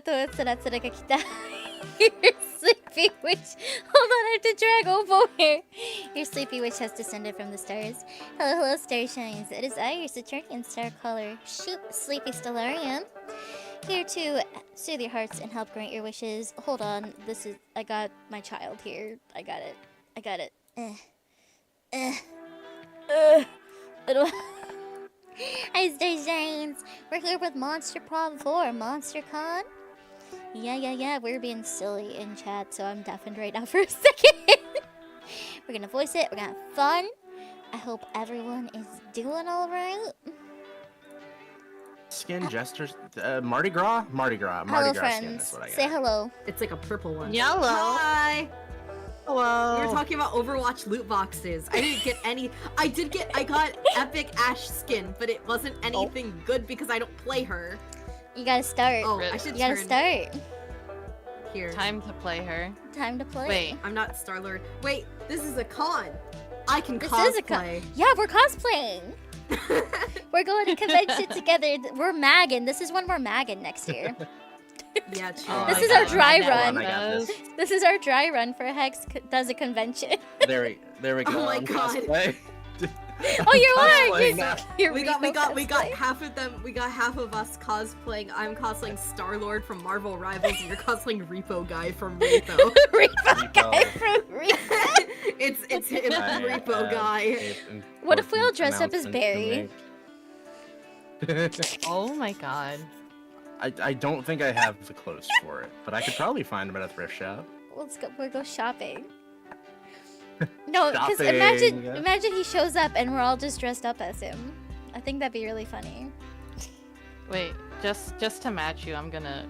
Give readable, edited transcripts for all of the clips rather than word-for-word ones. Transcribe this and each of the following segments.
とつらつらが来た Your sleepy witch. Hold on, I have to drag over here. Your sleepy witch has descended from the stars. Hello, hello, starshines. It is I, your Saturnian star caller, Shoot Sleepy Stellarium. Here to soothe your hearts and help grant your wishes. Hold on, I got my child here. I got it. Hi, Starshines. We're here with Monster Prom 4, Monster Con. Yeah, we're being silly in chat, so I'm deafened right now for a second. We're gonna voice it, we're gonna have fun. I hope everyone is doing alright. Skin gestures, Mardi Gras? Mardi Gras Hello, skin friends. is what I got. Say hello. It's like a purple one. Yellow. Hi. Hello. We were talking about Overwatch loot boxes. I didn't get any. I got epic Ash skin, but it wasn't anything good because I don't play her. You gotta start. Oh, I should You gotta start. Here. Time to play her. Time to play. Wait. I'm not Star-Lord. Wait, this is a con. I can This cosplay. is a con. Yeah, we're cosplaying. We're going to convention together. We're Maggin. This is when we're Maggin next year. Yeah, true. Oh, This I is got our it. dry Hold on, run. I got this. This is our dry run for Hex does a convention. There we go. Oh my I'm God. cosplay. Oh, you are. Cosplaying now. You're We got cosplay. half of them. We got half of us cosplaying. I'm cosplaying Star-Lord from Marvel Rivals, and you're cosplaying Repo Guy from Repo. Repo guy from Repo. it's him, I Repo have Guy. an What if we all important dress up as announcement to Barry? make. Oh my god. I don't think I have the clothes for it, but I could probably find them at a thrift shop. Let's go. We'll go shopping. No, because Shopping. imagine he shows up and we're all just dressed up as him. I think that'd be really funny. Wait, just to match you, I'm gonna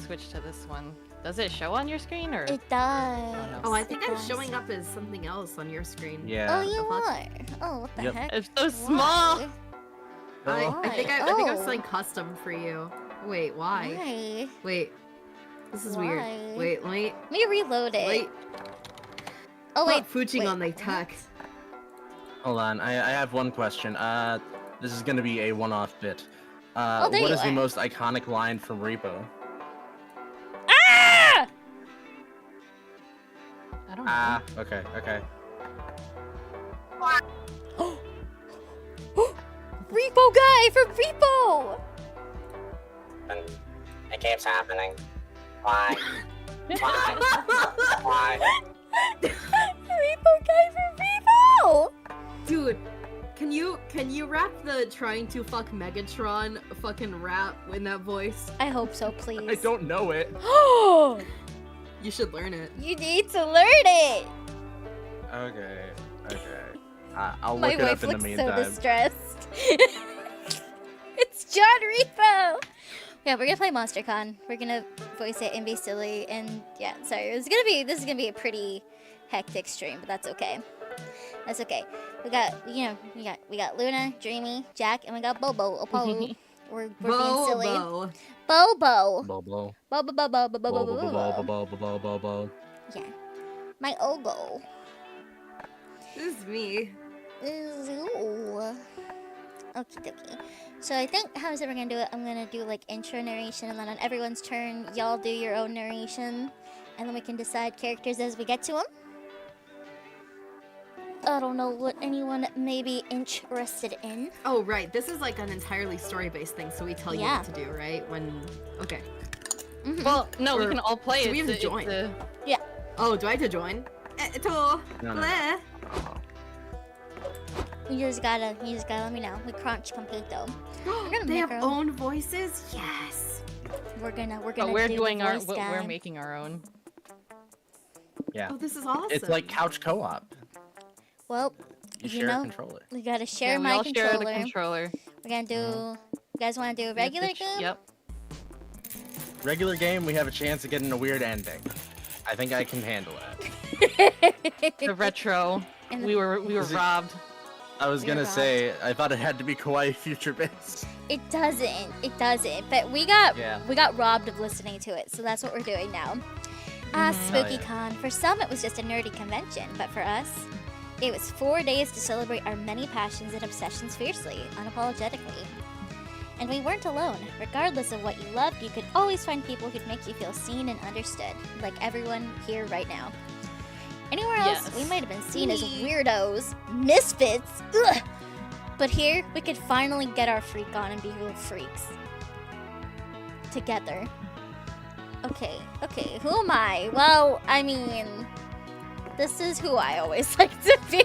switch to this one. Does it show on your screen or? It does. no. Oh, I think It I'm does. showing up as something else on your screen. Yeah. Oh, you fuck? are. Oh, what the Yep. heck? It's so small. Why? I think I'm Oh. selling custom for you. Wait, why? Why? Wait, this is Why? weird. Wait, Let me reload it. wait. Oh wait. Not fooching wait, on the what? tech. Hold on, I have one question. This is gonna be a one-off bit. Oh, there what you is the are. most iconic line from Repo? Ah! I don't know. Ah, okay. Repo guy from Repo. It keeps happening. Why? Why? Repo guy from Repo. Dude, can you rap the trying to fuck Megatron fucking rap in that voice? I hope so, please. I don't know it. Oh, You should learn it. you need to learn it. Okay. I'll My look it wife up in the looks so meantime. distressed. It's John Repo. Yeah, we're gonna play MonsterCon. We're gonna voice it and be silly, and yeah, sorry. This is gonna be a pretty hectic stream, but that's okay. That's okay. We got we got Luna, Dreamy, Jack, and we got Bobo, Apollo. We're being silly. Bobo. Bobo. Bobo. Yeah. My Ogo. This is me. Ooh. Okie dokie. So I think how is it we're gonna do it? I'm gonna do like intro narration, and then on everyone's turn, y'all do your own narration, and then we can decide characters as we get to them. I don't know what anyone may be interested in. Oh right, this is like an entirely story-based thing, so we tell you Yeah. what to do, right? Okay. Mhm. Well, no, we Or- can all play so it. we have to join. Oh, do I have to join? No. You just gotta let me know. We crunch completo. gonna They make have our own. own voices? Yes. We're gonna But we're do doing the our. voice We're guide. making our own. Yeah. Oh, this is awesome. It's like couch co-op. Well, You you share know, a controller. we gotta share Yeah, we my all share controller. the controller. We're gonna do. You guys want to do a We have to regular game? Yep. Regular game, we have a chance of getting a weird ending. I think I can handle it. The retro. And the- We were Is it- robbed. I was Weird gonna rock. say, I thought it had to be kawaii future based. It doesn't. It doesn't. But we got Yeah. robbed of listening to it, so that's what we're doing now. Hell Spooky yeah. Con. For some, it was just a nerdy convention, but for us, it was 4 days to celebrate our many passions and obsessions fiercely, unapologetically. And we weren't alone. Regardless of what you loved, you could always find people who'd make you feel seen and understood, like everyone here right now. Anywhere else, we might have been seen as weirdos, misfits, ugh. But here, we could finally get our freak on and be real freaks. Together. Okay, who am I? Well, I mean, this is who I always like to be.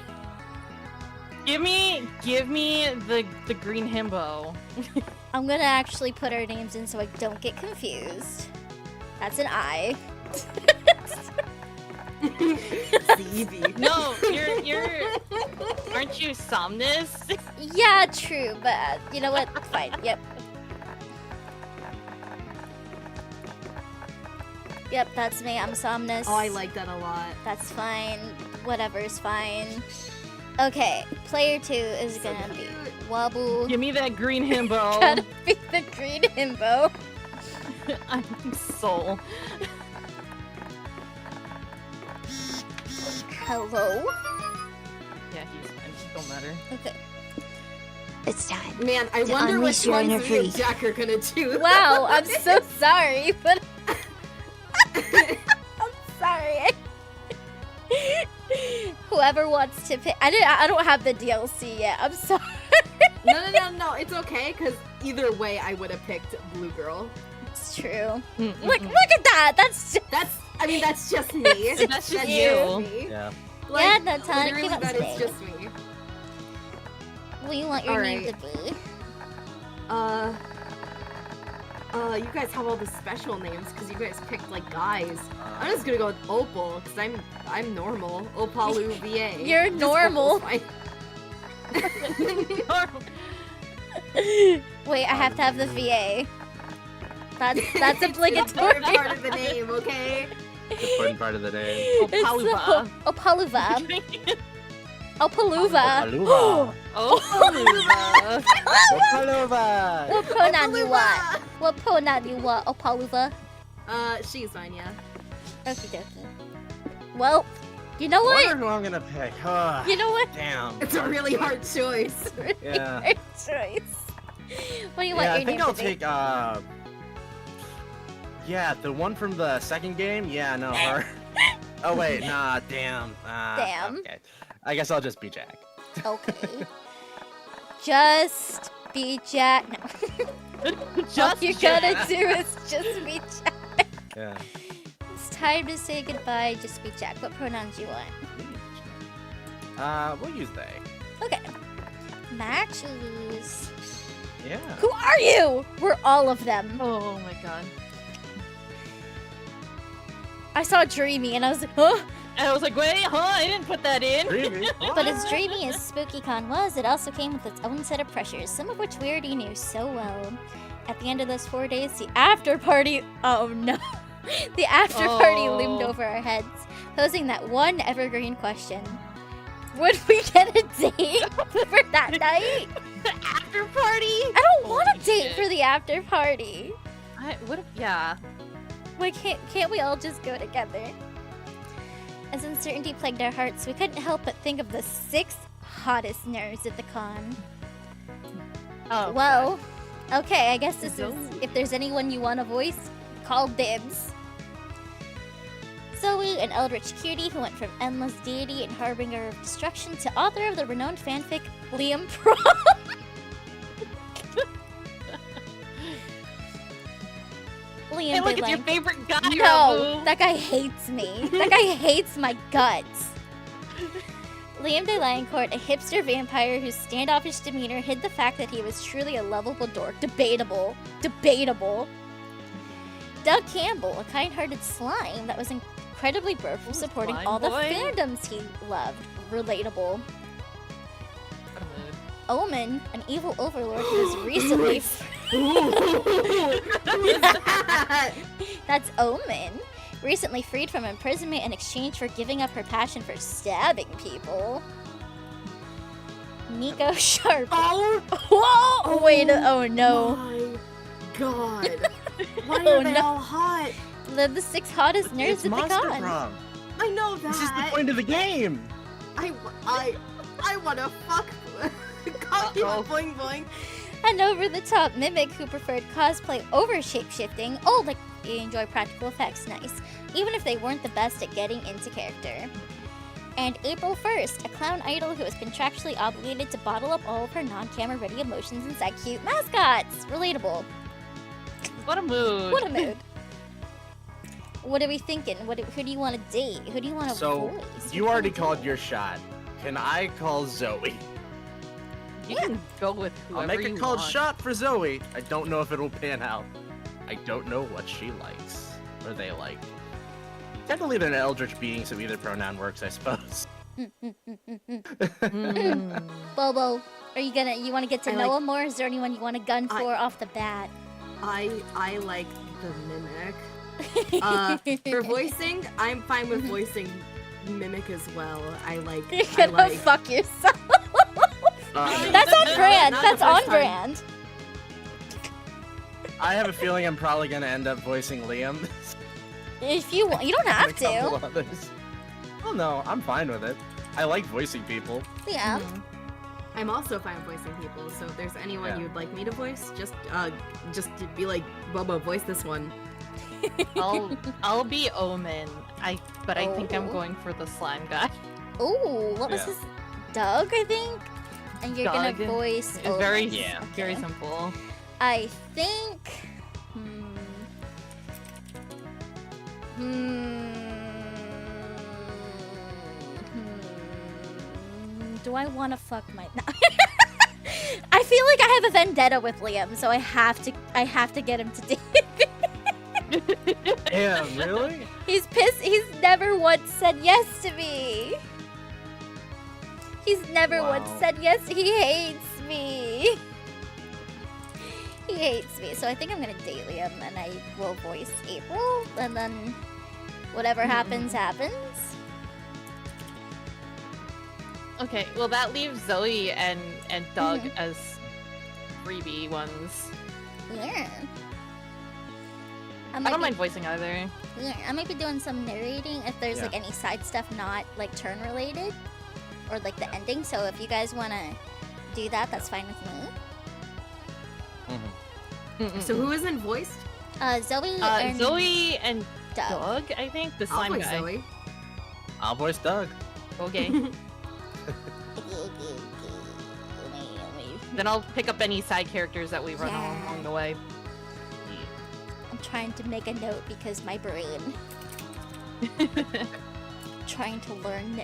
Give me the green himbo. I'm gonna actually put our names in so I don't get confused. That's an I. No, you're aren't you Somnus? Yeah, true, but you know what? Fine. Yep. Yep, that's me. I'm Somnus. Oh, I like that a lot. That's fine. Whatever's fine. Okay, player 2 is So gonna be cute. Wobble. Give me that green himbo. Gotta be the green himbo. I'm Soul. Hello? Yeah, he's fine. Don't matter. Okay. It's time. Man, I To wonder unleash which your ones inner me and freak. Jack are gonna do. Wow, I'm so sorry, but I'm sorry. Whoever wants to pick, I don't have the DLC yet. I'm sorry. No, it's okay, because either way I would have picked Blue Girl. It's true. Look at that. That's just, That's just me. That's just you. me. Yeah. yeah, that's how it Literally, came out that today. is just me. What do you want your name to be? You guys have all the special names because you guys picked like guys. I'm just gonna go with Opal because I'm normal. Opalu VA. You're Just normal. Opal's fine. Wait, I have to have the VA. That's It's obligatory. important part of the name, okay? Important part of the day. Opaluva. Opaluva. Opaluva. Opaluva. Opaluva. Opaluva. What pronoun you want? What pronoun you want? Opaluva. She's fine, yeah. Okie dokie. Well, you know I what? wonder who I'm gonna pick. Oh, You know what? damn. It's a really hard choice. Yeah. Hard choice. What do you want Yeah, your I think name I'll to be? take yeah, the one from the second game. Yeah, no, her. Oh wait, nah, damn. Damn. Okay. I guess I'll just be Jack. Okay. Just be Jack. No. All you're gonna do is just be Jack. Yeah. It's time to say goodbye. Just be Jack. What pronouns you want? We'll use they. Okay. Matches. Yeah. Who are you? We're all of them. Oh my god. I saw Dreamy and I was like, huh? I was like, wait, I didn't put that in. Dreamy. But as dreamy as SpookyCon was, it also came with its own set of pressures, some of which we already knew so well. At the end of those 4 days, the after party. Oh no. The after party loomed over our heads, posing that one evergreen question. Would we get a date for that night? The after party? I don't want a Holy date shit. for the after party. Yeah. Why can't we all just go together? As uncertainty plagued our hearts, we couldn't help but think of the 6 hottest nerds at the con. Oh. Well, okay, I guess this is, Zoe. if there's anyone you want to voice, call dibs. Zoe, an eldritch cutie who went from endless deity and harbinger of destruction to author of the renowned fanfic Liam Prom. Liam Hey, look, it's your Blank. favorite guy. No, Rabu. that guy hates me. That guy hates my guts. Liam de Liancourt, a hipster vampire whose standoffish demeanor hid the fact that he was truly a lovable dork. Debatable. Debatable. Doug Campbell, a kind-hearted slime that was incredibly broke from supporting slime all the boy. fandoms he loved. Relatable. Omen, an evil overlord who was recently... That's Omen. Recently freed from imprisonment in exchange for giving up her passion for stabbing people. Nico Sharp. Oh, Whoa! Wait, oh no. my god. Why Oh, are they no. all hot? They're the 6 hottest nerds It's at the Monster con. Prom. I know This is the that. point of the game. I wanna fuck. Copy Uh-oh. boing boing. An over-the-top mimic who preferred cosplay over shapeshifting. Oh, like, you enjoy practical effects, nice. Even if they weren't the best at getting into character. And April 1st, a clown idol who is contractually obligated to bottle up all of her non-camera ready emotions inside cute mascots. Relatable. What a mood. What a mood. What are we thinking? Who do you want to date? Who do you want to So, voice? you already called your shot. Can I call Zoe? You can go with whoever I'll make a you called want. shot for Zoe. I don't know if it'll pan out. I don't know what she likes. Or they like. Technically, they're an eldritch being, so either pronoun works, I suppose. Bobo, are you want to get to I know like- him more? Is there anyone you want to gun I- for off the bat? I like the mimic. For voicing, I'm fine with voicing mimic as well. You're gonna fuck yourself. That's on brand. Not the That's on first time. brand. I have a feeling I'm probably gonna end up voicing Liam. If you want, you don't have A couple to. others. Oh no, I'm fine with it. I like voicing people. Yeah. I'm also fine voicing people, so if there's anyone Yeah. you'd like me to voice, just to be like, Bobo, voice this one. I'll be Omen. But I think I'm Oh. going for the slime guy. Ooh, what was Yeah. his? Doug, I think. And you're Doug. gonna voice. It's very Yeah. very Okay. simple. I think. Do I want to fuck my? No. I feel like I have a vendetta with Liam, so I have to get him to date. Damn, really? He's pissed. He's never once said yes to me. He's never once Wow. said yes. He hates me. He hates me. So I think I'm gonna date Liam, and I will voice April, and then whatever happens, happens. Okay, well that leaves Zoe and Doug Mhm. as freebie ones. Yeah. I don't mind voicing either. Yeah, I might be doing some narrating if there's Yeah. like any side stuff not like turn related, or like the ending. So if you guys wanna do that, that's fine with me. So who isn't voiced? Zoe and Zoe and Doug. Doug, I think the I'll slime voice guy. Zoe. I'll voice Doug. Okay. Then I'll pick up any side characters that we run Yeah. along the way. I'm trying to make a note because my brain trying to learn.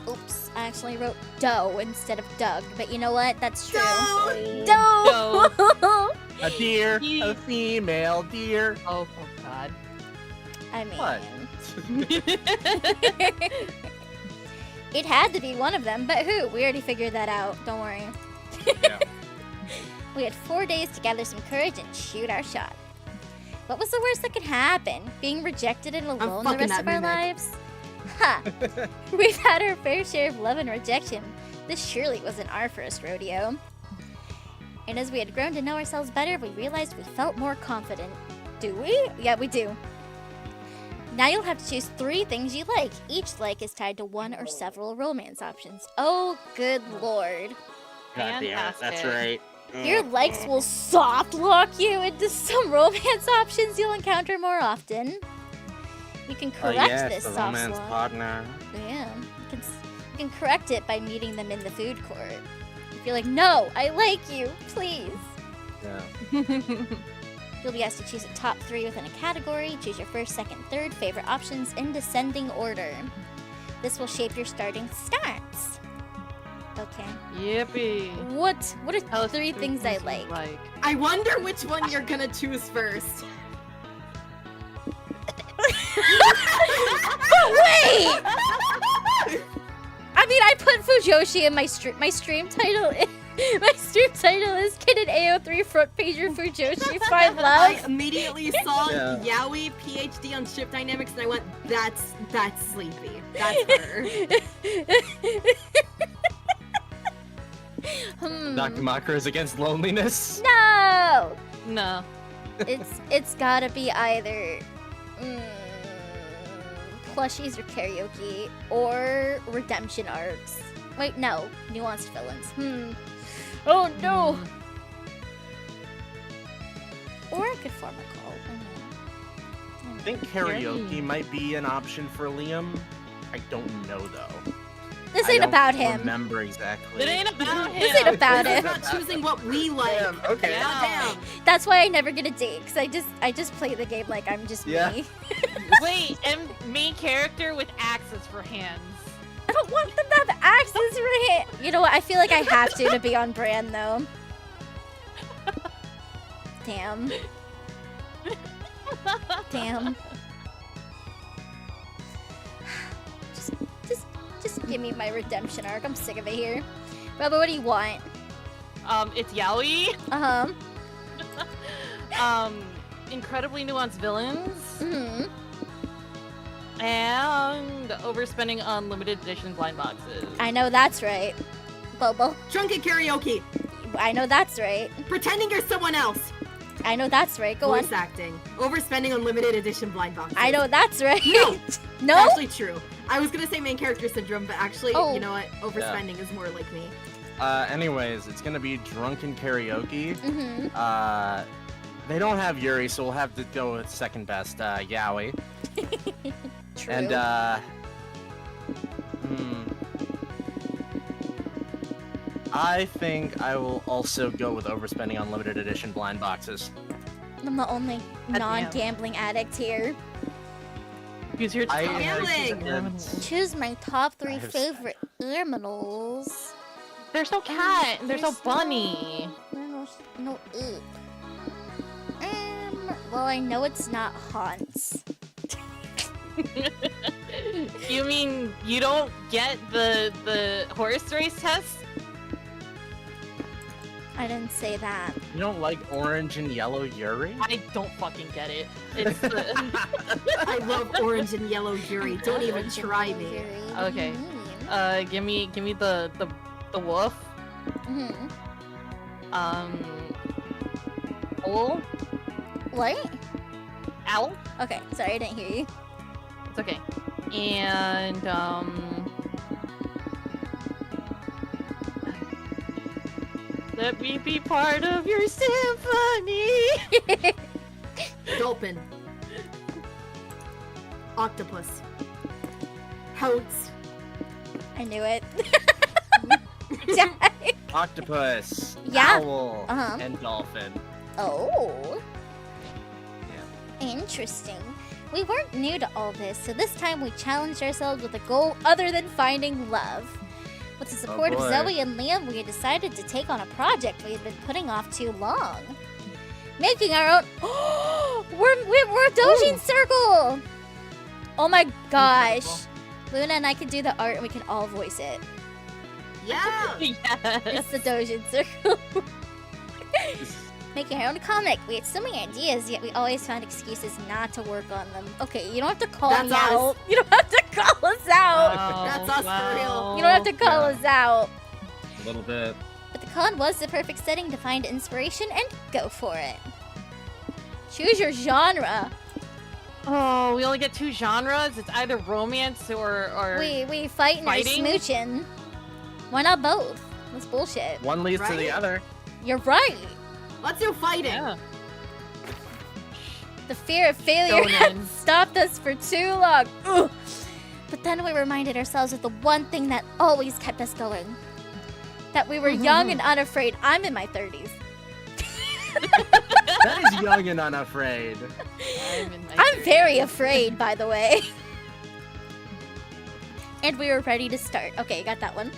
Oops, I actually wrote Doe instead of Doug, but you know what? That's true. Doe. A deer, Ye- a female deer. Oh god. I mean, What? it had to be one of them, but who? We already figured that out. Don't worry. Yeah. We had 4 days to gather some courage and shoot our shot. What was the worst that could happen? Being rejected and alone the fucking rest that of our mimic. lives? Ha! We've had our fair share of love and rejection. This surely wasn't our first rodeo. And as we had grown to know ourselves better, we realized we felt more confident. Do we? Yeah, we do. Now you'll have to choose 3 things you like. Each like is tied to one or several romance options. Oh, good lord. God damn it, that's Fantastic. right. Your likes will soft lock you into some romance options you'll encounter more often. You can correct this soft lock. partner. Yeah, you can correct it by meeting them in the food court. If you're like, no, I like you, please. Yeah. You'll be asked to choose a top 3 within a category. Choose your first, second, third favorite options in descending order. This will shape your starting stats. Okay. Yippee. What Tell are us 3 things I like? I wonder which one you're gonna choose first. Wait! I mean, I put fujoshi in my stream. My stream title. My stream title is Kid and AO3 frontpager fujoshi 5 I love. immediately saw Yeah. Yaoi PhD on ship dynamics and I went, that's Sleepy. That's her. Dr. Mocker is against loneliness. No, No. it's gotta be either plushies or karaoke or redemption arcs. Wait, no, nuanced villains. Oh no! Or I could form a cult. I think karaoke might be an option for Liam. I don't know though. This I ain't don't about him. Remember exactly. It ain't about him. This ain't about We're him. not choosing what we like. Damn, okay. Damn. That's why I never get a date, because I just play the game like I'm just Yeah. me. Wait, and main character with axes for hands. I don't want them to have axes for him. You know what? I feel like I have to be on brand though. Damn. Damn. Just give me my redemption arc. I'm sick of it here. Bubba, what do you want? It's yaoi. Incredibly nuanced villains. Mm-hmm. And overspending on limited edition blind boxes. I know that's right. Bobo. Drunken karaoke. I know that's right. Pretending you're someone else. I know that's right. Go on. Voice acting. Overspending on limited edition blind boxes. I know that's right. No. No? Actually true. I was gonna say main character syndrome, but actually, Oh. you know what? Overspending is more like me. Anyways, it's gonna be drunken karaoke. Mm-hmm. They don't have Yuri, so we'll have to go with second best, Yaoi. True. And I think I will also go with overspending on limited edition blind boxes. I'm the only damn. non-gambling addict here. Use your I Gambling. Choose my top 3 I have- favorite animals. There's no cat. And there's no bunny. No eat. Well, I know it's not Hans. You mean you don't get the horse race test? I didn't say that. You don't like orange and yellow Yuri? I don't fucking get it. It's the... I love orange and yellow Yuri. Don't even try me. Okay. Give me the wolf. Mm-hmm. Owl. What? Owl. Okay, sorry, I didn't hear you. It's okay. And let me be part of your symphony. Dolphin. Octopus. Hoats. I knew it. Octopus, Yeah. owl, Uh-huh. and dolphin. Oh. Yeah. Interesting. We weren't new to all this, so this time we challenged ourselves with a goal other than finding love. With the support of boy. Zoe and Liam, we decided to take on a project we had been putting off too long. Making our own... we're a Dojin circle! Oh my gosh. Luna and I can do the art and we can all voice it. Yeah. Yes. It's the Dojin circle. Making our own comic. We had so many ideas, yet we always found excuses not to work on them. Okay, you don't have to call That's me us. out. You don't have to call us out. That's us for real. You don't have to call us out. A little bit. But the con was the perfect setting to find inspiration and go for it. Choose your genre. Oh, we only get 2 genres. It's either romance or We fighting or Fighting? smooching. Why not both? That's bullshit. One leads to the Right? other. You're right. Let's do fighting. yeah. The fear of failure Going had in. stopped us for too long. Ugh. But then we reminded ourselves of the one thing that always kept us going. That we were young and unafraid. I'm in my 30s. That is young and unafraid. I'm very afraid, by the way. And we were ready to start. Okay, got that one.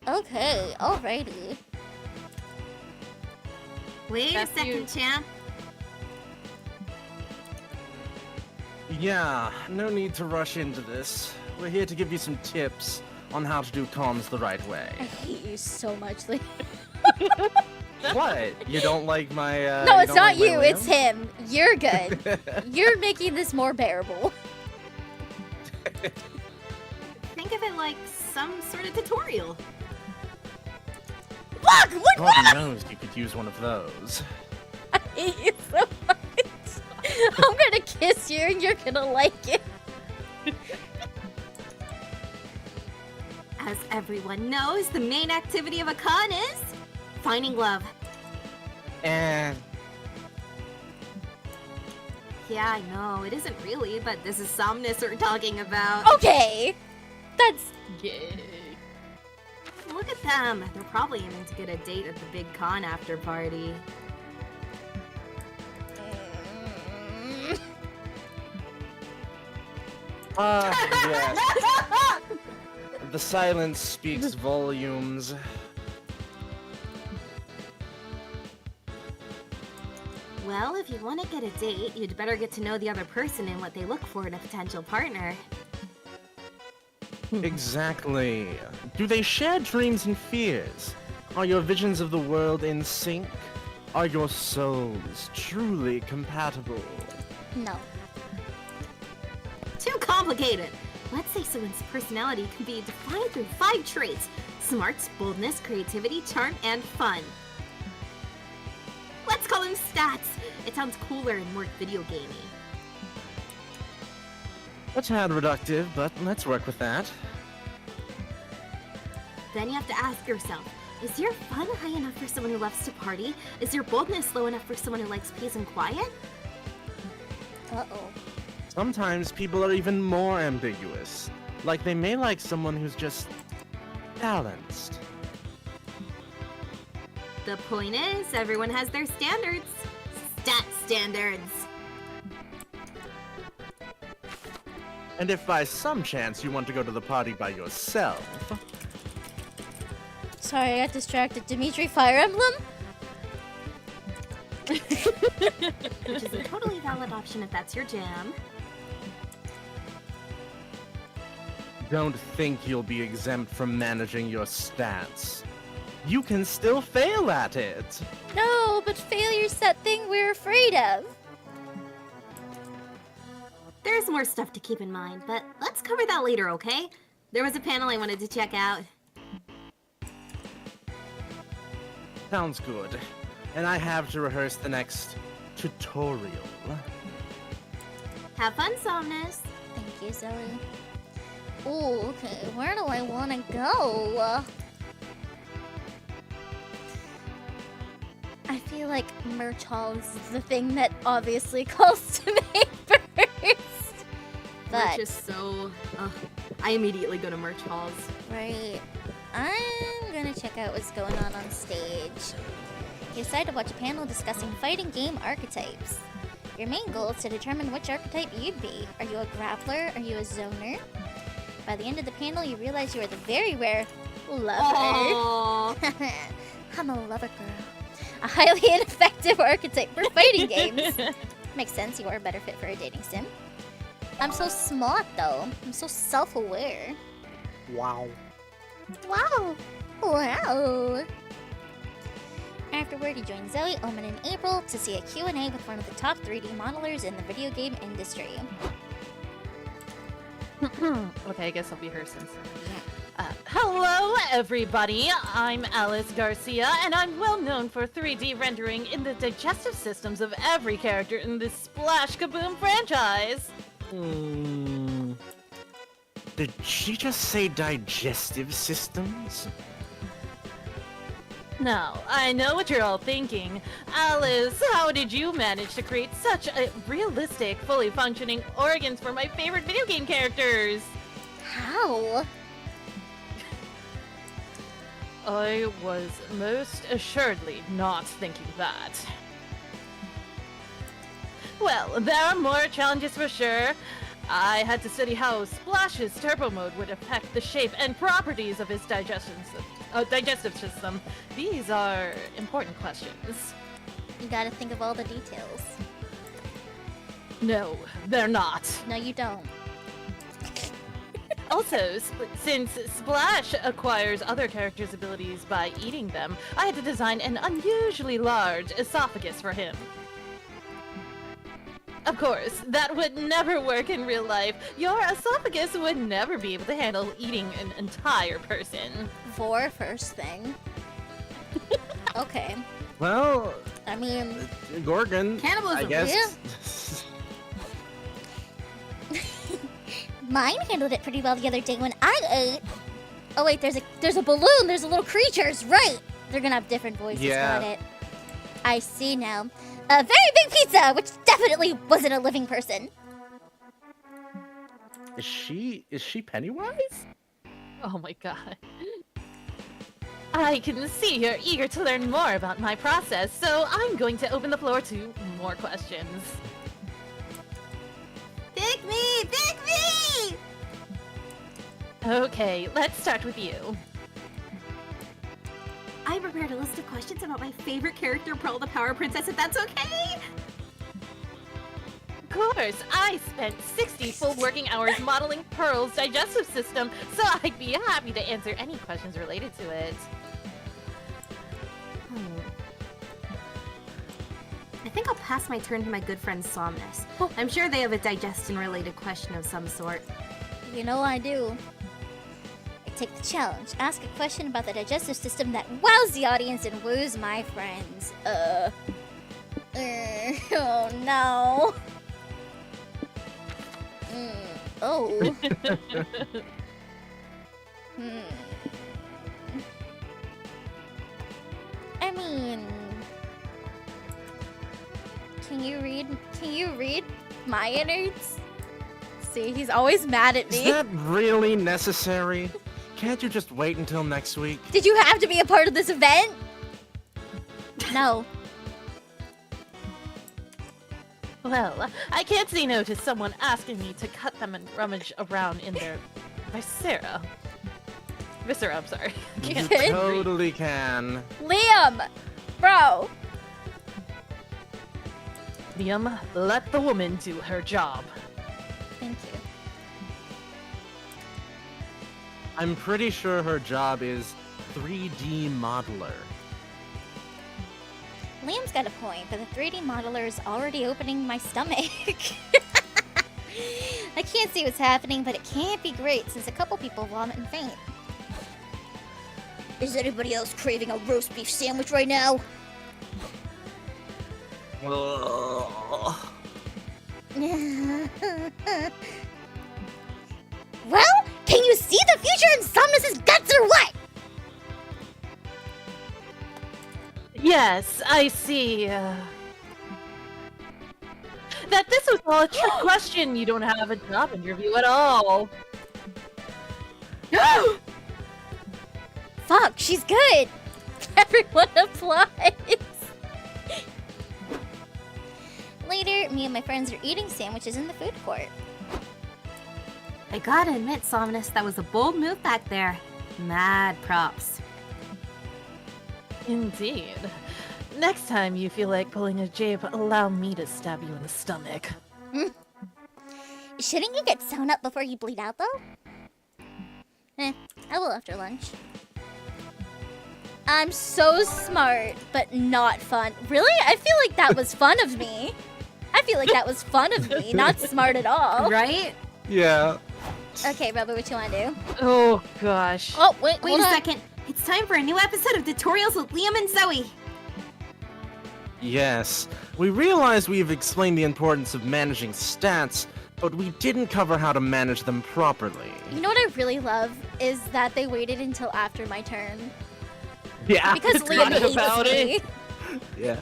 Okay, alrighty. Wait That's a second, you. champ. Yeah, no need to rush into this. We're here to give you some tips on how to do comms the right way. I hate you so much, Lee. What? You don't like my, No, it's don't not like my you, it's Liam? him. You're good. You're making this more bearable. Think of it like some sort of tutorial. Fuck! Look what God knows you could use one of those. I hate you so much. I'm gonna kiss you and you're gonna like it. As everyone knows, the main activity of a con is finding love. And Yeah, I know, it isn't really, but this is Somnus we're talking about. Okay! That's... Yay. Look at them. They're probably aiming to get a date at the big con after party. yes. The silence speaks volumes. Well, if you want to get a date, you'd better get to know the other person and what they look for in a potential partner. Exactly. Do they share dreams and fears? Are your visions of the world in sync? Are your souls truly compatible? No. Too complicated! Let's say someone's personality can be defined through 5 traits: smarts, boldness, creativity, charm, and fun. Let's call them stats! It sounds cooler and more video gamey. A tad reductive, but let's work with that. Then you have to ask yourself, is your fun high enough for someone who loves to party? Is your boldness low enough for someone who likes peace and quiet? Uh-oh. Sometimes people are even more ambiguous. Like they may like someone who's just balanced. The point is, everyone has their standards. Stat standards. And if by some chance you want to go to the party by yourself, Sorry, I got distracted. Dimitri Fire Emblem? Which is a totally valid option if that's your jam. don't think you'll be exempt from managing your stats. You can still fail at it. No, but failure's that thing we're afraid of. There's more stuff to keep in mind, but let's cover that later, okay? There was a panel I wanted to check out. Sounds good. And I have to rehearse the next tutorial. Have fun, Somnus. Thank you, Zoe. Ooh, okay, where do I want to go? I feel like merch hall is the thing that obviously calls to me first. But, Merch is so... I immediately go to merch halls. right, I'm gonna check out what's going on stage. You decide to watch a panel discussing fighting game archetypes. Your main goal is to determine which archetype you'd be. Are you a grappler? Are you a zoner? By the end of the panel, you realize you are the very rare lover. Aww. I'm a lover girl. A highly ineffective archetype for fighting games. Makes sense, you are a better fit for a dating sim. I'm so smart though. I'm so self-aware. Wow. Wow. Wow. Afterward, you join Zoe, Omen, and April to see a Q&A with one of the top 3D modelers in the video game industry. Okay, I guess I'll be her since. Hello, everybody. I'm Alice Garcia, and I'm well known for 3D rendering in the digestive systems of every character in this Splash Kaboom franchise. Did she just say digestive systems? Now, I know what you're all thinking. Alice, how did you manage to create such a realistic, fully functioning organs for my favorite video game characters? How? I was most assuredly not thinking that. Well, there are more challenges for sure. I had to study how Splash's turbo mode would affect the shape and properties of his digestive system. These are important questions. You gotta think of all the details. No, they're not. No, you don't. Also, since Splash acquires other characters' abilities by eating them, I had to design an unusually large esophagus for him. Of course, that would never work in real life. Your esophagus would never be able to handle eating an entire person. For first thing. Okay. Well, I mean, Gorgon, Cannibalism, I guess. mine handled it pretty well the other day when I ate. Oh wait, there's a balloon. There's a little creatures. Right. They're gonna have different voices. Yeah. Got it. I see now. A very big pizza, which definitely wasn't a living person. Is she Pennywise? Oh my god. I can see you're eager to learn more about my process, so I'm going to open the floor to more questions. Pick me! Pick me! Okay, let's start with you. I prepared a list of questions about my favorite character, Pearl the Power Princess, if that's okay? Of course, I spent 60 full working hours modeling Pearl's digestive system, so I'd be happy to answer any questions related to it. I think I'll pass my turn to my good friend Somnus. I'm sure they have a digestion-related question of some sort. You know I do. I take the challenge. Ask a question about the digestive system that wows the audience and woos my friends. Oh no. Oh. I mean, can you read my innards? See, he's always mad at Is me. that really necessary? Can't you just wait until next week? Did you have to be a part of this event? No. Well, I can't say no to someone asking me to cut them and rummage around in their viscera. Viscera, I'm sorry. You You could. totally can. Liam! Bro! Liam, let the woman do her job. Thank you. I'm pretty sure her job is 3D modeler. Liam's got a point, but the 3D modeler is already opening my stomach. I can't see what's happening, but it can't be great since a couple people vomit and faint. Is anybody else craving a roast beef sandwich right now? Ugh. Well, can you see the future in Somnus's guts or what? Yes, I see. That this was all a trick question. You don't have a job interview at all. Fuck, she's good. Everyone applauds. Later, me and my friends are eating sandwiches in the food court. I gotta admit, Somnus, that was a bold move back there. Mad props. Indeed. Next time you feel like pulling a jape, allow me to stab you in the stomach. Shouldn't you get sewn up before you bleed out, though? I will after lunch. I'm so smart, but not fun. Really? I feel like that was fun of me. I feel like that was fun of me, not smart at all. Right? Yeah. Okay, Bubba, what you want to do? Oh gosh. Oh, wait, Wait hold a on. second. It's time for a new episode of Tutorials with Liam and Zoe. Yes. We realize we've explained the importance of managing stats, but we didn't cover how to manage them properly. You know what I really love is that they waited until after my turn. Yeah. Because Liam hates about me. it. Yeah.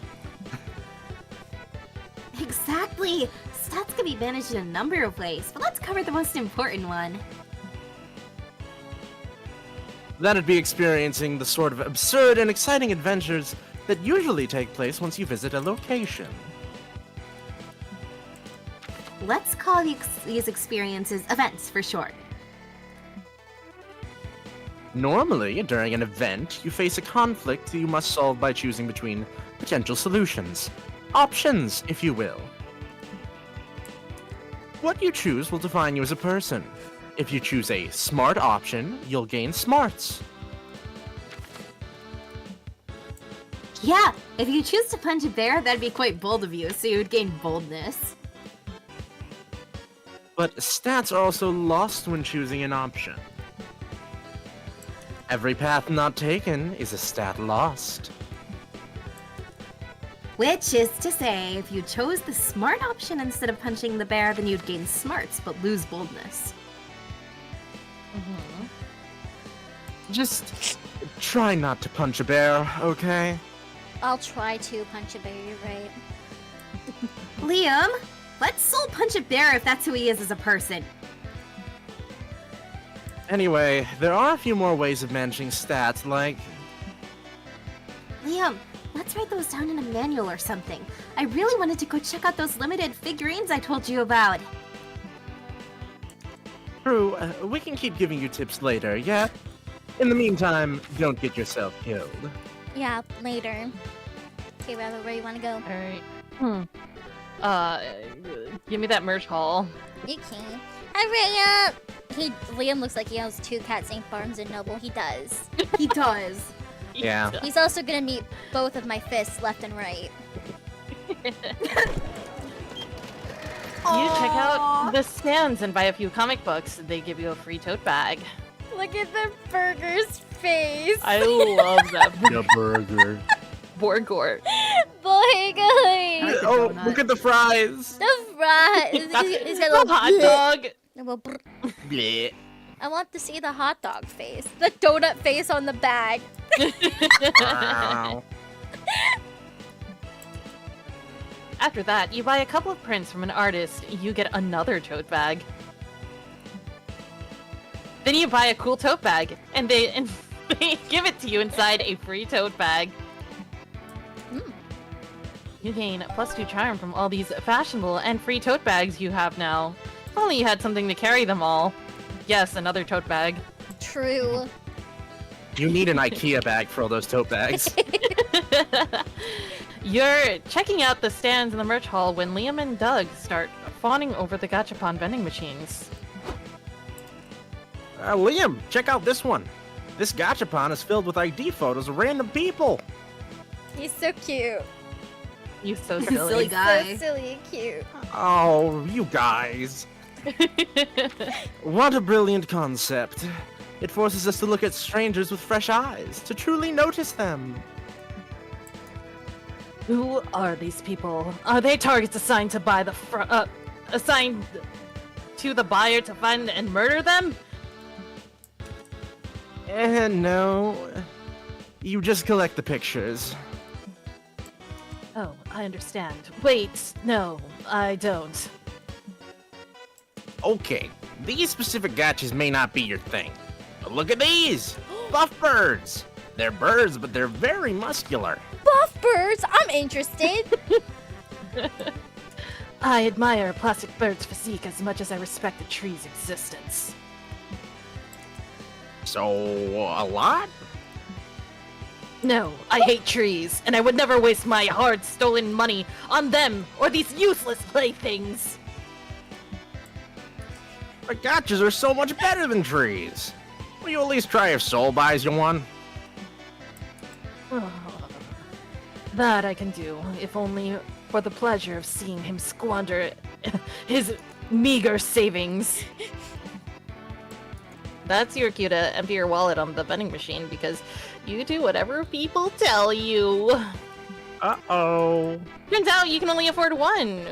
Exactly. Stats can be managed in a number of ways, but let's cover the most important one. That'd be experiencing the sort of absurd and exciting adventures that usually take place once you visit a location. Let's call these experiences events for short. Normally, during an event, you face a conflict that you must solve by choosing between potential solutions. Options, if you will. What you choose will define you as a person. If you choose a smart option, you'll gain smarts. Yeah, if you choose to punch a bear, that'd be quite bold of you, so you would gain boldness. But stats are also lost when choosing an option. Every path not taken is a stat lost. Which is to say, if you chose the smart option instead of punching the bear, then you'd gain smarts, but lose boldness. Just try not to punch a bear, okay? I'll try to punch a bear, you're right. Liam, let's soul punch a bear if that's who he is as a person. Anyway, there are a few more ways of managing stats, like... Liam, let's write those down in a manual or something. I really wanted to go check out those limited figurines I told you about. True, we can keep giving you tips later, yeah? In the meantime, don't get yourself killed. Yeah, later. Okay, Rabbit, where you want to go? Alright. Give me that merch haul. You can. Hurry up! Liam looks like he owns 2 cats named Barnes and Noble. He does. He does. Yeah. He's also gonna meet both of my fists, left and right. You check out the stands and buy a few comic books. They give you a free tote bag. Look at the burger's face. I love that. The burger. Borgort. Boy, guy. like the Oh, donut. look at the fries! The fries. He's got a little The hot dog. a little brr. Blech. I want to see the hot dog face. The donut face on the bag. Wow. After that, you buy a couple of prints from an artist. You get another tote bag. Then you buy a cool tote bag, and they give it to you inside a free tote bag. You gain +2 charm from all these fashionable and free tote bags you have now. If only you had something to carry them all. Yes, another tote bag. True. You need an IKEA bag for all those tote bags. You're checking out the stands in the merch hall when Liam and Doug start fawning over the Gachapon vending machines. Liam, check out this one. This Gachapon is filled with ID photos of random people. He's so cute. You so Silly silly. guy. So silly and cute. Oh, you guys. What a brilliant concept. It forces us to look at strangers with fresh eyes, to truly notice them. Who are these people? Are they targets assigned to buy assigned to the buyer to find and murder them? No. You just collect the pictures. Oh, I understand. Wait, no, I don't. Okay, these specific gachas may not be your thing. But look at these! Buff birds! They're birds, but they're very muscular. Buff birds. I'm interested. I admire a plastic bird's physique as much as I respect a tree's existence. So, a lot? No, I hate trees, and I would never waste my hard stolen money on them or these useless playthings. But gachas are so much better than trees. Will you at least try if Soul buys you one? That I can do, if only for the pleasure of seeing him squander his meager savings. That's your cue to empty your wallet on the vending machine because you do whatever people tell you. Uh-oh. Turns out you can only afford one.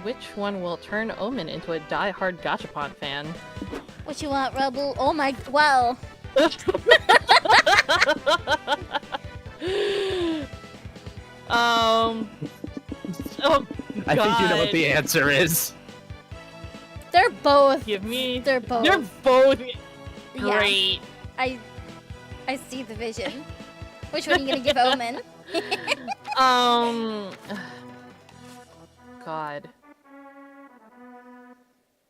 Which one will turn Omen into a die-hard Gachapon fan? What you want, Rebel? Oh my, well. Oh, I think you know what God. the answer is. They're both. Give me. They're both. They're both Yeah. great. I see the vision. Which one are you gonna give Omen? God.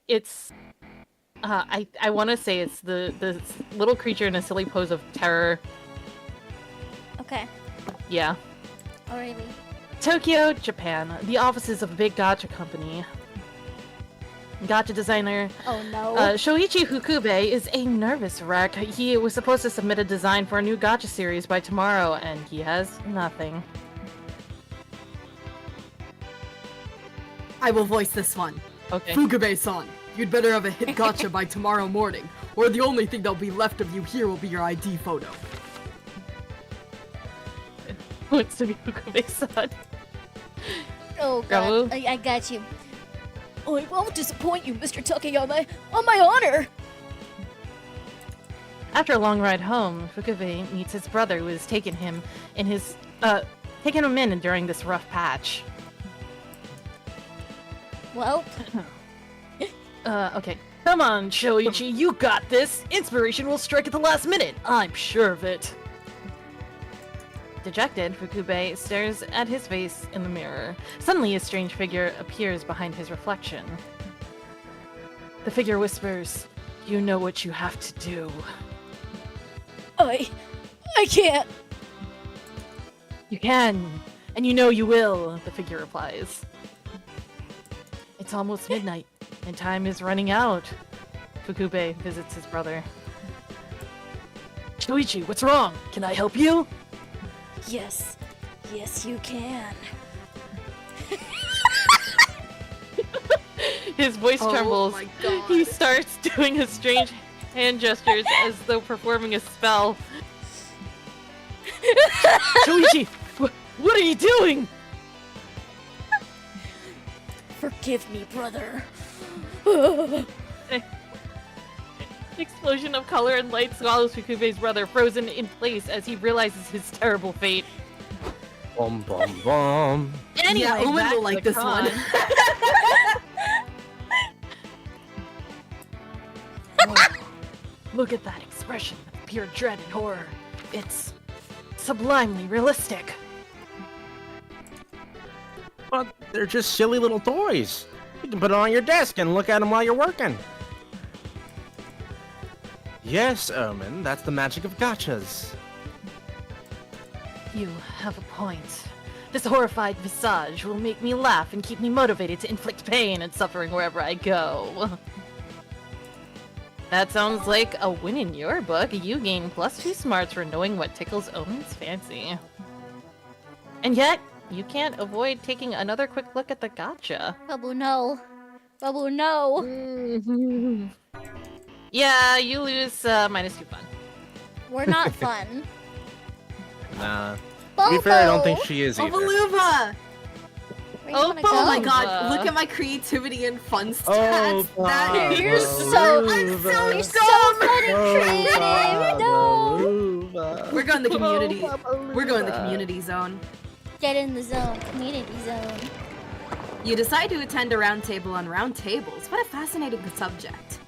It's. I want to say it's the little creature in a silly pose of terror. Okay. Yeah. Alrighty. Tokyo, Japan. The offices of a big gacha company. Gacha designer Oh no. Shoichi Fukube is a nervous wreck. He was supposed to submit a design for a new gacha series by tomorrow, and he has nothing. I will voice this one. Okay. Fugube-san, you'd better have a hit gotcha by tomorrow morning, or the only thing that'll be left of you here will be your ID photo. What's to be Fukube-san? Oh Raoul? god. I got you. I won't disappoint you, Mr. Takayama. On my honor. After a long ride home, Fukube meets his brother, who has taken him in during this rough patch. Well, Okay. Come on, Shoichi, you got this! Inspiration will strike at the last minute! I'm sure of it! Dejected, Fukube stares at his face in the mirror. Suddenly, a strange figure appears behind his reflection. The figure whispers, "You know what you have to do." I can't. You can, and you know you will, the figure replies. It's almost midnight, and time is running out. Fukube visits his brother. Shoichi, what's wrong? Can I help you? Yes, you can. His voice trembles. my God. He starts doing his strange hand gestures as though performing a spell. Shoichi, what are you doing? Forgive me, brother. Explosion of color and light swallows Fukube's brother, frozen in place as he realizes his terrible fate. Bum bum bum. Anyway, Yeah, Owen back will to like the this con. one. Oh, look at that expression of pure dread and horror. It's sublimely realistic. But they're just silly little toys. You can put it on your desk and look at them while you're working. Yes, Omen, that's the magic of gachas. You have a point. This horrified visage will make me laugh and keep me motivated to inflict pain and suffering wherever I go. That sounds like a win in your book. You gain +2 smarts for knowing what tickles Omen's fancy. And yet, you can't avoid taking another quick look at the gacha. Bubble, no. Bubble, no. Yeah, you lose -2 fun. We're not fun. Nah. To Bobo! be fair, I don't think she is either. Ovaluva! Where you wanna Oh, Oh my go? god, look at my creativity and fun Oh, stats. That You're is so- I'm so You're dumb. so fun and creative! No! We're going the community. We're going the community zone. Get in the zone. Community zone. You decide to attend a roundtable on round tables. What a fascinating subject.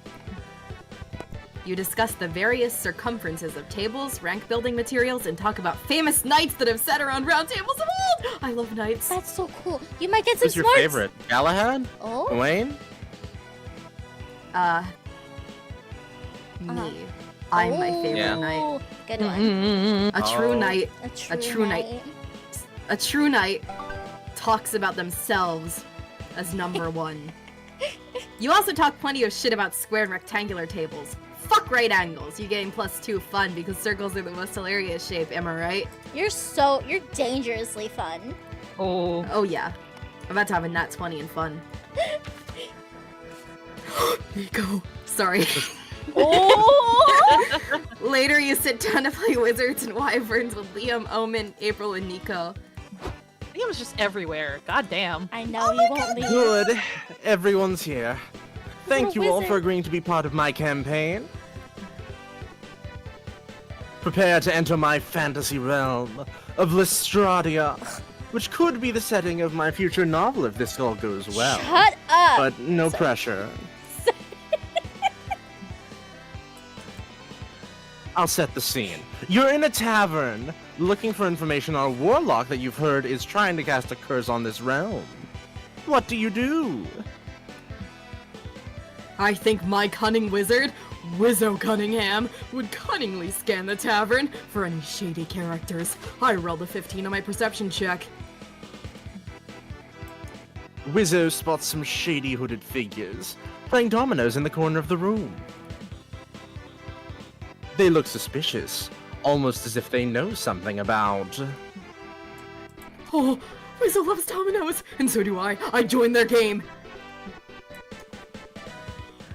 You discuss the various circumferences of tables, rank building materials, and talk about famous knights that have sat around round tables of old! I love knights. That's so cool. You might get some Who's your smarts. favorite? Galahad? Oh? Wayne? Me. I'm my favorite Yeah. knight. Good one. A true Oh. knight. A true knight. A true knight talks about themselves as number one. You also talk plenty of shit about square and rectangular tables. Fuck right angles. You gain +2 fun because circles are the most hilarious shape, am I right? You're dangerously fun. Oh. Oh yeah. I'm about to have a nat 20 and fun. Nico. Sorry. Oh! Later you sit down to play Wizards and Wyverns with Liam, Omen, April, and Nico. Liam's just everywhere. God damn. I know you won't leave. Good. Everyone's here. Thank You're a you all wizard. for agreeing to be part of my campaign. Prepare to enter my fantasy realm of Lestradia, which could be the setting of my future novel if this all goes well. Shut up! But no pressure. I'll set the scene. You're in a tavern, looking for information on a warlock that you've heard is trying to cast a curse on this realm. What do you do? I think my cunning wizard, Wizzo Cunningham, would cunningly scan the tavern for any shady characters. I rolled a 15 on my perception check. Wizzo spots some shady hooded figures, playing dominoes in the corner of the room. They look suspicious, almost as if they know something about... Oh, Wizzo loves dominoes, and so do I. I joined their game.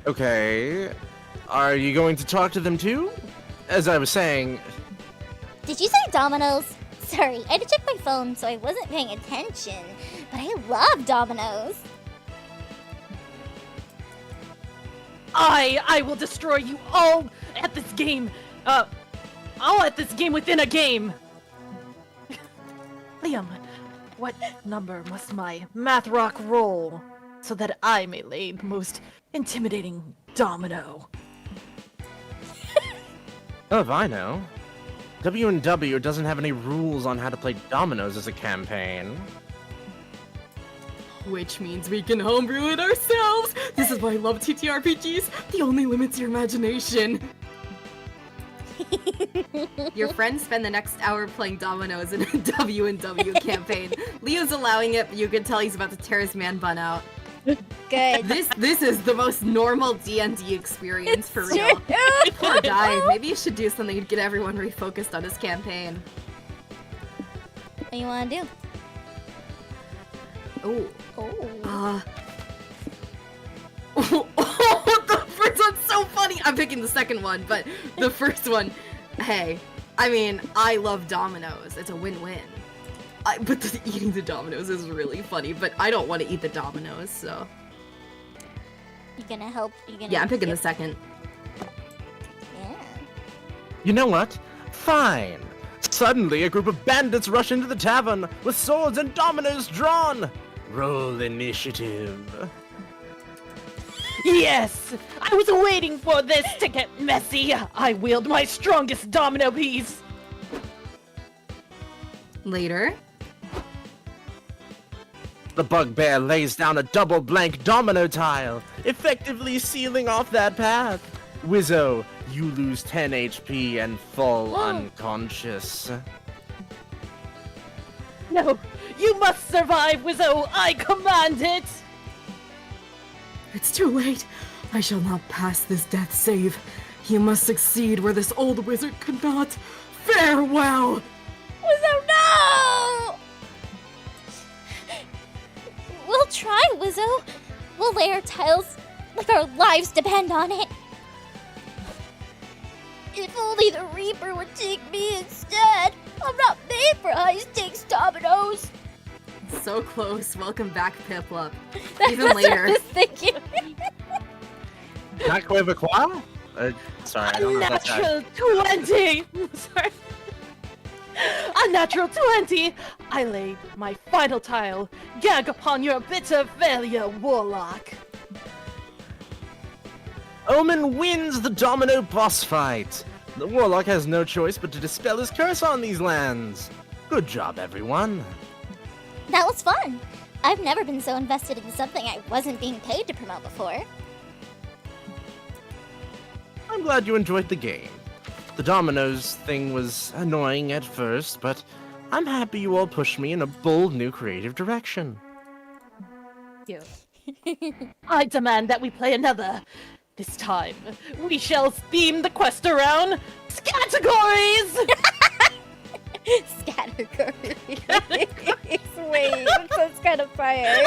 Okay, are you going to talk to them too? As I was saying, Did you say dominoes? Sorry, I had to check my phone, so I wasn't paying attention. But I love dominoes. I will destroy you all at this game. I'll let this game within a game. Liam, what number must my math rock roll so that I may lay the most intimidating domino? Oh, if I know. W&W doesn't have any rules on how to play dominoes as a campaign. Which means we can homebrew it ourselves! This is why I love TTRPGs! The only limit's your imagination! Your friends spend the next hour playing dominoes in a W&W campaign. Leo's allowing it, but you can tell he's about to tear his man bun out. Good. This is the most normal D&D experience for real. Poor guy. Maybe you should do something to get everyone refocused on his campaign. What do you want to do? Oh. Oh. The first one's so funny! I'm picking the second one, but the first one, hey, I mean, I love dominoes. It's a win-win. But eating the dominoes is really funny, but I don't want to eat the dominoes, so... You gonna help? You gonna? Yeah, I'm picking the second. Yeah. You know what? Fine. Suddenly, a group of bandits rush into the tavern with swords and dominoes drawn. Roll initiative. Yes! I was waiting for this to get messy! I wield my strongest domino piece! Later. The bugbear lays down a double blank domino tile, effectively sealing off that path. Wizzo, you lose 10 HP and fall unconscious. No! You must survive, Wizzo! I command it! It's too late. I shall not pass this death save. You must succeed where this old wizard could not. Farewell! Wizzo, no! We'll try, Wizzo. We'll lay our tiles like our lives depend on it. If only the Reaper would take me instead. I'm not made for high-stakes dominoes. So close. Welcome back, Piplup. That's Even what later. I was thinking. Not Quavaqua? Sorry, I don't know if that's right. Unnatural 20! Sorry. Unnatural 20! I laid my final tile. Gag upon your bitter failure, Warlock. Omen wins the domino boss fight. The warlock has no choice but to dispel his curse on these lands. Good job, everyone. That was fun. I've never been so invested in something I wasn't being paid to promote before. I'm glad you enjoyed the game. The dominoes thing was annoying at first, but I'm happy you all pushed me in a bold new creative direction. You. I demand that we play another. This time, we shall theme the quest around categories! Categories. Wait, that's kind of fire.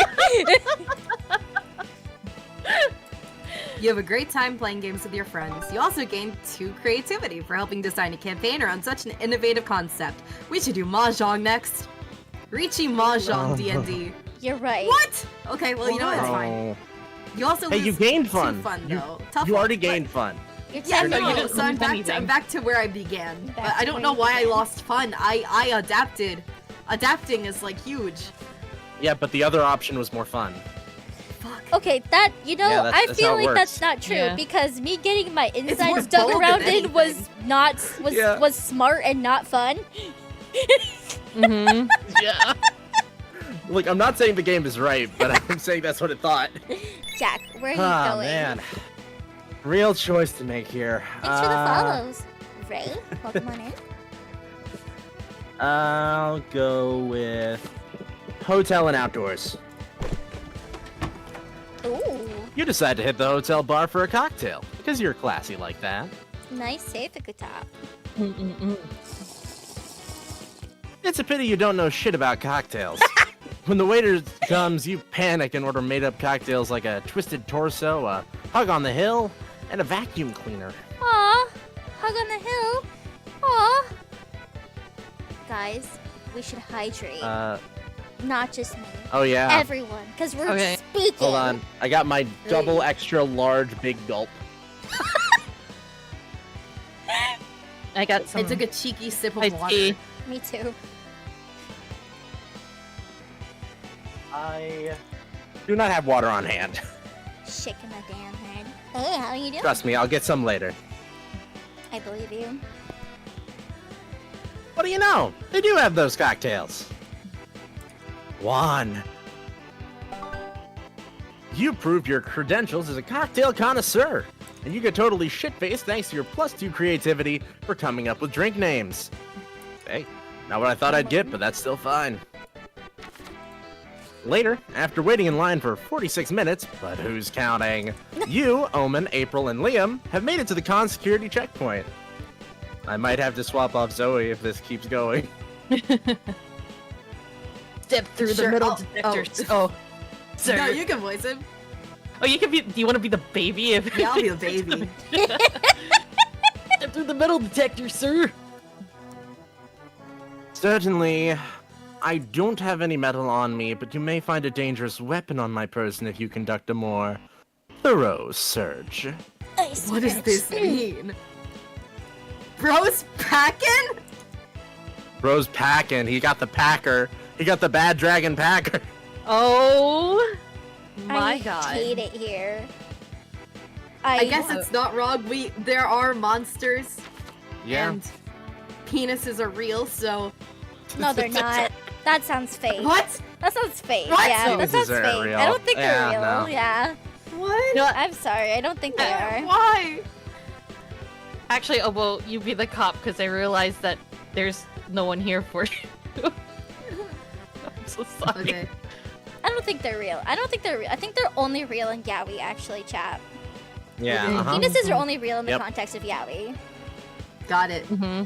You have a great time playing games with your friends. You also gain 2 creativity for helping design a campaign around such an innovative concept. We should do Mahjong next. Ricci Mahjong D&D. You're right. What? Okay, well, you know what? It's fine. Oh. You also Hey, lose you gained 2 fun. fun You- though. Tough You one, already but- gained fun. You're Yeah, No, no, you didn't so I'm lose back, anything. I'm back to where I began. Back But to I don't where know you why I began. lost fun. I adapted. Adapting is like huge. Yeah, but the other option was more fun. Fuck. Okay, that, you know, Yeah, I that's feel how it like that's works. not true Yeah. because me getting my more insides dug bold around than in was anything. not Yeah. was smart and not fun. Mm-hmm. Yeah. Look, I'm not saying the game is right, but I'm saying that's what it thought. Jack, where are you Ah, going? man. Real choice to make here. Thanks for the follows. Ray, welcome on in. I'll go with hotel and outdoors. Ooh, You decide to hit the hotel bar for a cocktail, because you're classy like that. nice save, Ikuta. It's a pity you don't know shit about cocktails. When the waiter comes, you panic and order made-up cocktails like a twisted torso, a hug on the hill, and a vacuum cleaner. Aw, hug on the hill. Aw. Guys, we should hydrate. Not just me. Oh yeah. Everyone, because we're Okay. speaking. Hold on. I got my double extra large big gulp. I got some. I took a cheeky sip of iced water. tea. Me too. I do not have water on hand. Shaking my damn head. Hey, how are you doing? Trust me, I'll get some later. I believe you. What do you know? They do have those cocktails. Juan. You proved your credentials as a cocktail connoisseur, and you get totally shit-faced thanks to your +2 creativity for coming up with drink names. Hey, not what I thought I'd get, but that's still fine. Later, after waiting in line for 46 minutes, but who's counting? You, Omen, April, and Liam have made it to the con security checkpoint. I might have to swap off Zoe if this keeps going. Step through the Sure, middle I'll- detectors. Oh, sir. No, you can voice him. Oh, you can be. Do you want to be the baby? If Yeah, I'll be a baby. Step through the metal detector, sir. Certainly, I don't have any metal on me, but you may find a dangerous weapon on my person if you conduct a more thorough search. What does this mean? Bro's packing? Bro's packing. He got the packer. He got the bad dragon packer. Oh my I god. hate it here. I guess it's not wrong. There are monsters, Yeah. and penises are real. So No, they're not. That sounds fake. what? That sounds fake. What? Yeah, that Penises sounds aren't fake. real. I don't think they're Yeah, real. no. Yeah. What? No, I'm sorry. I don't think they are. Why? actually, oh well, you be the cop because I realized that there's no one here for you. I'm so sorry. Okay. I don't think they're real. I don't think they're real. I think they're only real in Yaoi, actually, chat. Yeah. Mhm. Uh-huh. Penises are only real in the Yep. context of Yaoi. Got it. Mm-hmm.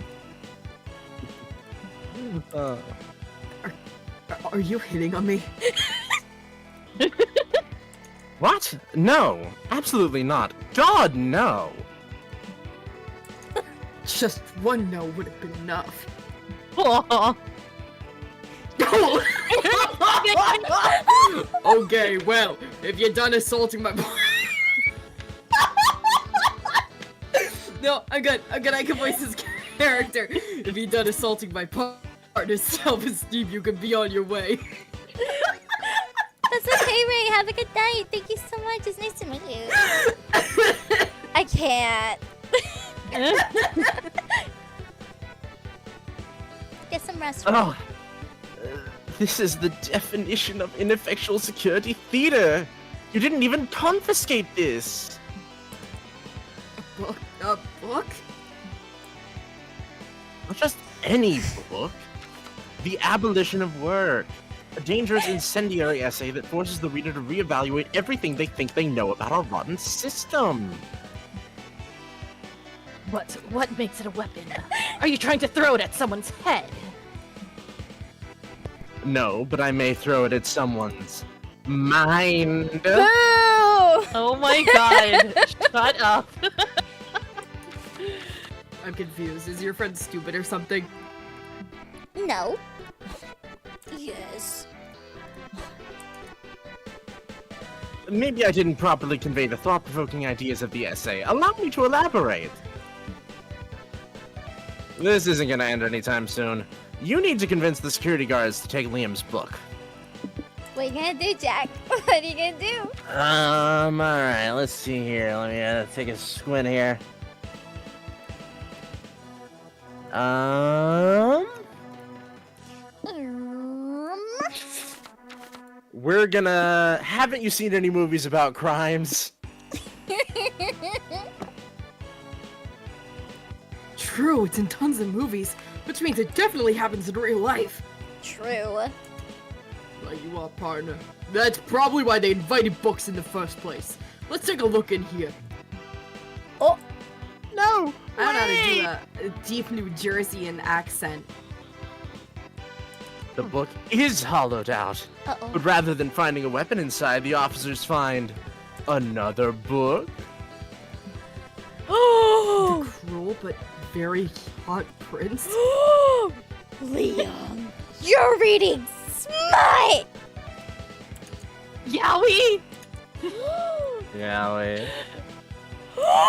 Are you hitting on me? What? No. Absolutely not. God, no. Just one no would have been enough. Aw. Okay, well, if you're done assaulting my No, I'm good. I can voice his character. If you're done assaulting my partner's self-esteem, you can be on your way. That's okay, Ray. Have a good night. Thank you so much. It's nice to meet you. I can't. Get some rest. Ray. Oh. This is the definition of ineffectual security theater. You didn't even confiscate this. A book? Not just any book. The Abolition of Work. A dangerous incendiary essay that forces the reader to reevaluate everything they think they know about our rotten system. What makes it a weapon? Are you trying to throw it at someone's head? No, but I may throw it at someone's mind. Boo! Oh my god. Shut up. I'm confused. Is your friend stupid or something? No. Yes. Maybe I didn't properly convey the thought-provoking ideas of the essay. Allow me to elaborate. This isn't gonna end anytime soon. You need to convince the security guards to take Liam's book. What are you gonna do, Jack? What are you gonna do? Alright, let's see here. Let me take a squint here. We're gonna... Haven't you seen any movies about crimes? True, it's in tons of movies, which means it definitely happens in real life. True. Like you are, partner. That's probably why they invited books in the first place. Let's take a look in here. Oh, No! I don't know how to do a deep New Jerseyan accent. The book is hollowed out. uh-oh. But rather than finding a weapon inside, the officers find another book. The cruel but very hot prince. Liam, you're reading smut! Yowie! Yeah, wait.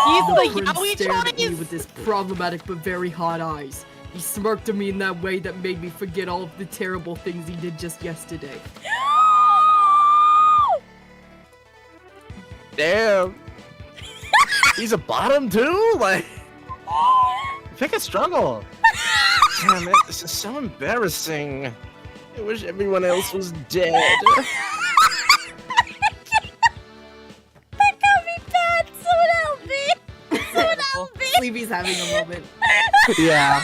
He's The the prince yaoi stared at me choice! with his problematic but very hot eyes. He smirked at me in that way that made me forget all of the terrible things he did just yesterday. Damn. He's a bottom too? Like, pick a struggle. Damn it, this is so embarrassing. I wish everyone else was dead. That got me bad. Someone help me. Someone help me. Sleepy's having a moment. Yeah.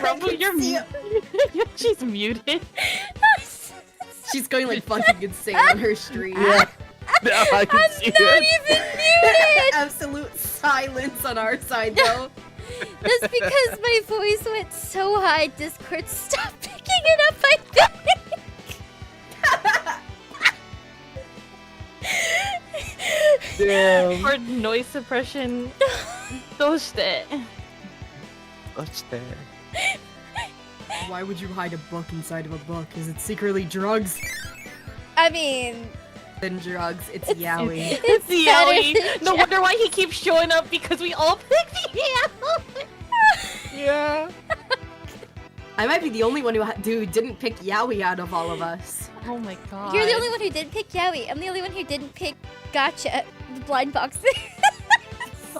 Rumble, you're muted. She's muted. She's going like fucking insane on her stream. Yeah. No, I can see Not it. even muted. Absolute silence on our side though. That's because my voice went so high, Discord stopped picking it up, I think. Damn. For noise suppression, doshite. What's there? Why would you hide a book inside of a book? Is it secretly drugs? I mean, Than drugs, it's yaoi. it's better Yaoi. than No wonder why he keeps showing up, because we all picked yaoi. Yeah. I might be the only one who didn't pick yaoi out of all of us. Oh my god. You're the only one who did pick Yaoi. I'm the only one who didn't pick Gacha, the blind box.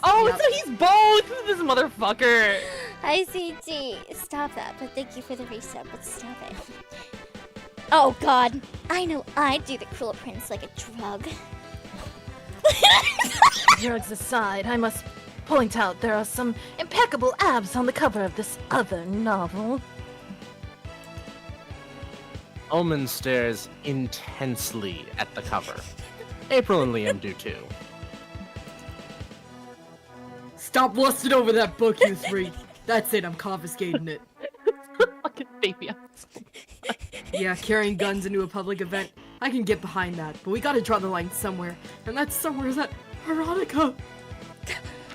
Oh, Yep. so he's both! This motherfucker! ICT. Stop that, but thank you for the reset, but stop it. Oh god. I know I do the cruel prince like a drug. Drugs aside, I must point out there are some impeccable abs on the cover of this other novel. Omen stares intensely at the cover. April and Liam do too. Stop lusting over that book, you three. That's it, I'm confiscating it. Fucking baby abs. Yeah, carrying guns into a public event, I can get behind that, but we gotta draw the line somewhere, and that somewhere is at Erotica.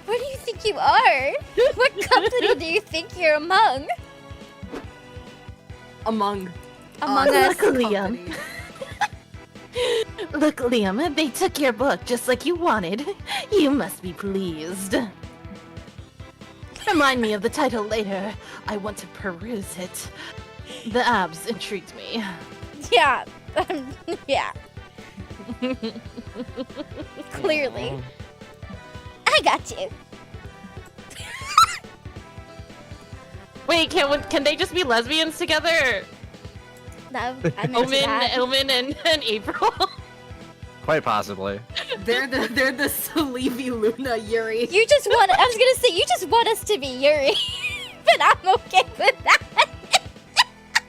Where do you think you are? What company do you think you're among? Among Among us. company. Look, Liam, they took your book just like you wanted. You must be pleased. Remind me of the title later. I want to peruse it. The abs intrigued me. Yeah. Yeah. Clearly. I got you. Wait, can they just be lesbians together? No, I'm into that. Omen and April. Quite possibly. They're the Sleepy Luna Yuri. You just want. I was gonna say you just want us to be Yuri, but I'm okay with that.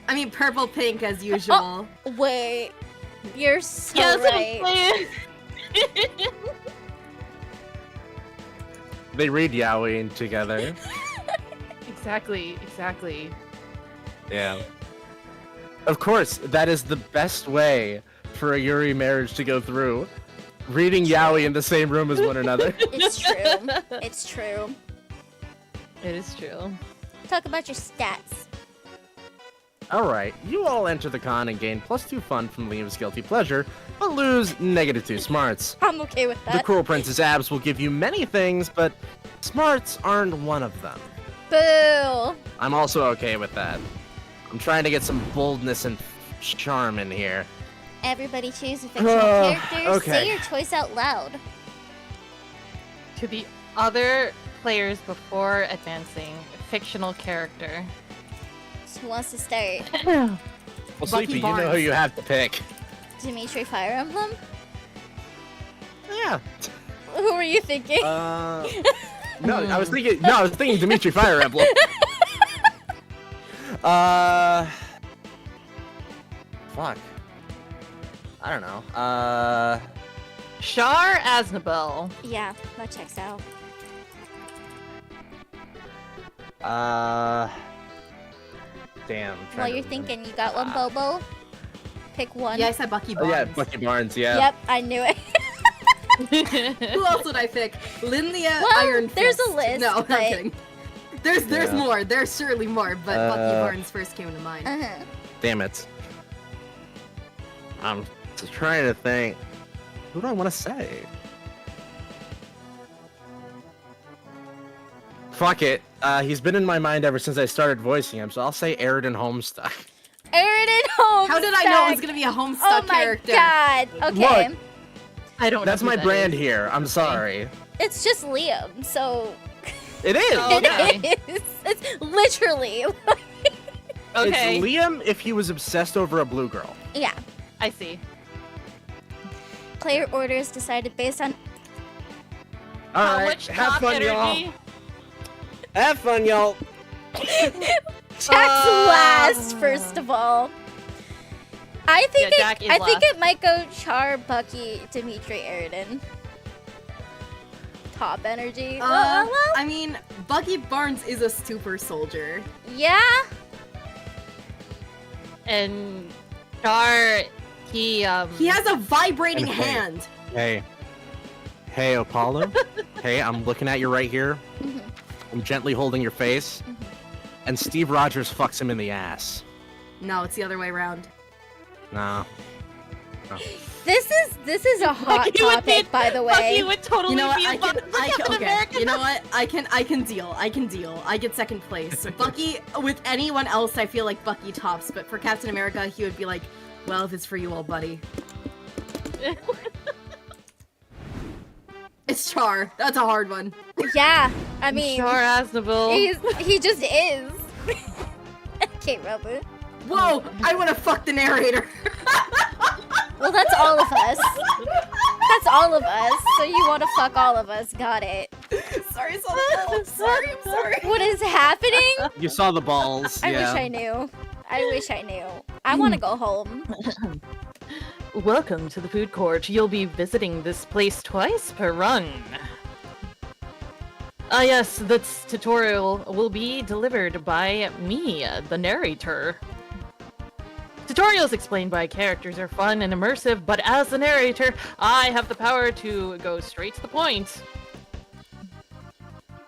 I mean, purple pink as usual. Wait, you're so Yeah, that's right. what I'm saying. They read yaoi together. Exactly. Yeah. Of course, that is the best way for a Yuri marriage to go through. Reading yaoi in the same room as one another. It's true. It's true. It is true. Talk about your stats. Alright, you all enter the con and gain +2 fun from Liam's guilty pleasure, but lose -2 smarts. I'm okay with The that. Cruel Prince's abs will give you many things, but smarts aren't one of them. Boo. I'm also okay with that. I'm trying to get some boldness and charm in here. Everybody choose a fictional character. okay. Say your choice out loud. To the other players before advancing, fictional character. So who wants to start? Well, Bucky Sleepy, you know who Barnes. you have to pick. Dimitri Fire Emblem? Yeah. Who were you thinking? No, I was thinking Dimitri Fire Emblem. Fuck. I don't know. Shar Aznabel. Yeah, that checks out. Damn. While you're thinking, you got one, Bobo? Pick one. Yeah, I said Bucky Oh Barnes. yeah, Bucky Barnes. Yeah. Yep, I knew it. Who else would I pick? Lindia Well, Iron there's Fist. a list, No, but- I'm kidding. There's Yeah. more. There's surely more, but Bucky Barnes first came to mind. Uh-huh. Damn it. I'm just trying to think. Who do I want to say? Fuck it. He's been in my mind ever since I started voicing him, so I'll say Aridin Homestuck. Aridin Homestuck! How did I know it was gonna be a Homestuck character? Oh my god. Okay. Look, I don't know. That's who my that brand is. here. I'm sorry. It's just Liam, so It is. Oh, okay. it is. It's literally. Okay. It's Liam if he was obsessed over a blue girl. Yeah. I see. Player orders decided based on. All How right, much have top fun, energy? y'all. Have fun, y'all. Jack's last, first of all. I think Yeah, Jack is I think last. it might go Char, Bucky, Dimitri, Aridin. Top energy. Well, I mean, Bucky Barnes is a super soldier. yeah. And Char, he He has a vibrating And hey. hand. Hey, Apollo. Hey, I'm looking at you right here. Mhm. I'm gently holding your face. And Steve Rogers fucks him in the ass. No, it's the other way around. No. This is a hot Bucky would topic, be- by the Bucky way. would totally You know what? be I a can, Captain okay. America. You know what? I can deal. I get second place. Bucky, with anyone else, I feel like Bucky tops. But for Captain America, he would be like, "Well, if it's for you, old buddy." It's Char. That's a hard one. Yeah. I mean, Char Aznavour. he just is. Okay, Robu. Whoa! I want to fuck the narrator. Well, that's all of us. That's all of us. So you want to fuck all of us? Got it. Sorry, I'm sorry. What is happening? You saw the balls. I yeah. wish I knew. I wish I knew. I want to go home. Welcome to the food court. You'll be visiting this place twice per run. Ah yes, this tutorial will be delivered by me, the narrator. Tutorials explained by characters are fun and immersive, but as the narrator, I have the power to go straight to the point.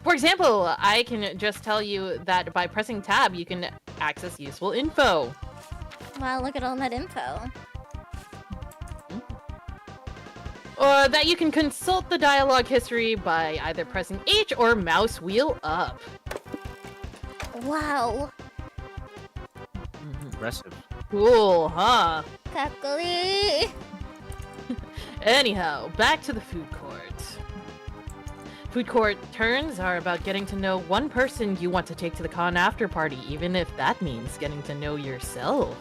For example, I can just tell you that by pressing tab, you can access useful info. Wow, look at all that info. Or that you can consult the dialogue history by either pressing H or mouse wheel up. Wow. Impressive. Cool, huh? Kakuli. Anyhow, back to the food court. Food court turns are about getting to know one person you want to take to the con after party, even if that means getting to know yourself.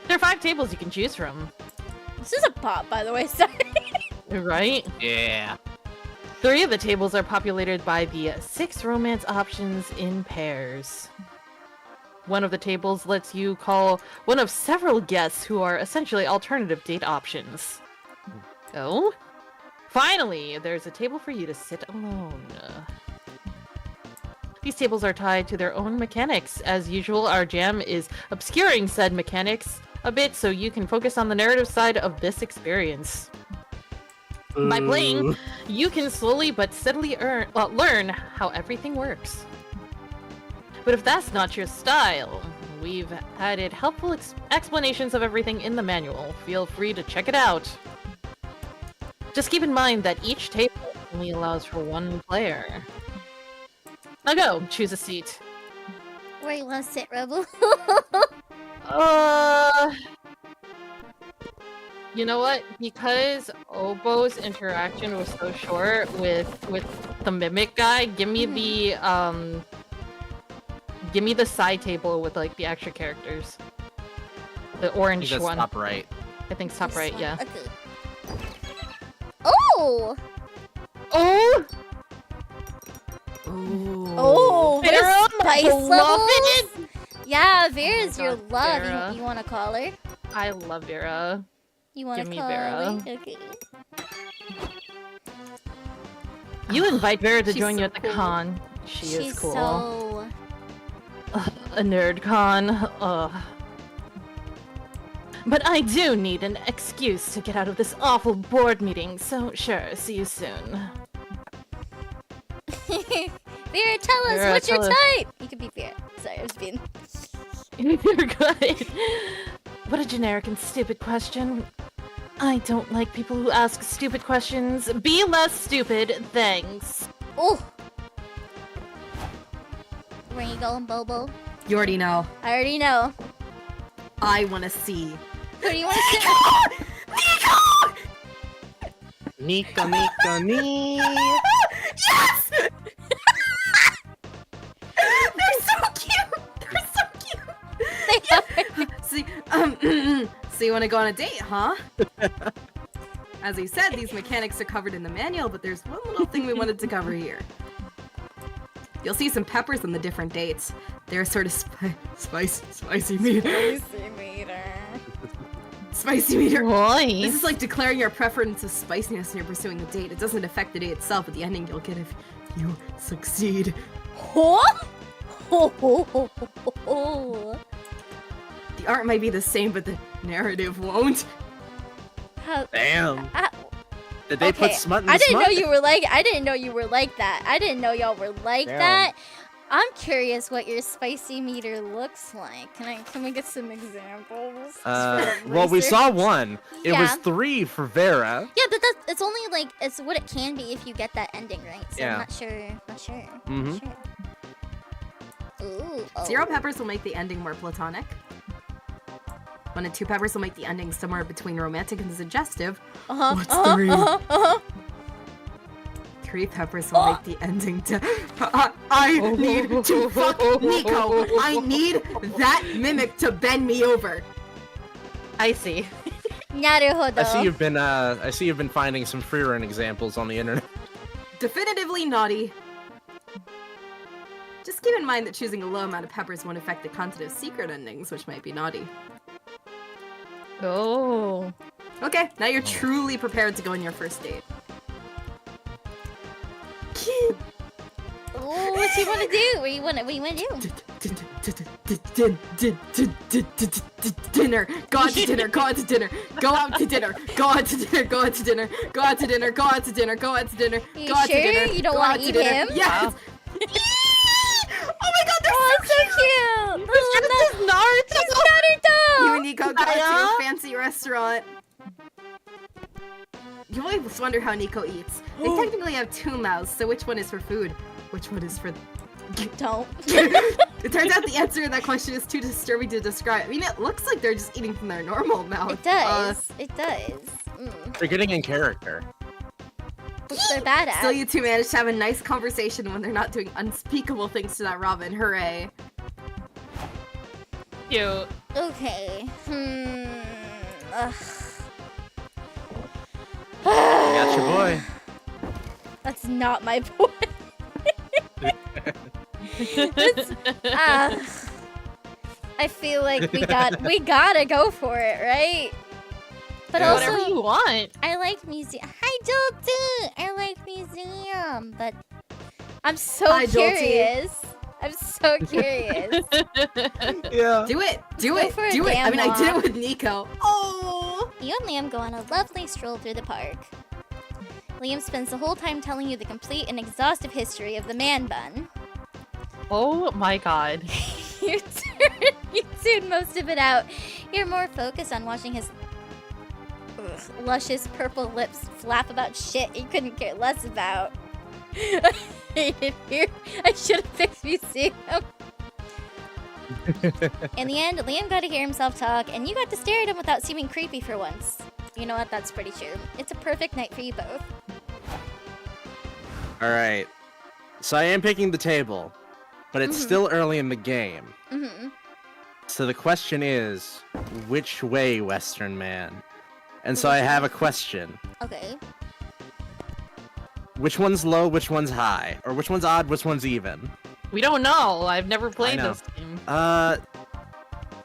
There are 5 tables you can choose from, This is a pop, by the way. Sorry. right? Yeah. 3 of the tables are populated by the 6 romance options in pairs. One of the tables lets you call one of several guests who are essentially alternative date options. Oh? Finally, there's a table for you to sit alone. These tables are tied to their own mechanics. As usual, our jam is obscuring said mechanics a bit so you can focus on the narrative side of this experience. By playing, Ooh. you can slowly but steadily learn how everything works. But if that's not your style, we've added helpful explanations of everything in the manual. Feel free to check it out. Just keep in mind that each table only allows for 1 player. Now go, choose a seat. Where you want to sit, Rebel? You know what? Because Obo's interaction was so short with the mimic guy, give me the side table with like the extra characters. The orange That's one. top right. I think it's top right, yeah. Okay. Oh! Oh! Oh, what Vera, a spice love level! it! Yeah, Vera's your God, love. Vera. You want to call her? I love Vera. You want to Give me call Vera. her? Okay. You invite Vera to She's join so you at the cool. con. She is She's cool. so... A nerd con. Ugh. But I do need an excuse to get out of this awful board meeting, so sure, see you soon. Vera, tell us, Vera, what's your tell us. type? You can be Vera. Sorry, I was being... You're good. What a generic and stupid question. I don't like people who ask stupid questions. Be less stupid, thanks. Oh, Where you going, Bobo? You already know. I already know. I want to see. Who do you want to see? Nika, Nika, Nika. Yes! They're so cute! They're so cute! See, so you want to go on a date, huh? As he said, these mechanics are covered in the manual, but there's one little thing we wanted to cover here. You'll see some peppers on the different dates. They're sort of spicy meter. Spicy meter. This is like declaring your preference of spiciness when you're pursuing a date. It doesn't affect the date itself, but the ending you'll get if you succeed. Huh? The art might be the same, but the narrative won't. Damn. Did they put smut in the I didn't smut? know you were like. I didn't know you were like that. I didn't know y'all were like Damn. that. I'm curious what your spicy meter looks like. Can we get some examples? Well, we saw one. It was 3 for Vera. Yeah, but it's only like it's what it can be if you get that ending right. So Yeah. I'm not sure. Mhm. Not sure. Ooh. 0 peppers will make the ending more platonic. 1 and 2 peppers will make the ending somewhere between romantic and suggestive. What's 3? 3 peppers will make the ending to. I need to fuck Nico. I need that mimic to bend me over. I see. Naruhodo. I see you've been finding some free run examples on the internet. Definitively naughty. Just keep in mind that choosing a low amount of peppers won't affect the content of secret endings, which might be naughty. Oh. Okay, now you're truly prepared to go on your first date. Ooh, what you want to do? What you want to do? Dinner. Go out to dinner. Go out to dinner. Go out to dinner. Go out to dinner. Go out to dinner. Go out to dinner. Go out to dinner. Go out to dinner. You Go out to sure dinner. you don't Go wanna out to eat dinner. him? Yes. Oh my god, they're Oh, so cute! This is Naruto! You and Nico go to a fancy restaurant. You always wonder how Nico eats. They technically have 2 mouths, so which one is for food? Which one is for... Don't. It turns out the answer to that question is too disturbing to describe. I mean, it looks like they're just eating from their normal mouth. It does. It does. They're getting in character. Which they're bad at. Still, you two managed to have a nice conversation when they're not doing unspeakable things to that Robin. Hooray. Cute. Okay. Ugh. Got your boy. That's not my boy. I feel like we gotta go for it, right? But Yeah. also, Whatever you want. I like museum. Hi, Jolty! I like museum, but I'm so Hi, Jolty. curious. I'm so curious. Yeah. Do it. Do Go it. for a Do it. I damn mean, I did it walk. with Nico. Oh. You and Liam go on a lovely stroll through the park. Liam spends the whole time telling you the complete and exhaustive history of the man bun. Oh my god. You tune most of it out. You're more focused on watching his luscious purple lips flap about shit you couldn't care less about. I should have picked museum. In the end, Liam got to hear himself talk, and you got to stare at him without seeming creepy for once. You know what? That's pretty true. It's a perfect night for you both. Alright. So I am picking the table, but it's still early in the game. Mm-hmm. So the question is, which way, Western man? And so I have a question. Okay. Which one's low, which one's high? Or which one's odd, which one's even? We don't know. I've never played know. this game.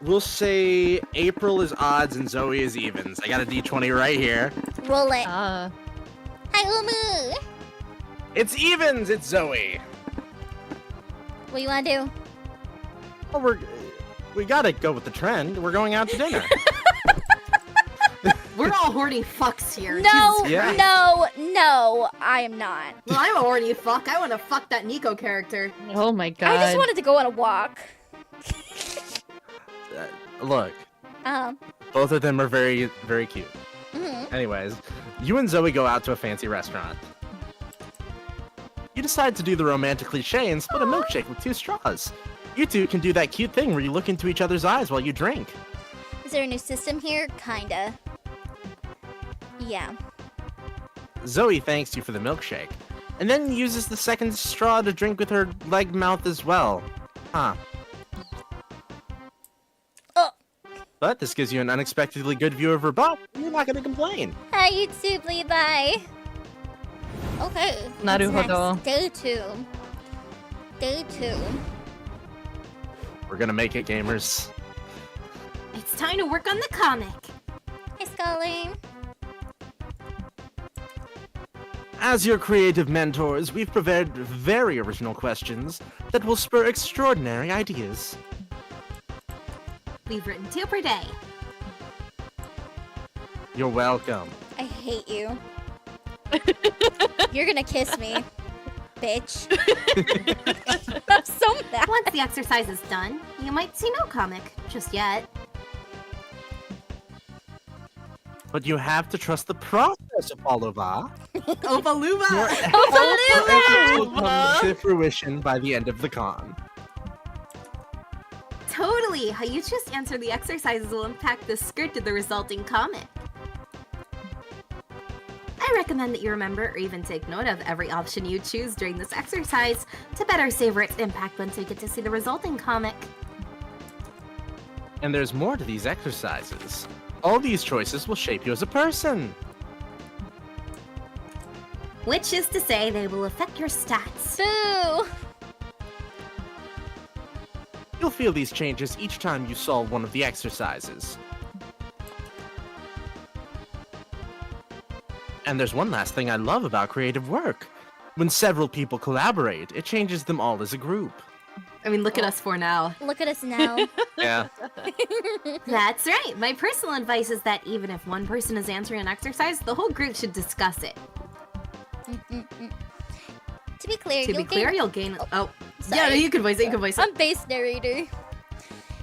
We'll say April is odds and Zoe is evens. I got a d20 right here. Roll it. Uh, Hi, Umu! It's evens, it's Zoe. What you want to do? Oh, we gotta go with the trend. We're going out to dinner. We're all horny fucks here. No, Jesus Yeah. Christ. no, I am not. Well, I'm a horny fuck. I want to fuck that Nico character. oh my god. I just wanted to go on a walk. Look, Um, both of them are very, very cute. mhm. Anyways, you and Zoe go out to a fancy restaurant. You decide to do the romantic cliche and split a milkshake with 2 straws. You two can do that cute thing where you look into each other's eyes while you drink. Is there a new system here? Kinda. Yeah. Zoe thanks you for the milkshake, and then uses the second straw to drink with her leg mouth as well. Huh. Oh! But this gives you an unexpectedly good view of her butt. You're not gonna complain. Hi, YouTube, Levi. Okay. what's Naruhodo. next? Day 2. Day 2. We're gonna make it, gamers. It's time to work on the comic. Hey, Scully. As your creative mentors, we've prepared very original questions that will spur extraordinary ideas. We've written 2 per day. You're welcome. I hate you. You're gonna kiss me, bitch. I'm so mad. Once the exercise is done, you might see no comic just yet. But you have to trust the process, Apolova. Opaluva! Your efforts will come to fruition by the end of the con. Totally! How you just answer the exercises will impact the script of the resulting comic. I recommend that you remember or even take note of every option you choose during this exercise to better savor its impact once you get to see the resulting comic. And there's more to these exercises. All these choices will shape you as a person. Which is to say, they will affect your stats. Boo! You'll feel these changes each time you solve one of the exercises. And there's one last thing I love about creative work. When several people collaborate, it changes them all as a group. I mean, look at us 4 now. Look at us now. Yeah. That's right. My personal advice is that even if one person is answering an exercise, the whole group should discuss it. To be clear, You'll gain. Oh, sorry. yeah, you can voice it. You can voice it. I'm base narrator.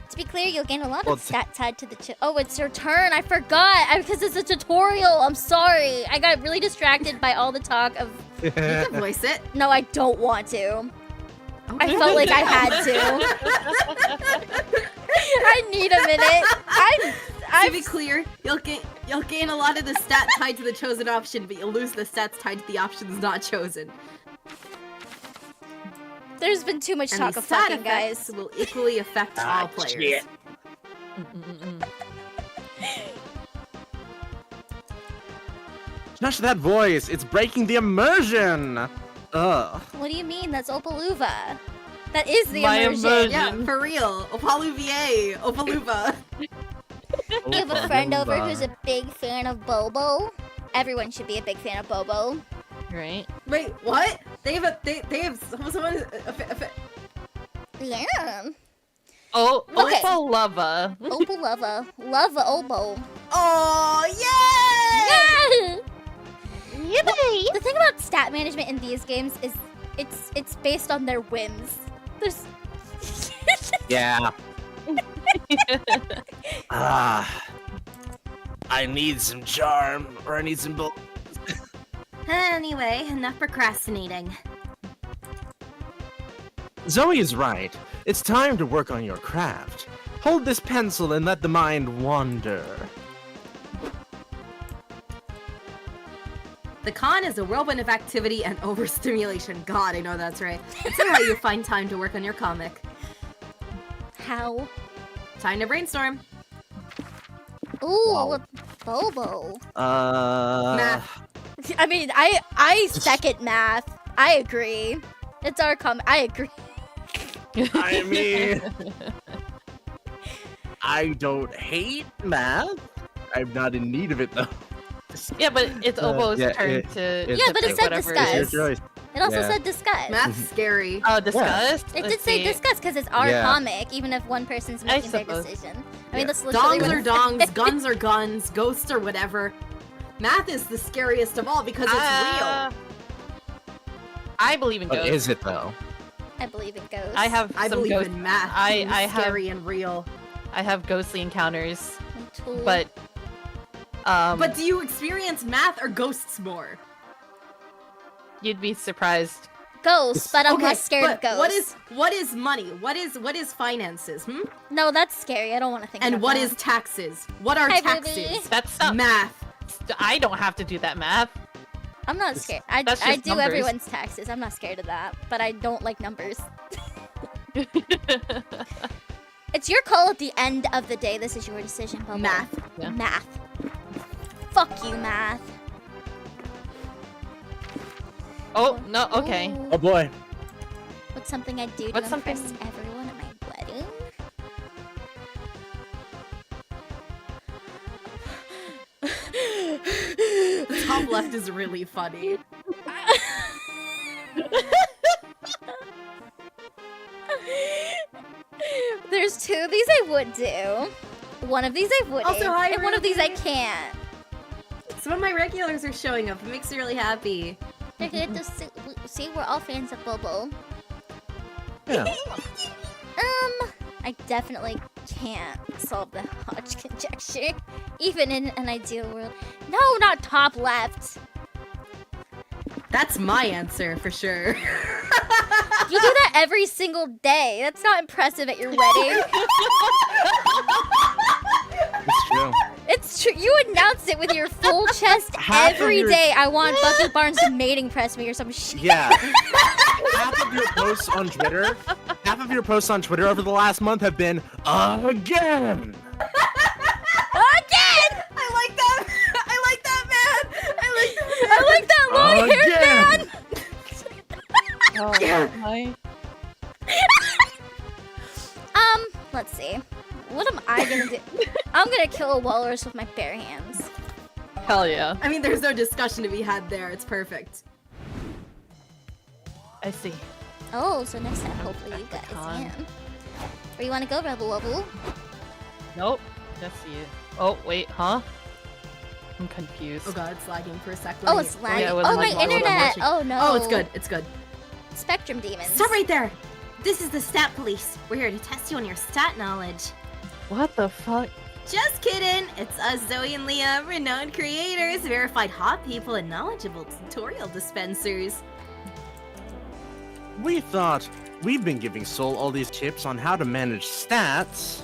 To be clear, you'll gain a lot Well, of stat tied to the Oh, it's your turn. I forgot. Because it's a tutorial. I'm sorry. I got really distracted by all the talk of... You can voice it. No, I don't want to. I Okay. felt like I had to. I need a minute. To be clear, you'll gain a lot of the stat tied to the chosen option, but you'll lose the stats tied to the options not chosen. There's been too much And talk the of side fucking, effects guys. will equally affect all players. shit. Smash that voice! It's breaking the immersion! Ugh. What do you mean? That's Opaluva. That is the My immersion. immersion. Yeah, for real. Opaluvier, Opaluva. We have a friend over who's a big fan of Bobo. Everyone should be a big fan of Bobo. Right? Wait, what? They have someone. Yeah. Oh, Okay. Opalova. Opalova. Love Obo. Oh, yay! Yeah! The thing about stat management in these games is it's based on their whims. There's Yeah. I need some charm, or I need some Anyway, enough procrastinating. Zoe is right. It's time to work on your craft. Hold this pencil and let the mind wander. The con is a whirlwind of activity and overstimulation. God, I know that's right. Consider how you find time to work on your comic. how? Time to brainstorm. Ooh, Wow. Bobo. Math. I mean, I second math. I agree. It's our I agree. I mean, I don't hate math. I'm not in need of it though. Yeah, but it's Obo's yeah, turn it- to. it's- Yeah, but it pick said whatever discuss. It's your choice. It also Yeah. said discuss. Math's scary. Oh, discussed? It did Let's say see. discuss because it's our Yeah. comic, even if one person's making their suppose. decision. I mean, Yeah. that's literally Dongs what are it dongs, said. guns are guns, ghosts are whatever. Math is the scariest of all because it's real. I believe in But ghosts. is it though? I believe in ghosts. I have I some believe ghost- in math. I being have scary and real. I have ghostly encounters, Me too. but But do you experience math or ghosts more? you'd be surprised. ghosts, but I'm less scared of but ghosts. what is money? What is finances? No, that's scary. I don't want to think And about what that. is taxes? What are Hi, taxes? baby. That's not Math. I don't have to do that math. I'm not scared. I that's do just numbers. everyone's taxes. I'm not scared of that, but I don't like numbers. It's your call at the end of the day. This is your decision, Bubble. Math. Yeah. Math. Fuck you, math. Oh, no, okay. Ooh. Oh boy. What's something I do to What's impress something- everyone at my wedding? The top left is really funny. There's two of these I would do. One of these I wouldn't. Also, hi, and one of these I Ruby. can't. Some of my regulars are showing up. It makes me really happy. They're good to see, we're all fans of Bobo. Yeah. I definitely can't solve the Hodge conjecture, even in an ideal world. No, not top left. That's my answer for sure. You do that every single day. That's not impressive at your wedding. It's true. It's true. You announced it with your full chest Half of every your- day. I want Bucky Barnes to mating press me or some shit. Yeah. half of your posts on Twitter over the last month have been again. Again! I like that. I like that man. I like that long-haired man. Oh, my. Let's see. What am I gonna do? I'm gonna kill a walrus with my bare hands. Hell yeah. I mean, there's no discussion to be had there. It's perfect. I see. Oh, so next time, hopefully you guys Con. can. Where you wanna go, Rebel Wobble? Nope. Just see it. Oh, wait, huh? I'm confused. Oh god, it's lagging for a second. Oh, it's lagging. Yeah, it Oh, wasn't my like while I'm internet. watching. Oh, no. Oh, it's good. It's good. Spectrum demons. Stop right there. This is the Stat Police. We're here to test you on your stat knowledge. What the fuck? Just kidding. It's us, Zoe and Leah, renowned creators, verified hot people, and knowledgeable tutorial dispensers. We thought we've been giving Soul all these tips on how to manage stats.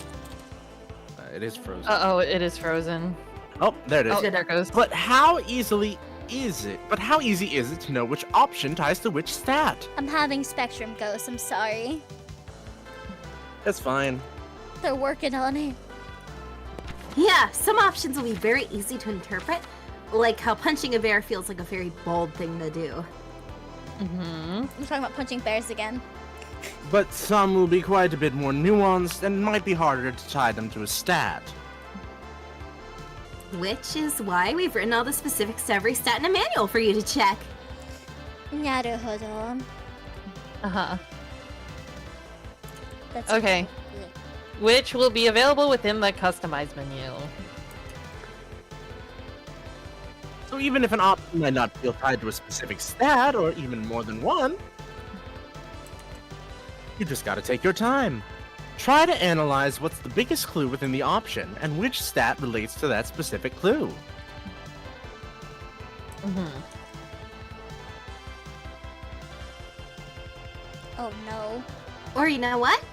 It is frozen. Uh-oh, it is frozen. Oh, there it is. Oh, there it goes. But how easy is it to know which option ties to which stat? I'm having Spectrum Ghosts. I'm sorry. That's fine. They're working on it. Yeah, some options will be very easy to interpret, like how punching a bear feels like a very bold thing to do. Mm-hmm. I'm talking about punching bears again. But some will be quite a bit more nuanced and might be harder to tie them to a stat. Which is why we've written all the specifics to every stat in a manual for you to check. Naruhodo. Uh-huh. That's Okay. Which will be available within the customized menu. So even if an option might not feel tied to a specific stat, or even more than one, you just gotta take your time. Try to analyze what's the biggest clue within the option, and which stat relates to that specific clue. Mm-hmm. Oh no. Or you know what?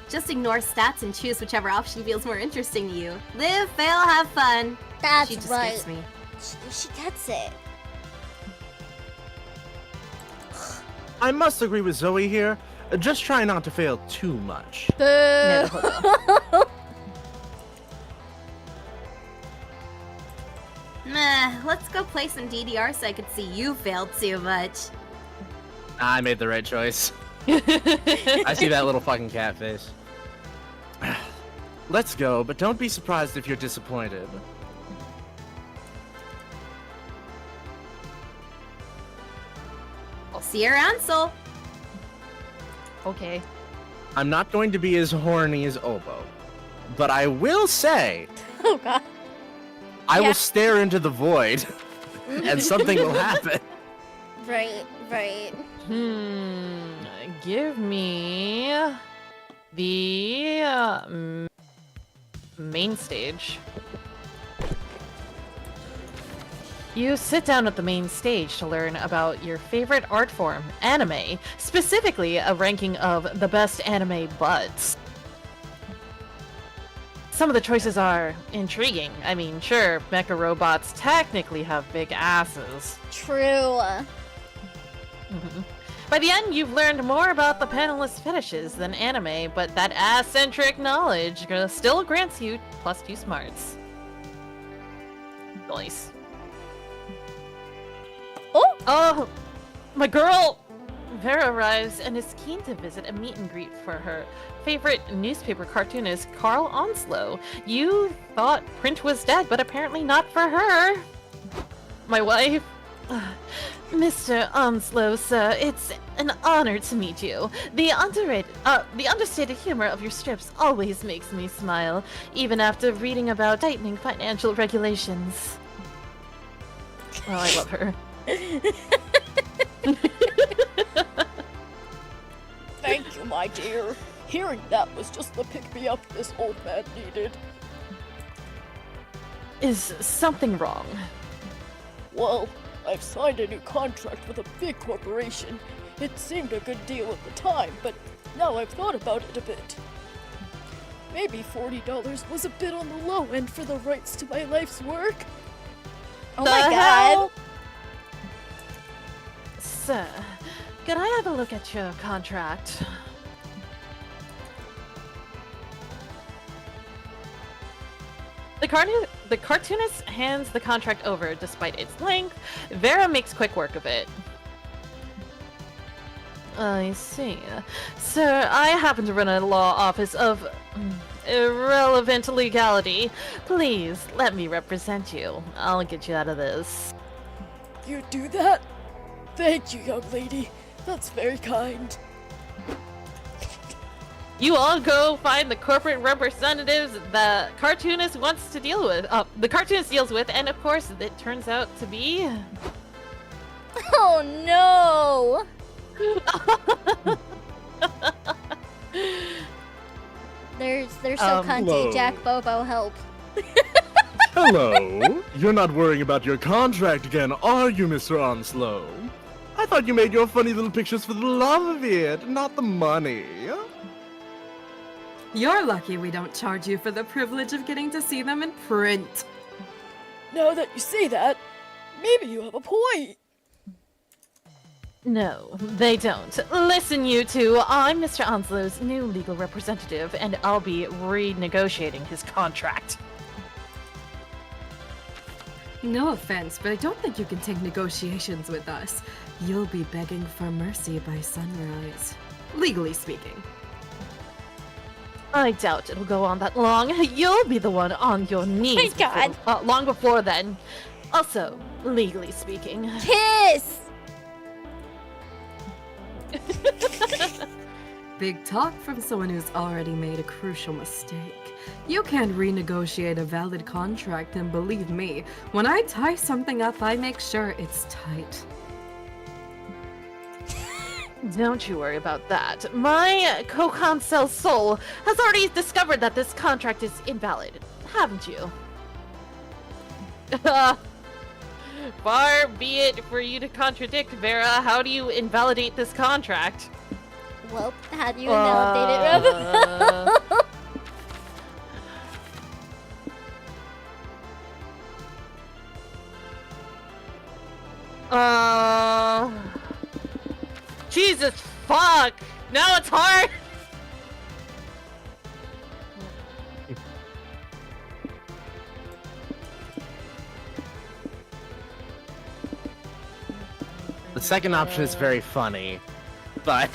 Just ignore stats and choose whichever option feels more interesting to you. Live, fail, have fun. That's She just right. gets me. She gets it. I must agree with Zoe here. Just try not to fail too much. Boo. Meh, let's go play some DDR so I could see you fail too much. I made the right choice. I see that little fucking cat face. Let's go, but don't be surprised if you're disappointed. See you around, Soul. Okay. I'm not going to be as horny as Obo, but I will say, Oh god. I Yeah. will stare into the void, and something will happen. Right, right. Give me the main stage. You sit down at the main stage to learn about your favorite art form, anime, specifically a ranking of the best anime buds. Some of the choices are intriguing. I mean, sure, mecha robots technically have big asses. True. By the end, you've learned more about the panelists' fetishes than anime, but that ass-centric knowledge still grants you +2 smarts. Nice. Oh, my girl! Vera arrives and is keen to visit a meet and greet for her favorite newspaper cartoonist, Carl Onslow. You thought print was dead, but apparently not for her. My wife. Mr. Onslow, sir, it's an honor to meet you. The understated humor of your strips always makes me smile, even after reading about tightening financial regulations. Oh, I love her. Thank you, my dear. Hearing that was just the pick-me-up this old man needed. Is something wrong? Well, I've signed a new contract with a big corporation. It seemed a good deal at the time, but now I've thought about it a bit. Maybe $40 was a bit on the low end for the rights to my life's work. Oh my god. Sir, can I have a look at your contract? The cartoonist hands the contract over despite its length. Vera makes quick work of it. I see. Sir, I happen to run a law office of irrelevant legality. Please, let me represent you. I'll get you out of this. You do that? Thank you, young lady. That's very kind. You all go find the corporate representatives the cartoonist wants to deal with. The cartoonist deals with, and of course, it turns out to be. Oh no! They're so cunty. Hello. Jack Bobo, help. Hello? You're not worrying about your contract again, are you, Mr. Onslow? I thought you made your funny little pictures for the love of it, not the money. You're lucky we don't charge you for the privilege of getting to see them in print. Now that you say that, maybe you have a point. No, they don't. Listen, you two. I'm Mr. Onslow's new legal representative, and I'll be renegotiating his contract. No offense, but I don't think you can take negotiations with us. You'll be begging for mercy by sunrise. Legally speaking. I doubt it'll go on that long. You'll be the one on your knees. God. Long before then. Also, legally speaking. Kiss! Big talk from someone who's already made a crucial mistake. You can't renegotiate a valid contract, and believe me, when I tie something up, I make sure it's tight. Don't you worry about that. My co-consul soul has already discovered that this contract is invalid, haven't you? Far be it for you to contradict, Vera. How do you invalidate this contract? Well, how do you invalidate it, Jesus fuck! Now it's hard! The second option is very funny, but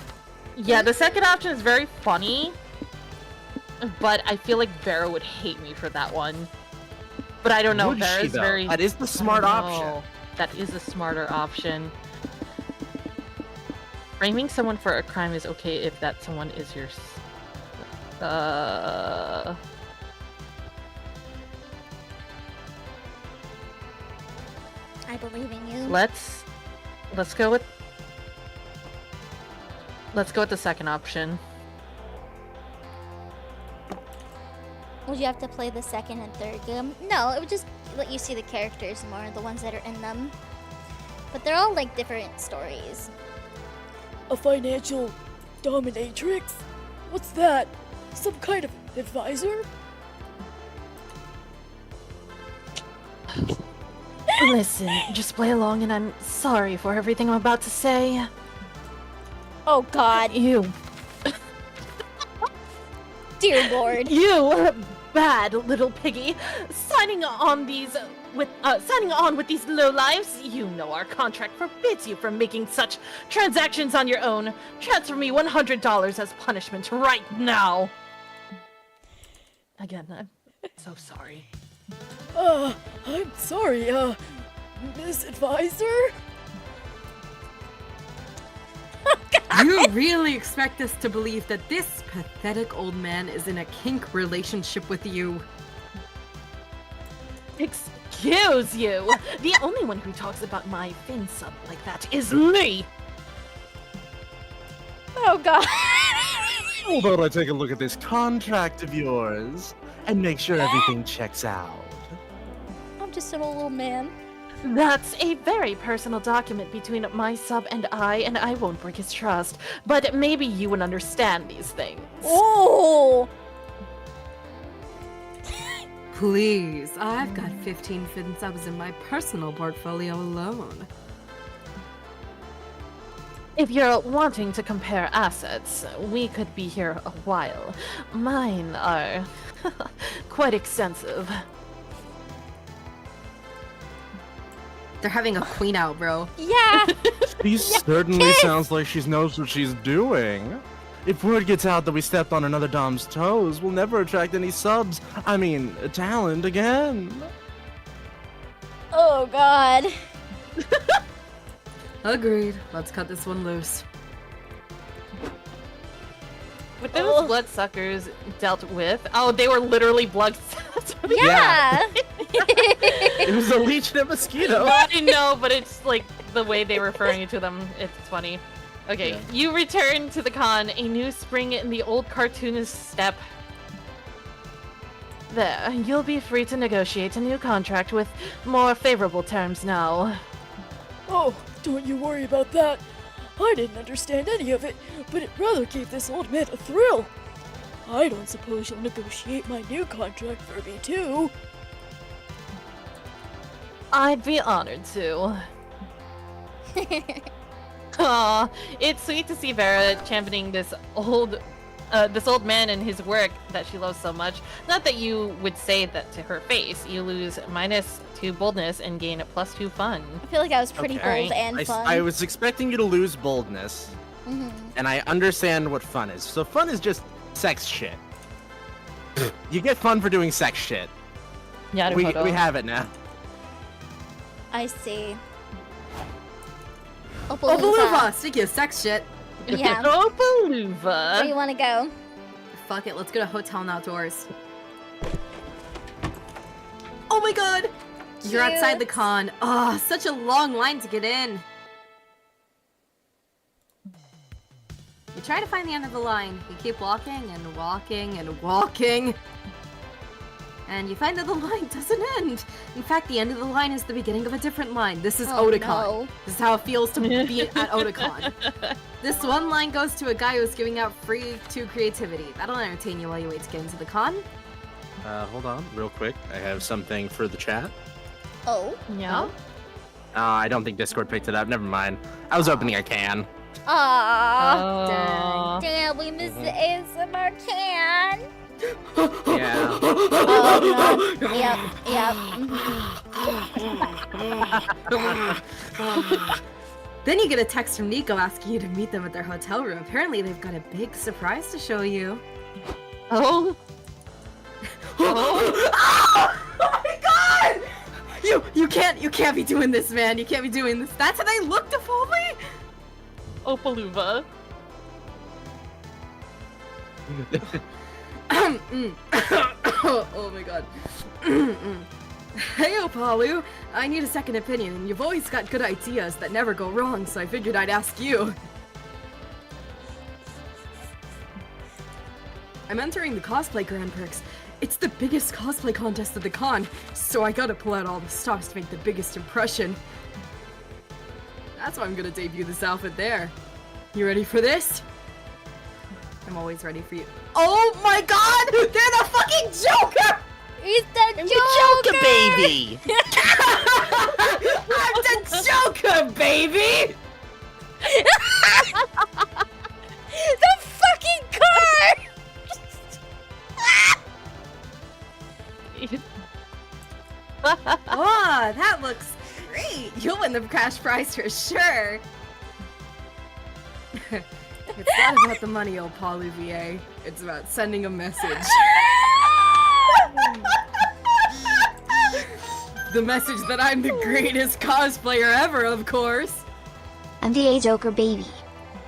Yeah, the second option is very funny, but I feel like Vera would hate me for that one. But I don't know. Would she, Vera's though? very. That is the smart I don't know. option. That is a smarter option. Framing someone for a crime is okay if that someone is your. I believe in you. Let's go with. Let's go with the second option. Would you have to play the second and third game? No, it would just let you see the characters more, the ones that are in them. But they're all like different stories. A financial dominatrix? What's that? Some kind of advisor? Listen, just play along, and I'm sorry for everything I'm about to say. Oh God, You, dear Lord. you bad little piggy, signing on with these lowlives. You know our contract forbids you from making such transactions on your own. Transfer me $100 as punishment right now. Again, I'm so sorry. I'm sorry, Miss Advisor? You really expect us to believe that this pathetic old man is in a kink relationship with you? Excuse you! The only one who talks about my fin sub like that is me! Oh God. How about I take a look at this contract of yours and make sure everything checks out? I'm just an old little man. That's a very personal document between my sub and I won't break his trust. But maybe you would understand these things. Oh. Please, I've got 15 fin subs in my personal portfolio alone. If you're wanting to compare assets, we could be here a while. Mine are quite extensive. They're having a queen out, bro. Yeah. She certainly sounds like she knows what she's doing. If word gets out that we stepped on another Dom's toes, we'll never attract any subs. I mean, talent again. Oh God. Agreed. Let's cut this one loose. With those bloodsuckers dealt with, oh, they were literally blood. Yeah. It was a leech and a mosquito. I know, but it's like the way they referring to them. It's funny. Okay, you return to the con, a new spring in the old cartoonist step. There, you'll be free to negotiate a new contract with more favorable terms now. Oh, don't you worry about that. I didn't understand any of it, but it rather gave this old man a thrill. I don't suppose you'll negotiate my new contract for me too. I'd be honored to. Aw, it's sweet to see Vera championing this old man and his work that she loves so much. Not that you would say that to her face. You lose -2 boldness and gain a +2 fun. I feel like I was pretty Okay. bold and fun. I was expecting you to lose boldness, and I understand what fun is. So fun is just sex shit. You get fun for doing sex shit. Yeah, We have it now. I see. Opaluva! Speaking of sex shit. Yeah. Opaluva. Where do you want to go? Fuck it, let's go to Hotel and Outdoors. Oh my god! You're outside the con. Ah, such a long line to get in. You try to find the end of the line. You keep walking and walking and walking. And you find that the line doesn't end. In fact, the end of the line is the beginning of a different line. This is Otakon. No. This is how it feels to be at Otakon. This one line goes to a guy who's giving out free 2 creativity. That'll entertain you while you wait to get into the con. Hold on, real quick. I have something for the chat. Oh. Yeah. I don't think Discord picked it up. Never mind. I was opening a can. Aww. Damn, we missed the ASMR can. Yeah. Oh, God. Yep. Then you get a text from Nico asking you to meet them at their hotel room. Apparently they've got a big surprise to show you. Oh. Oh my god! You can't be doing this, man. You can't be doing this. That's how they look to fool me? Opaluva. Oh my god. Hey Opalu, I need a second opinion, and you've always got good ideas that never go wrong, so I figured I'd ask you. I'm entering the Cosplay Grand Prix, It's the biggest cosplay contest at the con, so I gotta pull out all the stops to make the biggest impression. That's why I'm gonna debut this outfit there. You ready for this? I'm always ready for you. Oh my god! They're the fucking Joker! He's the I'm Joker! the Joker, baby! I'm the Joker, baby! The fucking car! Oh, that looks great! You'll win the cash prize for sure! It's not about the money, old Paul Olivier. It's about sending a message. The message that I'm the greatest cosplayer ever, of course! I'm the Joker baby.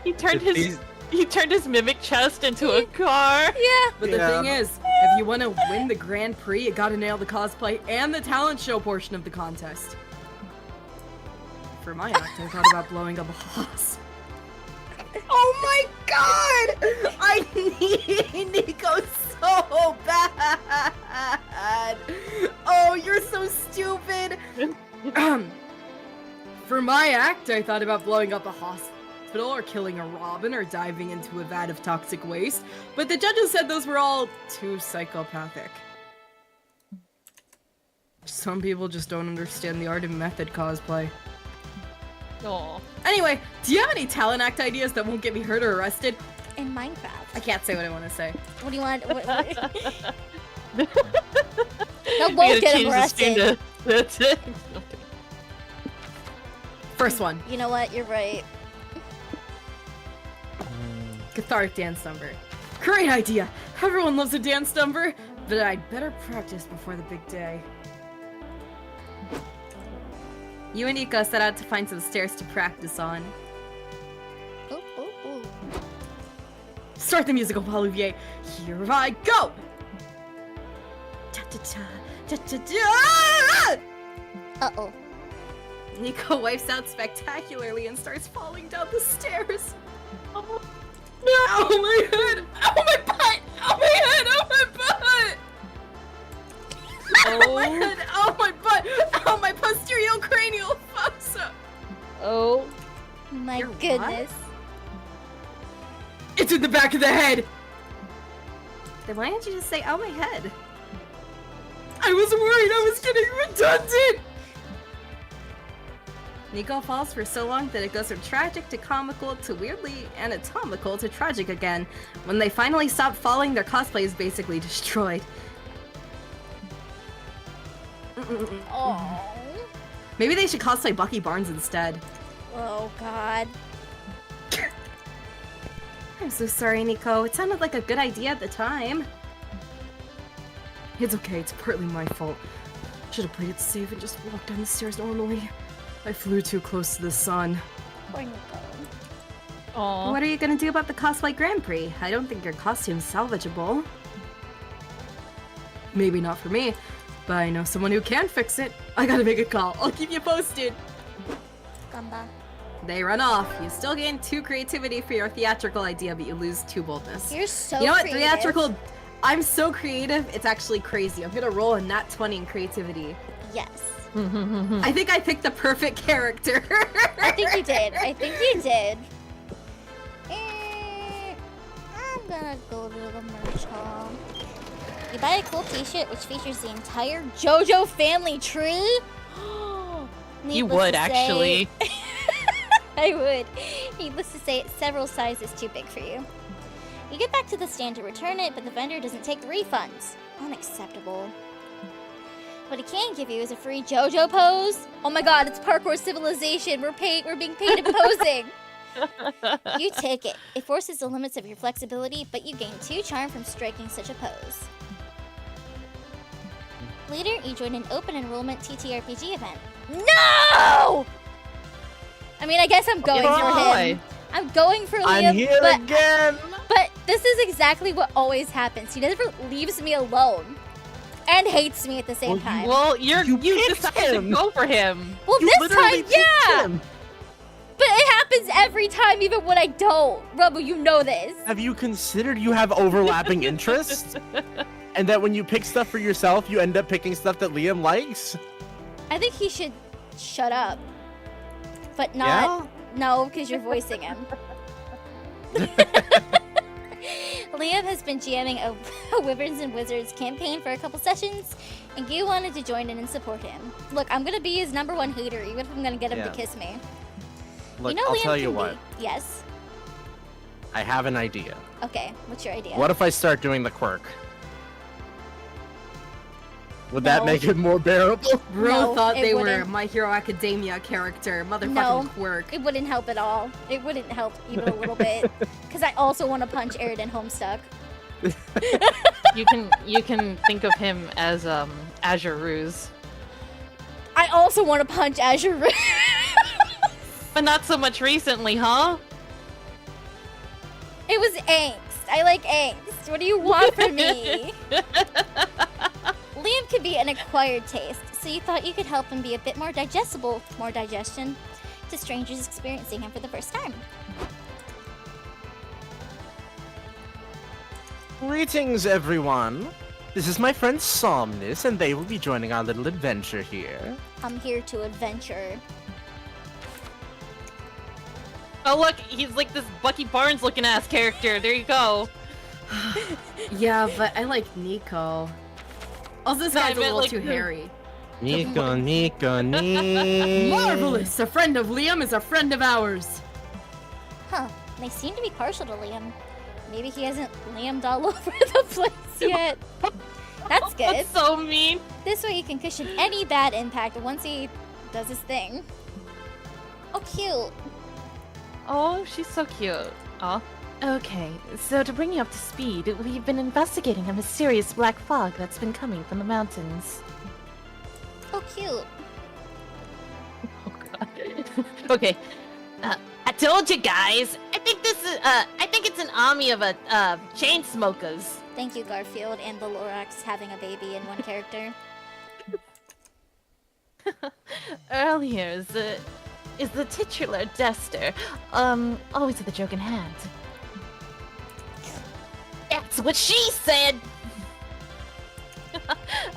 He turned his mimic chest into a car. Yeah. But the thing is, if you want to win the Grand Prix, you gotta nail the cosplay and the talent show portion of the contest. For my act, I thought about blowing up a house. Oh my god! I need Nico so bad! Oh, you're so stupid! For my act, I thought about blowing up a hospital or killing a robin or diving into a vat of toxic waste, but the judges said those were all too psychopathic. Some people just don't understand the art and method cosplay. Aw. Anyway, do you have any talent act ideas that won't get me hurt or arrested? In Minecraft. I can't say what I want to say. What do you want? What? That We won't gotta get change him this game arrested. to- That's it. First one, You know what? You're right. cathartic dance number. Great idea! Everyone loves a dance number, but I'd better practice before the big day. You and Nico set out to find some stairs to practice on. Ooh, ooh, ooh. Start the musical, Olivier. Here I go! Ta-ta-ta, ta-ta-ta! Uh-oh. Nico wipes out spectacularly and starts falling down the stairs. Oh, Oh my head! Oh my butt! Oh my head! Oh my butt! Oh my head! Oh my butt! Oh my posterior cranial fossa! oh. My Your what? goodness. It's in the back of the head! Then why didn't you just say, oh my head? I was worried I was getting redundant! Nico falls for so long that it goes from tragic to comical to weirdly anatomical to tragic again. When they finally stop falling, their cosplay is basically destroyed. Oh. Maybe they should cosplay Bucky Barnes instead. Oh God. I'm so sorry, Nico. It sounded like a good idea at the time. It's okay, it's partly my fault. Should have played it safe and just walked down the stairs normally. I flew too close to the sun. Poor Nico. Aw. What are you gonna do about the Cosplay Grand Prix? I don't think your costume's salvageable. Maybe not for me, but I know someone who can fix it. I gotta make a call. I'll keep you posted. Gamba. They run off. You still gain 2 creativity for your theatrical idea, but you lose 2 boldness. You're so You know what? creative. Theatrical. I'm so creative, it's actually crazy. I'm gonna roll a nat 20 in creativity. Yes. I think I picked the perfect character. I think you did. I think you did. I'm gonna go to the merch hall. You buy a cool t-shirt which features the entire JoJo family tree? You Needless would, to say- actually. I would. Needless to say, it's several sizes too big for you. You get back to the stand to return it, but the vendor doesn't take the refunds. Unacceptable. What he can give you is a free JoJo pose. Oh my god, it's parkour civilization. We're being paid in posing. You take it. It forces the limits of your flexibility, but you gain 2 charm from striking such a pose. Later, you join an open enrollment TTRPG event. No! I mean, I guess I'm going for him. I'm going for Liam, I'm here again! but this is exactly what always happens. He never leaves me alone. And hates me at the same time. Well, you picked decided him. to go for him. Well, You this literally time, picked yeah! him. But it happens every time, even when I don't. Rubble, you know this. Have you considered you have overlapping interests? And that when you pick stuff for yourself, you end up picking stuff that Liam likes? I think he should shut up. But not... No, because you're voicing him. Liam has been GMing a Wyverns and Wizards campaign for a couple sessions, and you wanted to join in and support him. Look, I'm gonna be his #1 hater, even if I'm gonna get him to kiss me. Look, You know I'll Liam tell you can what. be... Yes? I have an idea. Okay, what's your idea? What if I start doing the quirk? Would No. that make it more bearable? Bro No, thought it they were wouldn't. My Hero Academia character. Motherfucking No. quirk. It wouldn't help at all. It wouldn't help even a little bit. Because I also want to punch Aridin Homestuck. You can think of him as Azure Ruse. I also want to punch Azure Ru- But not so much recently, huh? It was angst. I like angst. What do you want from me? Liam could be an acquired taste, so you thought you could help him be a bit more digestible, more digestion, to strangers experiencing him for the first time. Greetings, everyone. This is my friend Somnus, and they will be joining our little adventure here. I'm here to adventure. Oh look, he's like this Bucky Barnes looking ass character. There you go. Yeah, but I like Nico. Also, this No, I guy's a meant, little like, too the- hairy. Nico, Nico, Nico. Marvelous! A friend of Liam is a friend of ours. Huh, they seem to be partial to Liam. Maybe he hasn't Liam'd all over the place yet. That's good. That's so mean. This way you can cushion any bad impact once he does his thing. Oh, cute. Oh, she's so cute. Aw. Okay, so to bring you up to speed, we've been investigating a mysterious black fog that's been coming from the mountains. Oh, cute. Oh god. Okay. I told you guys. I think it's an army of chain smokers. Thank you, Garfield, and the Lorax having a baby in one character. Earlier is the titular jester, always with a joke in hand. That's what she said.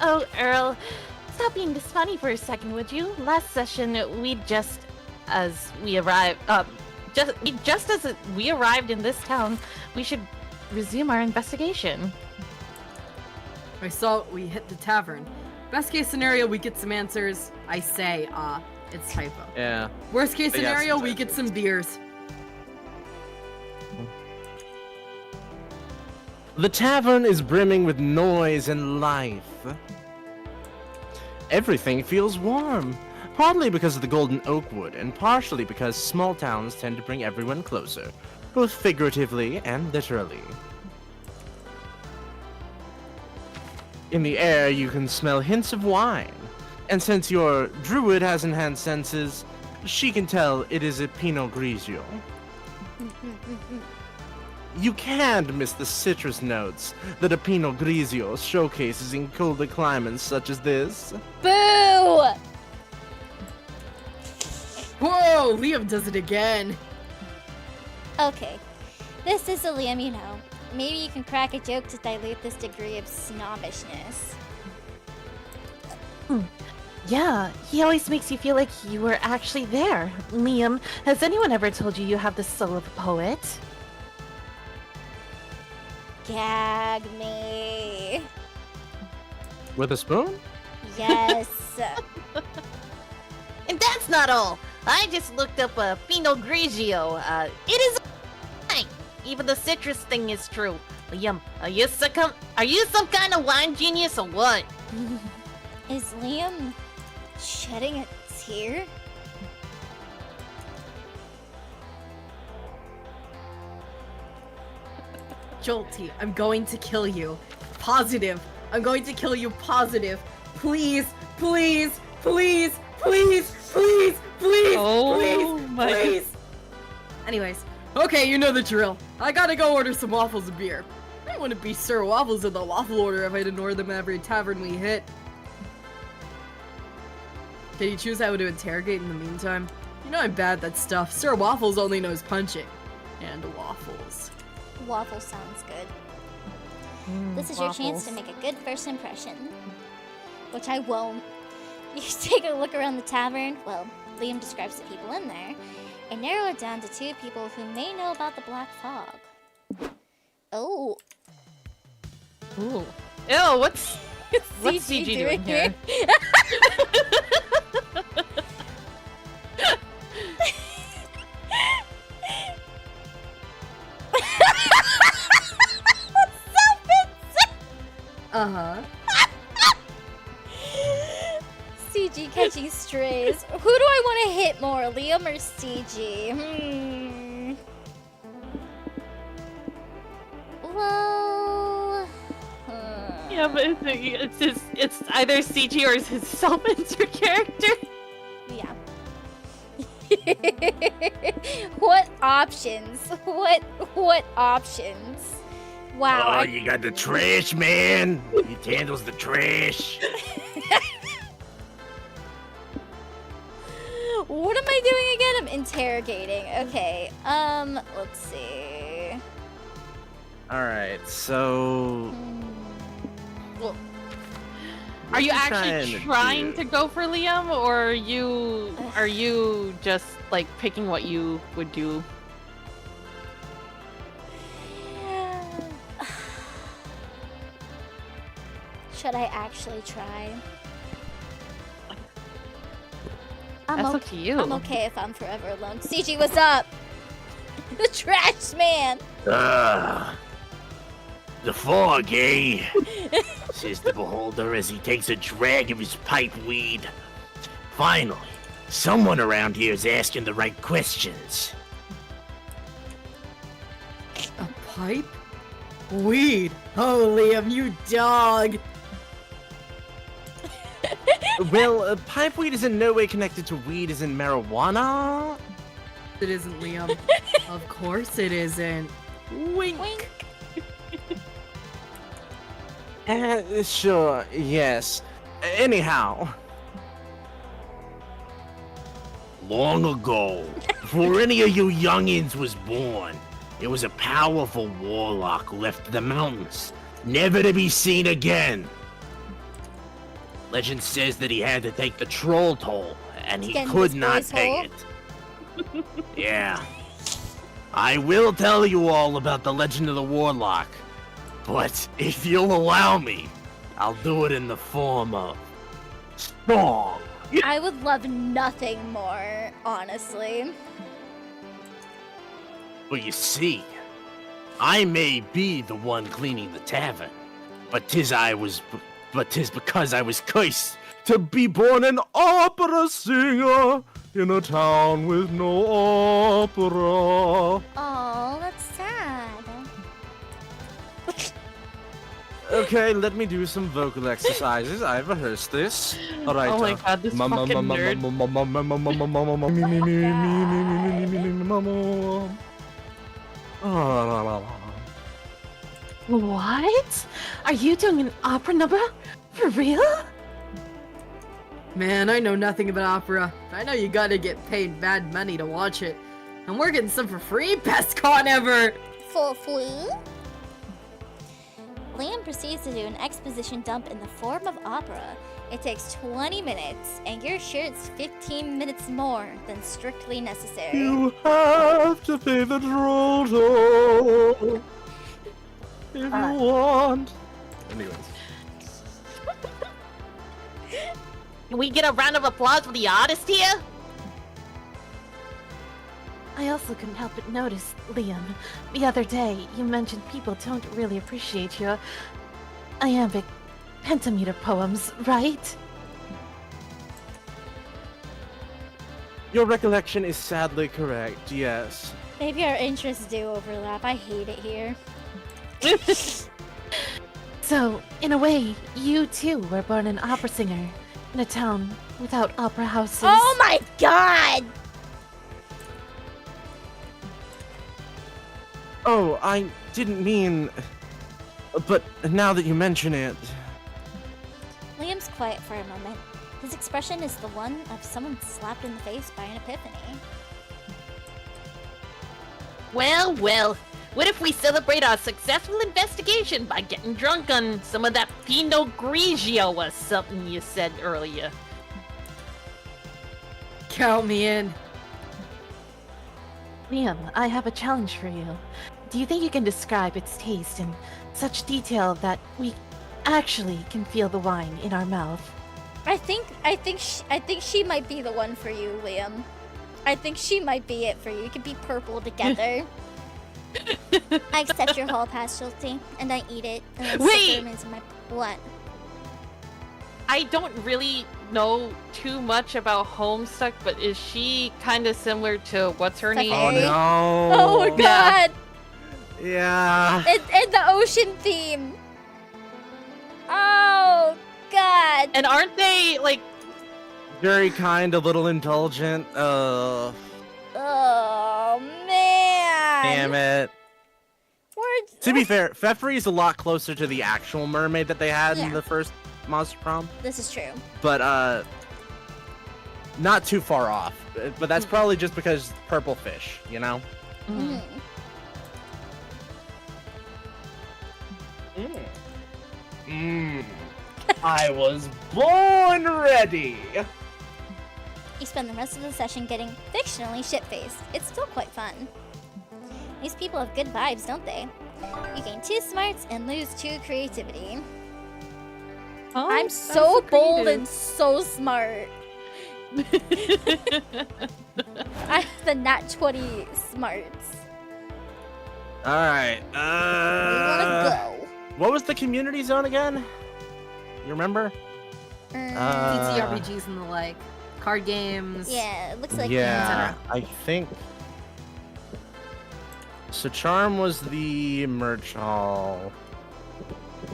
Oh, Earl, stop being this funny for a second, would you? Last session, we as we arrived in this town, we should resume our investigation. I saw we hit the tavern. Best case scenario, we get some answers. I say, it's typo. Yeah. Worst case But yeah, scenario, some we typos. get some beers. The tavern is brimming with noise and life. Everything feels warm, partly because of the golden oak wood, and partially because small towns tend to bring everyone closer, both figuratively and literally. In the air, you can smell hints of wine, and since your druid has enhanced senses, she can tell it is a Pinot Grigio. You can't miss the citrus notes that a Pinot Grigio showcases in colder climates such as this. Boo! Whoa, Liam does it again. Okay, this is a Liam you know. Maybe you can crack a joke to dilute this degree of snobbishness. Yeah, he always makes you feel like you were actually there. Liam, has anyone ever told you you have the soul of a poet? Gag me. With a spoon? Yes. And that's not all. I just looked up a Pinot Grigio. It is wine. Even the citrus thing is true. Liam, are you some kind of wine genius or what? Is Liam shedding a tear? Jolty, I'm going to kill you. Positive. I'm going to kill you positive. Please, please, please, please, please, please, Oh please, my please. Anyways, okay, you know the drill. I gotta go order some waffles and beer. I wouldn't be Sir Waffles in the waffle order if I didn't order them at every tavern we hit. Can you choose how to interrogate in the meantime? You know I'm bad at that stuff. Sir Waffles only knows punching. And waffles. Waffle sounds good. This is your chance to make a good first impression. Which I won't. You take a look around the tavern. Well, Liam describes the people in there. And narrow it down to 2 people who may know about the black fog. Oh. Ooh. Ew, what's CG doing here? Uh-huh. CG catching strays. Who do I want to hit more, Liam or CG? Well... Yeah, but it's either CG or his self-insert character. Yeah. What options? What options? Wow. Oh, you got the trash man. He handles the trash. What am I doing again? I'm interrogating. Okay. Let's see. All right, so Are you What actually you trying do? to go for Liam, or are you just like picking what you would do? Should I actually try? That's up to you. I'm okay if I'm forever alone. CG, what's up? The trash man. The fog, eh? Says the beholder as he takes a drag of his pipe weed. Finally, someone around here is asking the right questions. A pipe? Weed. Oh, Liam, you dog. Well, pipeweed is in no way connected to weed as in marijuana. It isn't, Liam. Of course it isn't. Wink. Wink. Sure, yes. Anyhow. Long ago, before any of you youngins was born, there was a powerful warlock who left the mountains, never to be seen again. Legend says that he had to take the troll toll, and he Again, could this not boy's pay hole? it. Yeah. I will tell you all about the legend of the warlock, but if you'll allow me, I'll do it in the form of song. I would love nothing more, honestly. But you see, I may be the one cleaning the tavern, but 'tis because I was cursed to be born an opera singer in a town with no opera. Oh, that's sad. Okay, let me do some vocal exercises. I've rehearsed this. All right. Oh my god, this fucking nerd. What? Are you doing an opera number? For real? Man, I know nothing about opera. I know you gotta get paid bad money to watch it. And we're getting some for free? Best con ever! For free? Liam proceeds to do an exposition dump in the form of opera. It takes 20 minutes, and you're sure it's 15 minutes more than strictly necessary. You have to pay the troll toll if you want. Anyways. Can we get a round of applause for the artist here? I also couldn't help but notice, Liam, the other day you mentioned people don't really appreciate your iambic pentameter poems, right? Your recollection is sadly correct, yes. Maybe our interests do overlap. I hate it here. So, in a way, you too were born an opera singer in a town without opera houses. Oh my god! Oh, I didn't mean... But now that you mention it... Liam's quiet for a moment. His expression is the one of someone slapped in the face by an epiphany. Well, well, What if we celebrate our successful investigation by getting drunk on some of that Pinot Grigio or something you said earlier? Count me in. Liam, I have a challenge for you. Do you think you can describe its taste in such detail that we actually can feel the wine in our mouth? I think she might be the one for you, Liam. I think she might be it for you. You could be purple together. I accept your hall pass, Schulte, and I eat it. And then Wait! stick the remains in my what? I don't really know too much about Homestuck, but is she kind of similar to what's her name? Oh Hey. no. Oh God! Yeah. And the ocean theme. Oh God! And aren't they like? Very kind, a little indulgent. Oh man! Damn it. We're- To be fair, Fefri is a lot closer to the actual mermaid that they had in Yeah. the first Monster Prom, This is true. but not too far off. But that's probably just because purple fish, you know? Mm. I was born ready. You spend the rest of the session getting fictionally shit-faced. It's still quite fun. These people have good vibes, don't they? You gain 2 smarts and lose 2 creativity. Oh, I'm so bold and so smart. I have the nat 20 smarts. All right. We wanna go. What was the community zone again? You remember? TTRPGs and the like. Card games. Yeah, it looks like Yeah, I think. So Charm was the merch hall.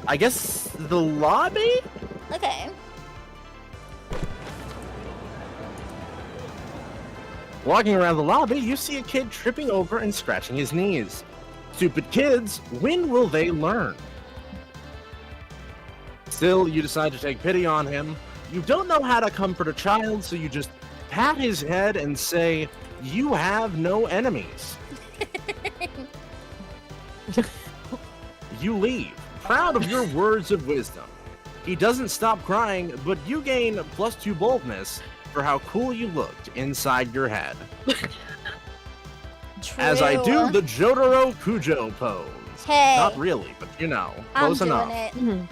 I guess the lobby? Okay. Walking around the lobby, you see a kid tripping over and scratching his knees. Stupid kids, when will they learn? Still, you decide to take pity on him. You don't know how to comfort a child, so you just pat his head and say, "You have no enemies." You leave, proud of your words of wisdom. He doesn't stop crying, but you gain +2 boldness for how cool you looked inside your head. True. As I do the Jotaro Kujo pose. Hey, Not really, but you know, I'm close doing enough. it.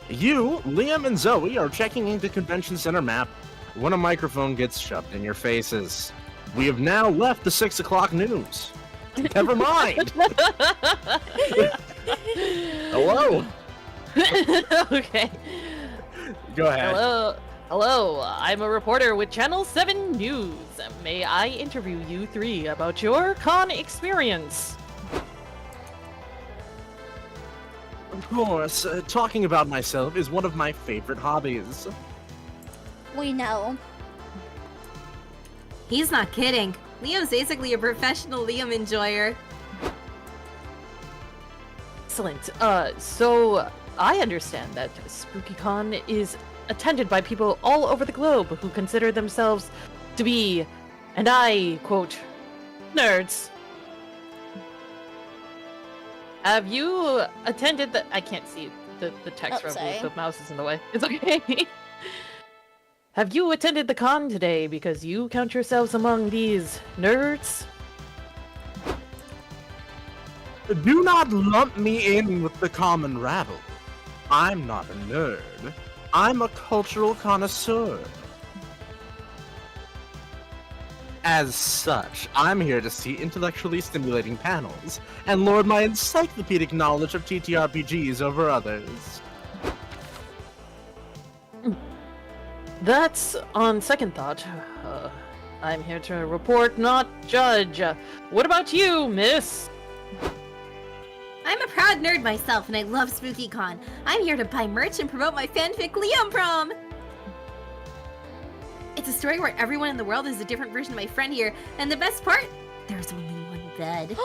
You, Liam, and Zoe are checking into Convention Center map when a microphone gets shoved in your faces. We have now left the 6 o'clock news. Never mind. Hello. Okay. Go ahead. Hello, I'm a reporter with Channel 7 News. May I interview you 3 about your con experience? Of course, talking about myself is one of my favorite hobbies. We know. He's not kidding. Liam's basically a professional Liam enjoyer. Excellent. So I understand that SpookyCon is attended by people all over the globe who consider themselves to be, and I quote, nerds. Have you attended the... I can't see the text Oh, sorry. the mouse is in the way. It's okay. Have you attended the con today because you count yourselves among these nerds? Do not lump me in with the common rabble. I'm not a nerd. I'm a cultural connoisseur. As such, I'm here to see intellectually stimulating panels and lord my encyclopedic knowledge of TTRPGs over others. That's on second thought. I'm here to report, not judge. What about you, miss? I'm a proud nerd myself, and I love SpookyCon. I'm here to buy merch and promote my fanfic Liam Prom! It's a story where everyone in the world is a different version of my friend here, and the best part? There's only one bed.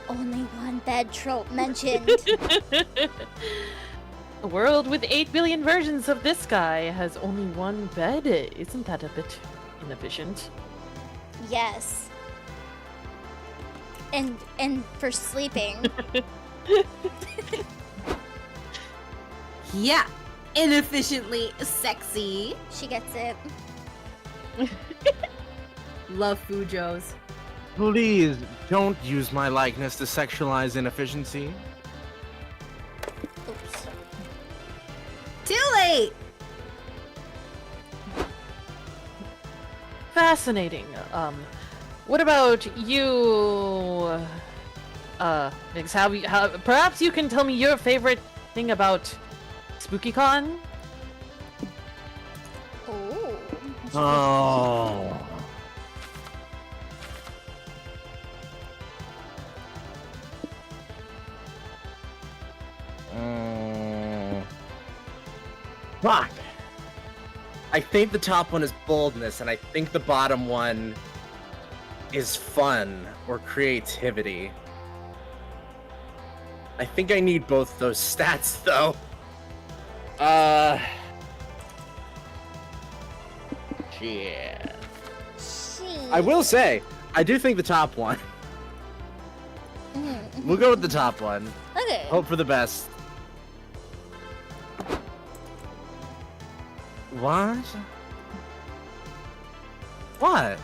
Only one bed trope mentioned. A world with 8 billion versions of this guy has only one bed. Isn't that a bit inefficient? Yes. and for sleeping. Yeah, inefficiently sexy. She gets it. Love Fujos. Please don't use my likeness to sexualize inefficiency. Oops. Too late. Fascinating. What about you? Nix, perhaps you can tell me your favorite thing about SpookyCon? Oh. Oh. Fuck. I think the top one is boldness, and I think the bottom one is fun or creativity. I think I need both those stats, though. Yeah. I will say, I do think the top one. We'll go with the top one. Okay. Hope for the best. What? What?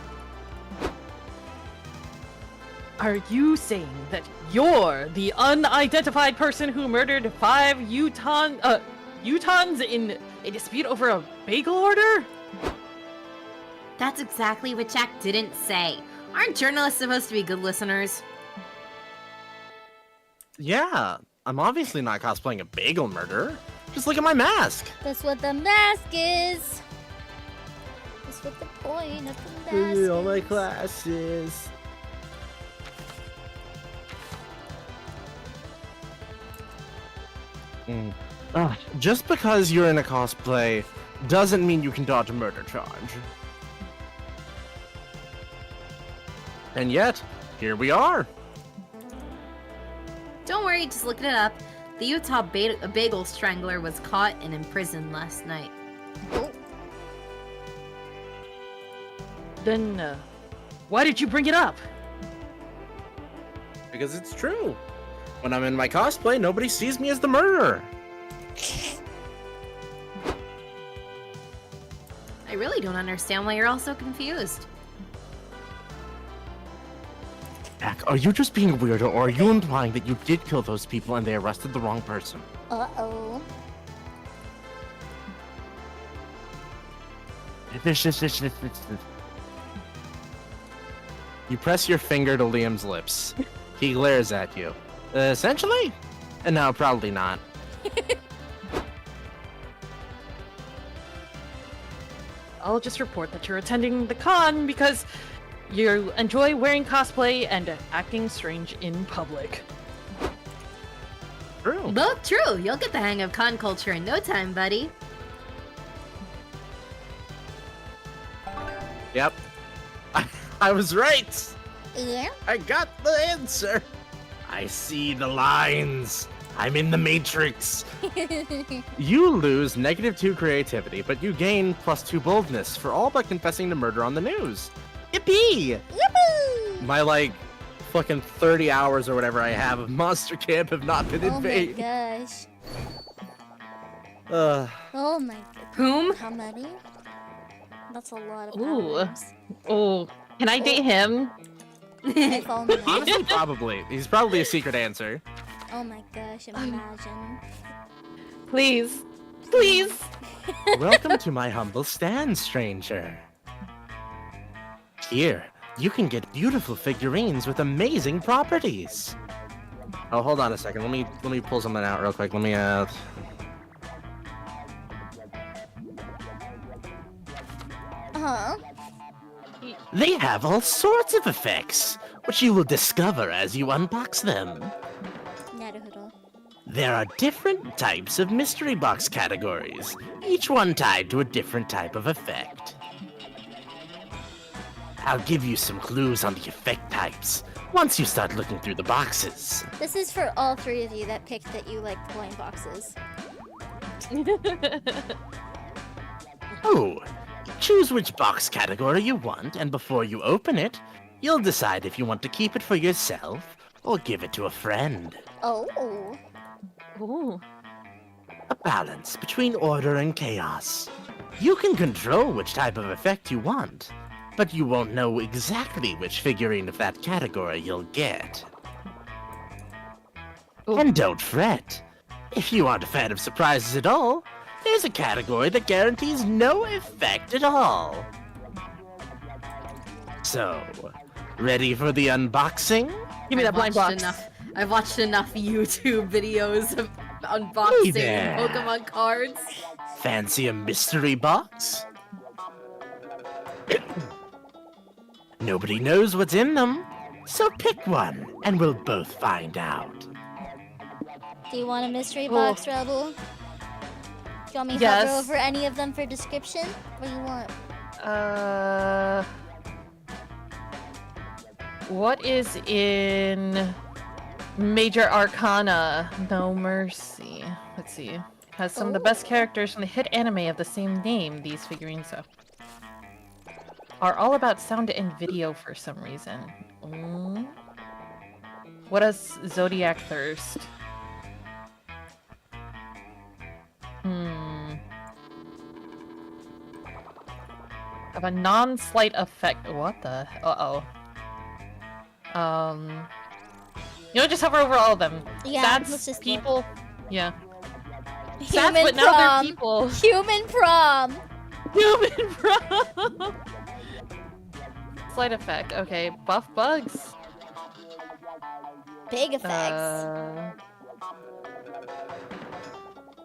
Are you saying that you're the unidentified person who murdered 5 Utahns in a dispute over a bagel order? That's exactly what Jack didn't say. Aren't journalists supposed to be good listeners? Yeah, I'm obviously not cosplaying a bagel murderer. Just look at my mask. That's what the mask is. That's what the point of the mask is. All my classes. Just because you're in a cosplay doesn't mean you can dodge a murder charge. And yet, here we are. Don't worry, just looking it up. The Utah bagel strangler was caught and imprisoned last night. Oh. Then, why did you bring it up? Because it's true. When I'm in my cosplay, nobody sees me as the murderer. I really don't understand why you're all so confused. Jack, are you just being weird, or are you implying that you did kill those people and they arrested the wrong person? Uh-oh. You press your finger to Liam's lips. He glares at you. Essentially? No, probably not. I'll just report that you're attending the con because you enjoy wearing cosplay and acting strange in public. True. Both true. You'll get the hang of con culture in no time, buddy. Yep. I was right. Yeah? I got the answer. I see the lines. I'm in the Matrix. You lose -2 creativity, but you gain +2 boldness for all but confessing to murder on the news. Yippee! Yippee! My, fucking 30 hours or whatever I have of Monster Camp have not been in Oh my vain. gosh. Oh my goodness. Whom? How many? That's a lot of Ooh. hours. Oh, can I date him? If only. Honestly, probably. He's probably a secret answer. Oh my gosh, imagine. Please. Please. Welcome to my humble stand, stranger. Here, you can get beautiful figurines with amazing properties. Oh, hold on a second. Let me pull something out real quick. Let me Uh-huh. They have all sorts of effects, which you will discover as you unbox them. Naruhodo. There are different types of mystery box categories, each one tied to a different type of effect. I'll give you some clues on the effect types once you start looking through the boxes. This is for all three of you that picked that you like blind boxes. Oh, choose which box category you want, and before you open it, You'll decide if you want to keep it for yourself or give it to a friend. Oh. Ooh. A balance between order and chaos. You can control which type of effect you want, but you won't know exactly which figurine of that category you'll get. Ooh. And don't fret. If you aren't a fan of surprises at all, there's a category that guarantees no effect at all. So, ready for the unboxing? Give me that blind box. I've watched enough YouTube videos of unboxing there. Pokemon cards. Fancy a mystery box? Nobody knows what's in them, so pick one and we'll both find out. Do you want a mystery box, Rebel? Do you want me to Yes. hover over any of them for description? What do you want? What is in Major Arcana? No Mercy. Let's see. Has some of the best characters from the hit anime of the same name. These figurines are all about sound and video for some reason. What is Zodiac Thirst? Have a non-slight effect. What the? Just hover over all of them. Yeah, That's let's just people. Yeah. Human Stats, but now prom. they're people. Human prom. Human prom. Slight effect. Okay. Buff bugs. Big effects.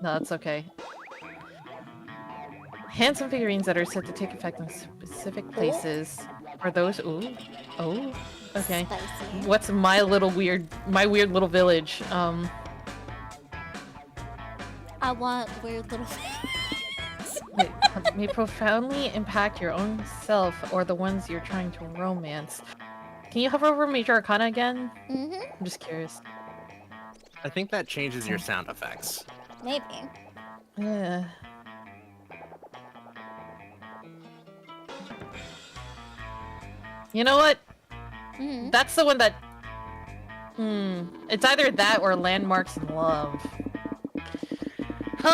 No, that's okay. Handsome figurines that are set to take effect in specific places. Are those? Ooh. Oh. Okay. Spicy. What's my weird little village? I want weird little Wait, may profoundly impact your own self or the ones you're trying to romance. Can you hover over Major Arcana again? Mm-hmm. I'm just curious. I think that changes your sound effects. Maybe. Yeah. You know what? Mm-hmm. That's the one that... It's either that or Landmarks in Love. You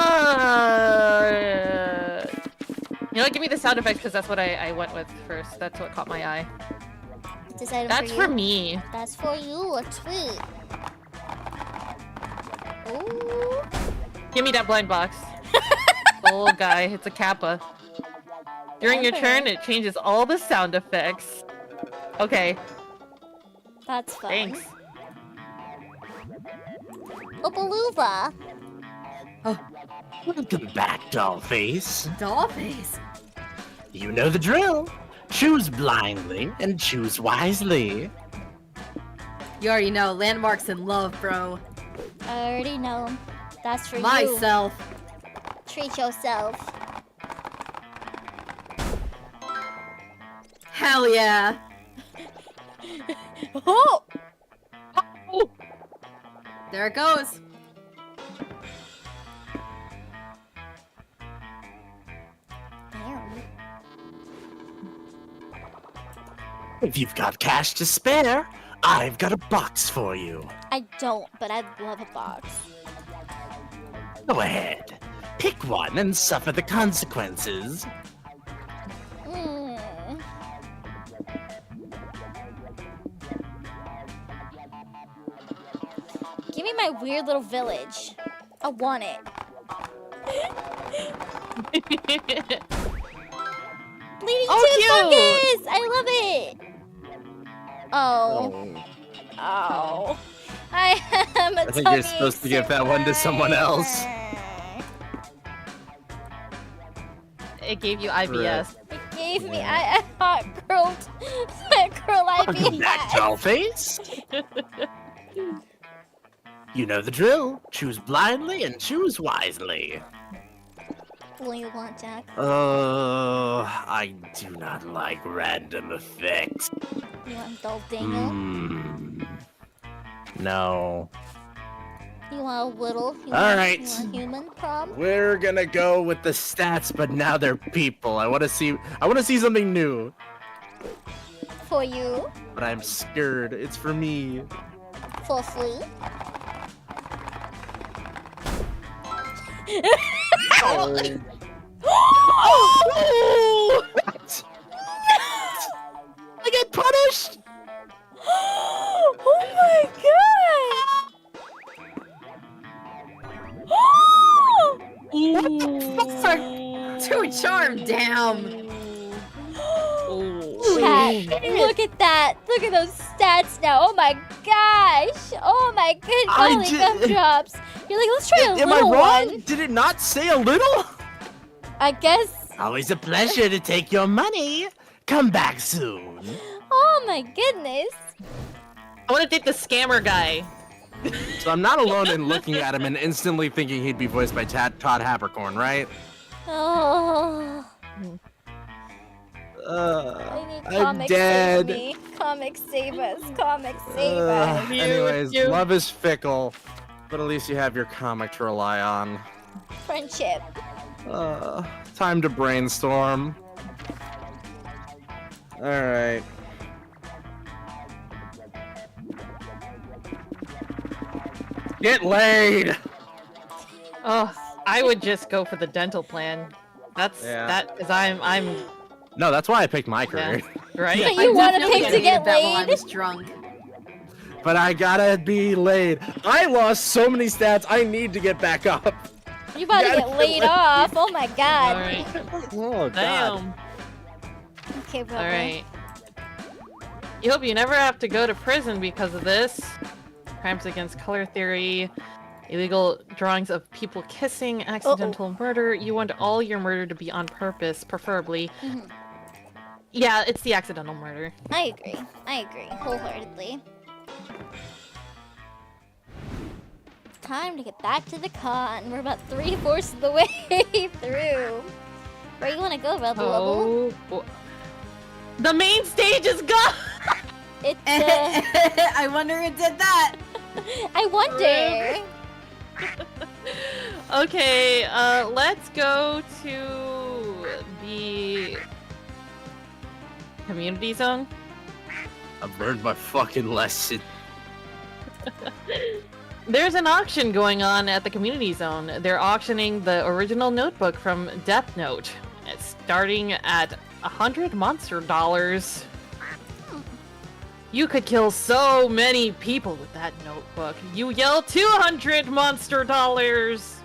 know what? Give me the sound effects because that's what I went with first. That's what caught my eye. Decided That's for for you. me. That's for you. A tweet. Ooh. Give me that blind box. Oh, guy. It's a Kappa. During your turn, it changes all the sound effects. Okay. That's fun. Thanks. Opaluva. Welcome back, Dollface. Dollface. You know the drill. Choose blindly and choose wisely. You already know, Landmarks in Love, bro. I already know. That's for you. Myself. Treat yourself. Hell yeah. Oh! Oh! There it goes. Damn. If you've got cash to spare, I've got a box for you. I don't, but I'd love a box. Go ahead. Pick one and suffer the consequences. Mm. Give me my weird little village. I want it. Bleeding Tooth Fungus! I love it! Oh. Oh. I am a I think you're supposed to give that one to someone else. It gave you IBS. It gave me I hot girl Welcome back, IBS. Dollface. You know the drill. Choose blindly and choose wisely. What do you want, Jack? I do not like random effects. You want dull dingle? No. You want a little? You All want, right. You want human prom? We're gonna go with the stats, but now they're people. I want to see something new. For you. But I'm scared. It's for me. For free. Oh. What? I get punished? Oh my god! Too charmed, damn! Chat, look at that. Look at those stats now. Oh my gosh. Oh my goodness. I Holy did- gumdrops. You're like, let's try a Am I little wrong? one. Did it not say a little? I guess. Always a pleasure to take your money. Come back soon. Oh my goodness. I want to date the scammer guy. So I'm not alone in looking at him and instantly thinking he'd be voiced by Todd Habercorn, right? Oh. I need I'm comics dead. save me. Comics save us. Comics save us. Anyways, love is fickle, but at least you have your comic to rely on. Friendship. Time to brainstorm. Alright. Get laid! Oh, I would just go for the dental plan. That's Yeah. that because I'm No, that's why I picked my career. right. But you want to definitely pick to get that while I laid? was drunk. But I gotta be laid. I lost so many stats, I need to get back up. You about to Gotta get get laid laid. off. Oh my All god. right. Oh, God. Damn. Okay, brother. All right. You hope you never have to go to prison because of this. Crimes against color theory, illegal drawings of people kissing, accidental murder. You want all your murder to be on purpose, preferably. Mhm. Yeah, it's the accidental murder. I agree. I agree wholeheartedly. Time to get back to the con. We're about 3/4 of the way through. Where you want to go, Rebel? Oh, the main stage is gone. It's I wonder who did that. I wonder. Okay, let's go to the community zone. I've learned my fucking lesson. There's an auction going on at the community zone. They're auctioning the original notebook from Death Note. It's starting at 100 monster dollars. You could kill so many people with that notebook. You yell 200 monster dollars!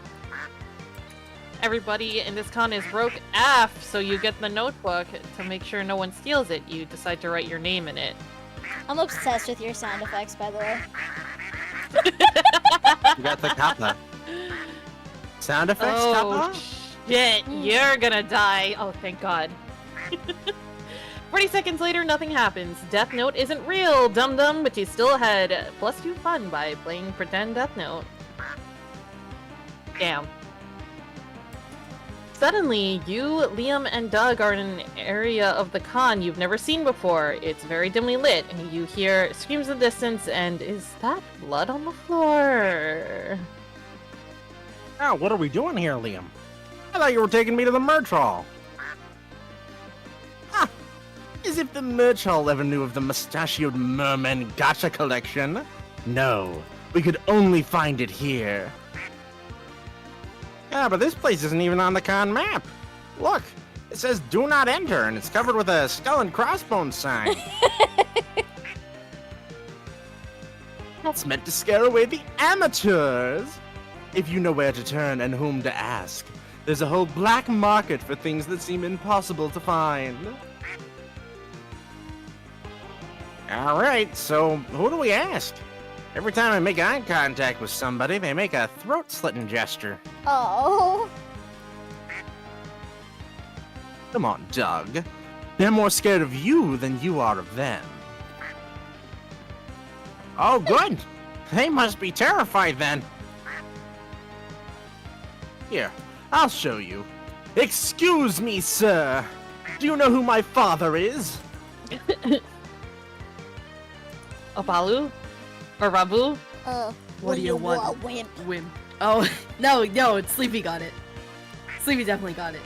Everybody in this con is broke AF, so you get the notebook to make sure no one steals it. You decide to write your name in it. I'm obsessed with your sound effects, by the way. You got the kappa. Sound effects, Oh, kappa? shit, you're gonna die. Oh, thank God. 40 seconds later, nothing happens. Death Note isn't real, dum-dum, but you still had +2 fun by playing pretend Death Note. Damn. Suddenly, you, Liam, and Doug are in an area of the con you've never seen before. It's very dimly lit, and you hear screams in the distance, and is that blood on the floor? Oh, what are we doing here, Liam? I thought you were taking me to the merch hall. Huh. As if the merch hall ever knew of the mustachioed merman Gacha collection. No, we could only find it here. Yeah, but this place isn't even on the con map. Look, it says do not enter, and it's covered with a skull and crossbones sign. That's meant to scare away the amateurs. If you know where to turn and whom to ask, there's a whole black market for things that seem impossible to find. Alright, so who do we ask? Every time I make eye contact with somebody, they make a throat-slitting gesture. Oh. Come on, Doug. They're more scared of you than you are of them. Oh, good. They must be terrified then. Here, I'll show you. Excuse me, sir. Do you know who my father is? Opalu? Or Rabu? What do you want? Wimp. Wimp. Oh, no, it's Sleepy got it. Sleepy definitely got it.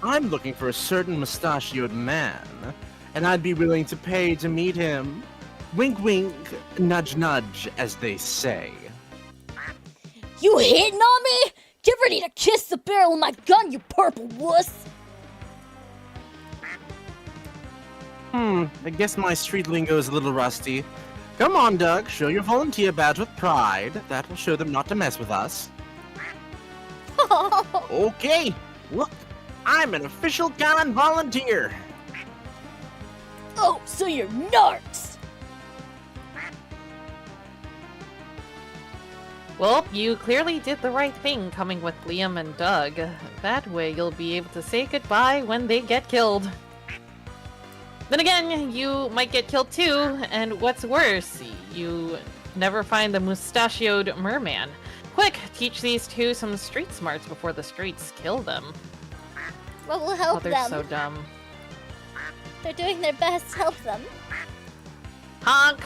I'm looking for a certain mustachioed man, and I'd be willing to pay to meet him. Wink wink, nudge nudge, as they say. You hitting on me? Get ready to kiss the barrel of my gun, you purple wuss! I guess my street lingo is a little rusty. Come on, Doug, show your volunteer badge with pride. That will show them not to mess with us. Okay, look, I'm an official canon volunteer. Oh, so you're narcs! Well, you clearly did the right thing coming with Liam and Doug. That way you'll be able to say goodbye when they get killed. Then again, you might get killed too, and what's worse, you never find the mustachioed merman. Quick, teach these two some street smarts before the streets kill them. Well, we'll Oh, help they're them. so dumb. They're doing their best to help them. Honk!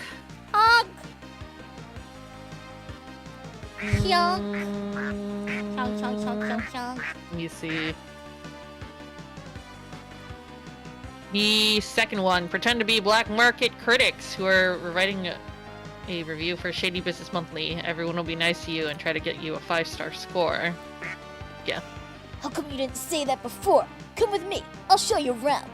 Honk! Honk! Honk, honk, honk, honk, honk. You see. The second one, pretend to be black market critics who are writing a review for Shady Business Monthly. Everyone will be nice to you and try to get you a 5-star score. Yeah. How come you didn't say that before? Come with me, I'll show you around.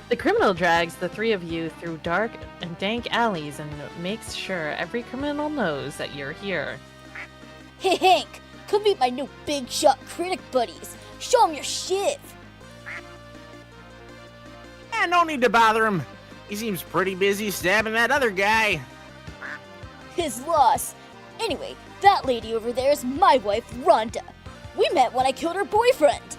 The criminal drags the three of you through dark and dank alleys and makes sure every criminal knows that you're here. Hey Hank, come meet my new big shot critic buddies. Show 'em your shiv. No need to bother him. He seems pretty busy stabbing that other guy. His loss. Anyway, that lady over there is my wife, Rhonda. We met when I killed her boyfriend.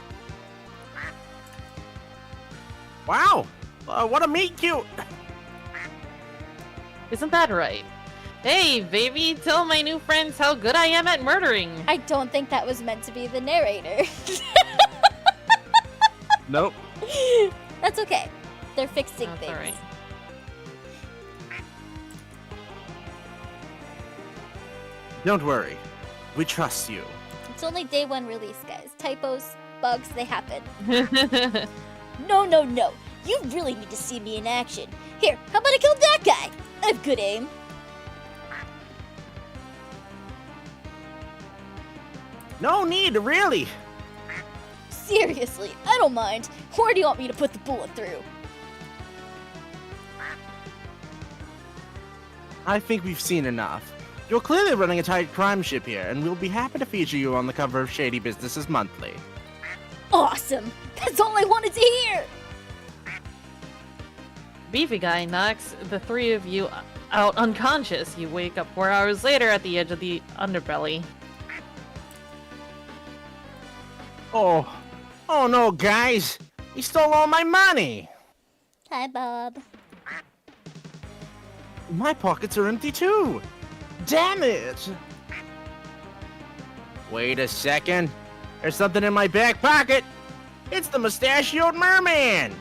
Wow, what a meet cute. Isn't that right? Hey, baby, tell my new friends how good I am at murdering. I don't think that was meant to be the narrator. Nope. That's okay. They're fixing That's things. alright. Don't worry, we trust you. It's only day one release, guys. Typos, bugs, they happen. No, no, no. You really need to see me in action. Here, how about I kill that guy? I have good aim. No need, really. Seriously, I don't mind. Where do you want me to put the bullet through? I think we've seen enough. You're clearly running a tight crime ship here, and we'll be happy to feature you on the cover of Shady Businesses Monthly. Awesome! That's all I wanted to hear! Beefy guy knocks the three of you out unconscious. You wake up 4 hours later at the edge of the underbelly. Oh no, guys! He stole all my money! Hi, Bob. My pockets are empty too! Damn it! Wait a second. There's something in my back pocket! It's the mustachioed merman!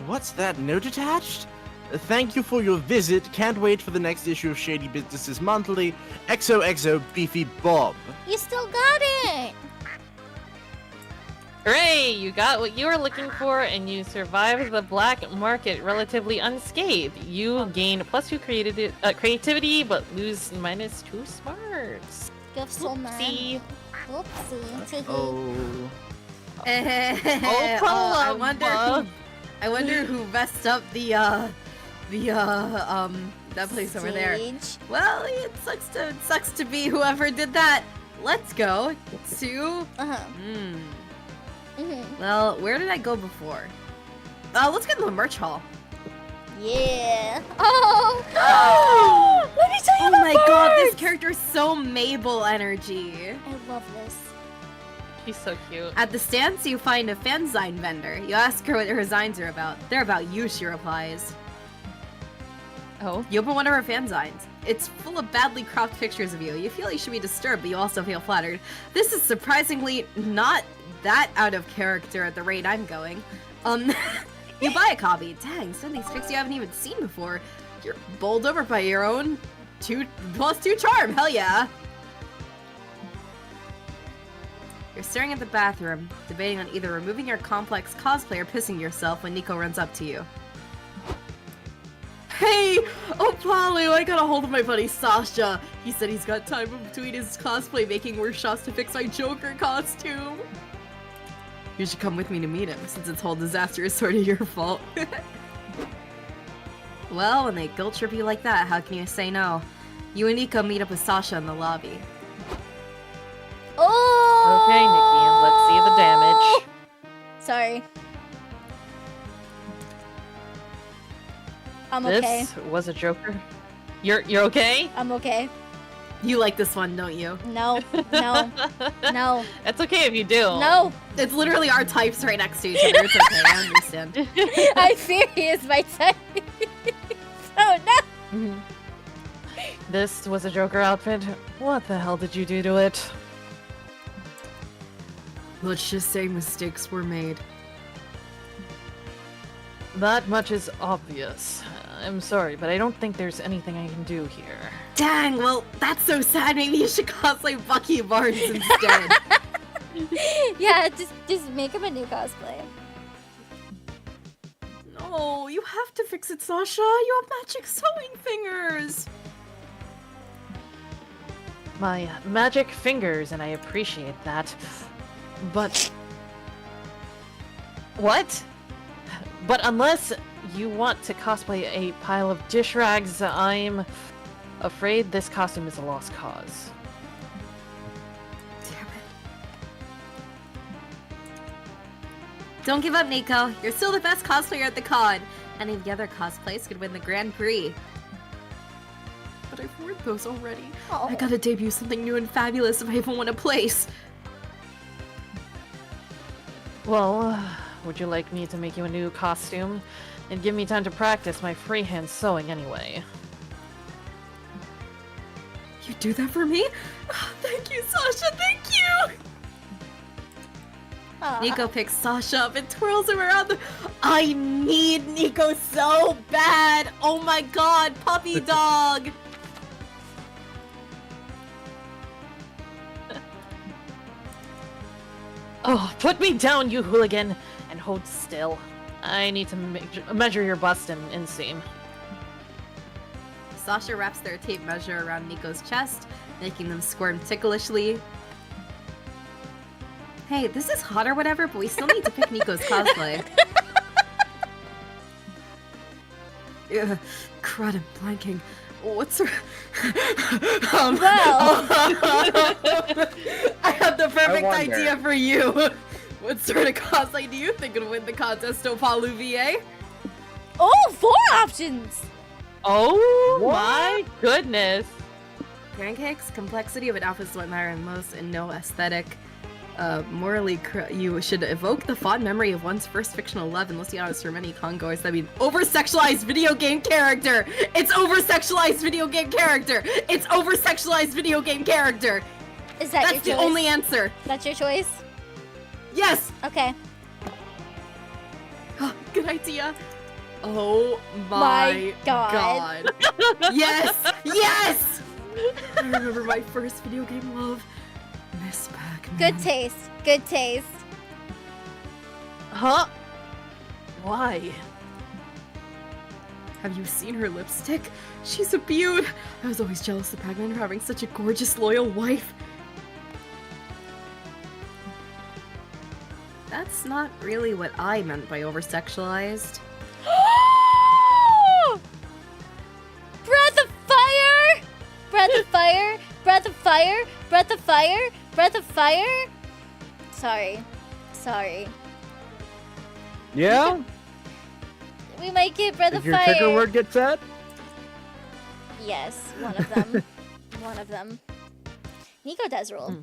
What's that note attached? Thank you for your visit. Can't wait for the next issue of Shady Businesses Monthly. XOXO Beefy Bob. You still got it! Hooray! You got what you were looking for, and you survived the black market relatively unscathed. You gain +2 creativity, but lose -2 smarts. Give so much. Oopsie. Oopsie. Oh. I wonder who messed up that place over there. Sage. Well, it sucks to be whoever did that. Let's go to. Uh-huh. Well, where did I go before? Let's get in the merch hall. Yeah. Oh! Let me tell you Oh about my god, this birds! character is so Mabel energy. I love this. She's so cute. At the stands, you find a fanzine vendor. You ask her what her zines are about. They're about you, she replies. Oh. You open one of her fanzines. It's full of badly cropped pictures of you. You feel you should be disturbed, but you also feel flattered. This is surprisingly not that out of character at the rate I'm going. You buy a copy. Dang, some of these pics you haven't even seen before. You're bowled over by your own +2 charm, hell yeah! You're staring at the bathroom, debating on either removing your complex cosplay or pissing yourself when Nico runs up to you. Hey! Oh, Palu, I got a hold of my buddy Sasha. He said he's got time in between his cosplay making workshops to fix my Joker costume. You should come with me to meet him, since this whole disaster is sort of your fault. Well, when they guilt trip you like that, how can you say no? You and Nico meet up with Sasha in the lobby. Oh! Okay, Nikki, let's see the damage. Sorry. I'm okay. This was a Joker. You're okay? I'm okay. You like this one, don't you? No. No. No. It's okay if you do. No. It's literally our types right next to each other. It's okay, I understand. I fear he is my type. Oh no. This was a Joker outfit. What the hell did you do to it? Let's just say mistakes were made. That much is obvious. I'm sorry, but I don't think there's anything I can do here. Dang, well, that's so sad. Maybe you should cosplay Bucky Barnes instead. Yeah, just make him a new cosplay. No, you have to fix it, Sasha. You have magic sewing fingers. My magic fingers, and I appreciate that. But... What? But unless you want to cosplay a pile of dish rags, I'm afraid this costume is a lost cause. Damn it. Don't give up, Nico. You're still the best cosplayer at the con. Any of the other cosplays could win the Grand Prix. But I've worn those already. Oh. I gotta debut something new and fabulous if I even want a place. Well, would you like me to make you a new costume? And give me time to practice my freehand sewing anyway. You do that for me? Oh, thank you, Sasha, thank you! Nico picks Sasha up and twirls him around the... I need Nico so bad! Oh my god, puppy dog! Oh, put me down, you hooligan, and hold still. I need to measure your bust and inseam. Sasha wraps their tape measure around Nico's chest, making them squirm ticklishly. Hey, this is hot or whatever, but we still need to pick Nico's cosplay. Ugh, crud, I'm blanking. What's her... Well. I have the perfect wonder. idea for you! What sort of cosplay do you think would win the contest, Opalu VA? Oh, 4 options. Oh What? my goodness! Pancakes, complexity of an outfit's what matter most, and no aesthetic. Morally, you should evoke the fond memory of one's first fictional love, unless you honest for many congoys. That means over-sexualized video game character! It's over-sexualized video game character! It's over-sexualized video game character! Is that That's your the choice? only answer! That's your choice? Yes! Okay. Good idea. Oh my God. Yes! Yes! I remember my first video game love. Miss Pac-Man. Good taste. Good taste. Huh? Why? Have you seen her lipstick? She's a beaut! I was always jealous of Pac-Man for having such a gorgeous, loyal wife. That's not really what I meant by over-sexualized. Breath of fire! Breath of fire! Breath of fire! Breath of fire! Breath of fire! Sorry. Sorry. Yeah? We might get breath Did of your fire. trigger word get said? Yes, one of them. One of them. Nico does roll.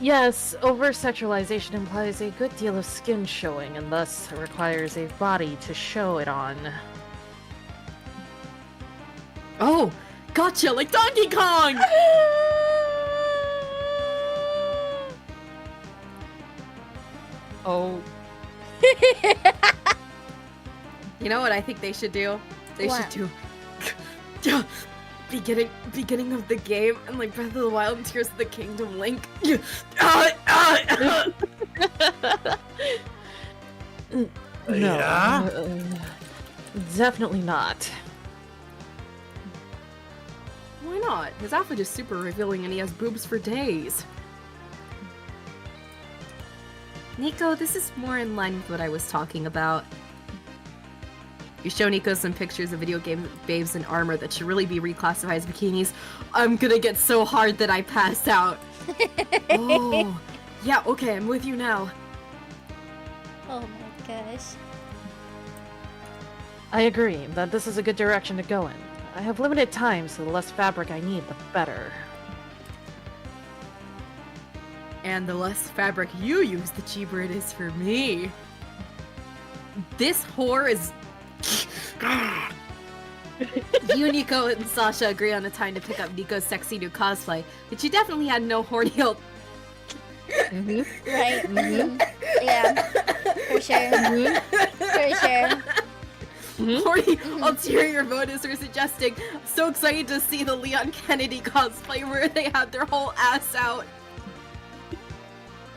Yes, over-sexualization implies a good deal of skin showing, and thus requires a body to show it on. Oh! Gotcha! Like Donkey Kong! Oh. You know what I think they should do? They What? should do beginning of the game and like Breath of the Wild and Tears of the Kingdom link. No. Yeah? Definitely not. Why not? His outfit is super revealing and he has boobs for days. Nico, this is more in line with what I was talking about. You show Nico some pictures of video game babes in armor that should really be reclassified as bikinis. I'm gonna get so hard that I pass out. Oh, yeah, okay, I'm with you now. Oh my gosh. I agree that this is a good direction to go in. I have limited time, so the less fabric I need, the better. And the less fabric you use, the cheaper it is for me. This whore is... You, Nico, and Sasha agree on a time to pick up Nico's sexy new cosplay, but she definitely had no horny old... Right. Yeah. For sure. For sure. Horny ulterior motives were suggesting. So excited to see the Leon Kennedy cosplay where they had their whole ass out.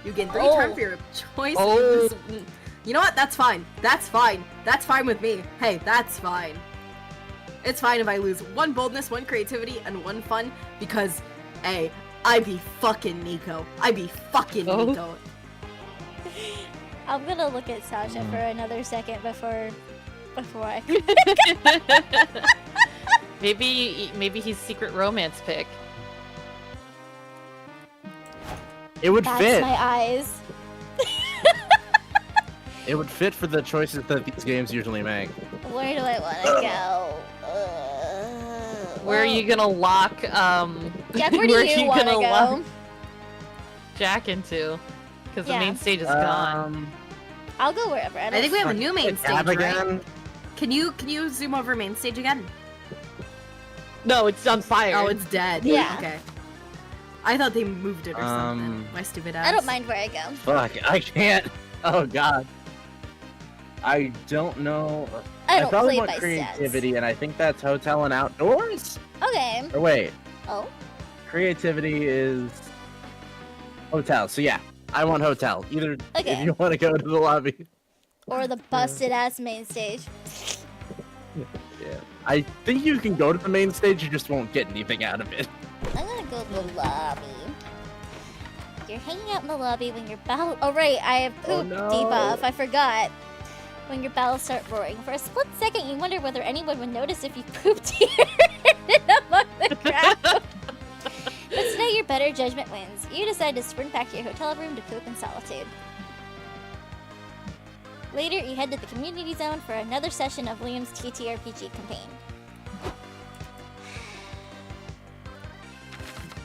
You get 3 turns for your choice. Oh. You know what? That's fine. That's fine. That's fine with me. Hey, that's fine. It's fine if I lose 1 boldness, 1 creativity, and 1 fun because, hey, I be fucking Nico. I be fucking Nico. I'm gonna look at Sasha for another second before I. Maybe he's secret romance pick. It would That's fit. my eyes. It would fit for the choices that these games usually make. Where do I want to go? Where are you gonna lock? Jack, where do you want to go? lock Jack into? Because Yeah. the main stage is gone. I'll go wherever. I think we have a new main stage, right? Again? Can you zoom over main stage again? No, it's on fire. Oh, it's dead. Yeah. Okay. I thought they moved it or something. My stupid ass. I don't mind where I go. Fuck, I can't. Oh god. I don't know. I don't probably play want by creativity, and I think that's hotel and outdoors. stats. Okay. Or wait, Oh. creativity is hotel. So yeah, I want hotel. Either Okay. if you want to go to the lobby. Or the busted ass main stage. Yeah. I think you can go to the main stage. You just won't get anything out of it. I'm gonna go to the lobby. You're hanging out in the lobby when your bowels. Oh right, I have poop no. debuff. I forgot. When your bowels start roaring, for a split second, you wonder whether anyone would notice if you pooped here among the crowd. But today, your better judgment wins. You decide to sprint back to your hotel room to poop in solitude. Later, you head to the community zone for another session of Liam's TTRPG campaign.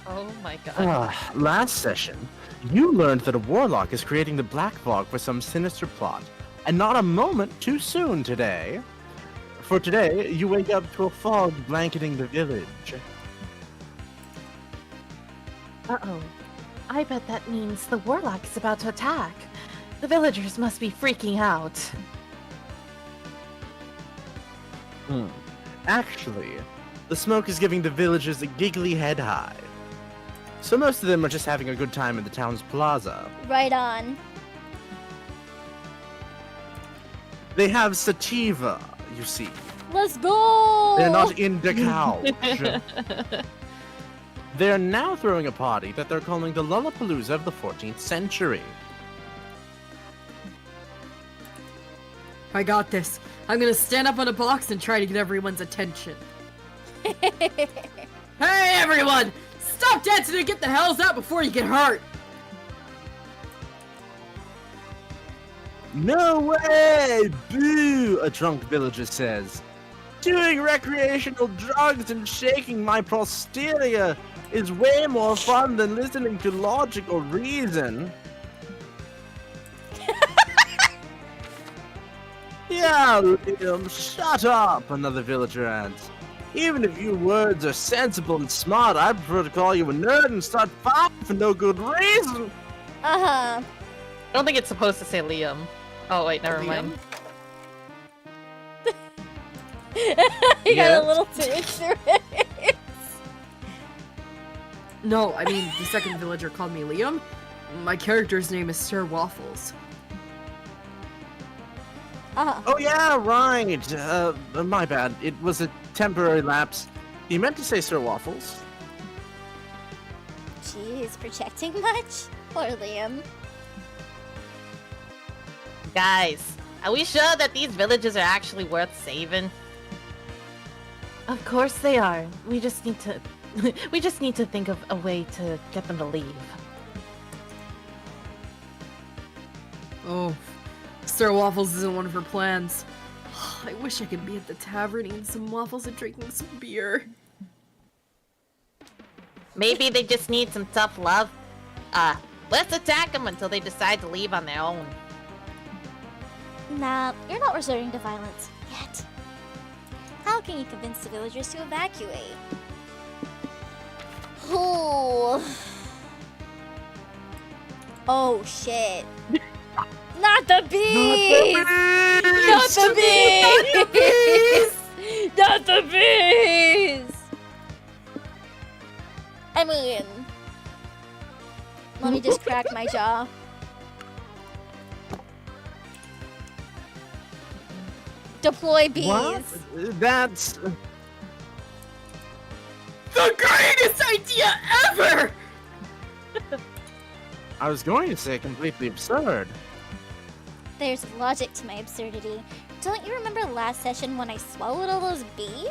Oh my god. Last session, you learned that a warlock is creating the black fog for some sinister plot. And not a moment too soon today. For today, you wake up to a fog blanketing the village. Uh-oh. I bet that means the warlock is about to attack. The villagers must be freaking out. Actually, the smoke is giving the villagers a giggly head high. So most of them are just having a good time in the town's plaza. Right on. They have sativa, you see. Let's go! They're not in the couch. They're now throwing a party that they're calling the Lollapalooza of the 14th century. I got this. I'm gonna stand up on a box and try to get everyone's attention. Hey everyone! Stop dancing and get the hells out before you get hurt! No way! Boo! A drunk villager says. Doing recreational drugs and shaking my posterior is way more fun than listening to logic or reason. Yeah, Liam, shut up, another villager adds. Even if your words are sensible and smart, I prefer to call you a nerd and start fighting for no good reason. Uh-huh. I don't think it's supposed to say Liam. Oh wait, never mind. You got Yeah. a little too experienced. No, I mean, the second villager called me Liam. My character's name is Sir Waffles. Oh yeah, right. My bad. It was a temporary lapse. You meant to say Sir Waffles. Jeez, projecting much? Poor Liam. Guys, are we sure that these villages are actually worth saving? Of course they are. We just need to think of a way to get them to leave. Oh, Sir Waffles isn't one of her plans. I wish I could be at the tavern eating some waffles and drinking some beer. Maybe they just need some tough love. Let's attack them until they decide to leave on their own. Nah, you're not resorting to violence yet. How can you convince the villagers to evacuate? Oh. Oh shit. Not the bees! Not the bees! Not the bees! I mean, let me just crack my jaw. Deploy bees. What? That's... The greatest idea ever! I was going to say completely absurd. There's logic to my absurdity. Don't you remember last session when I swallowed all those bees?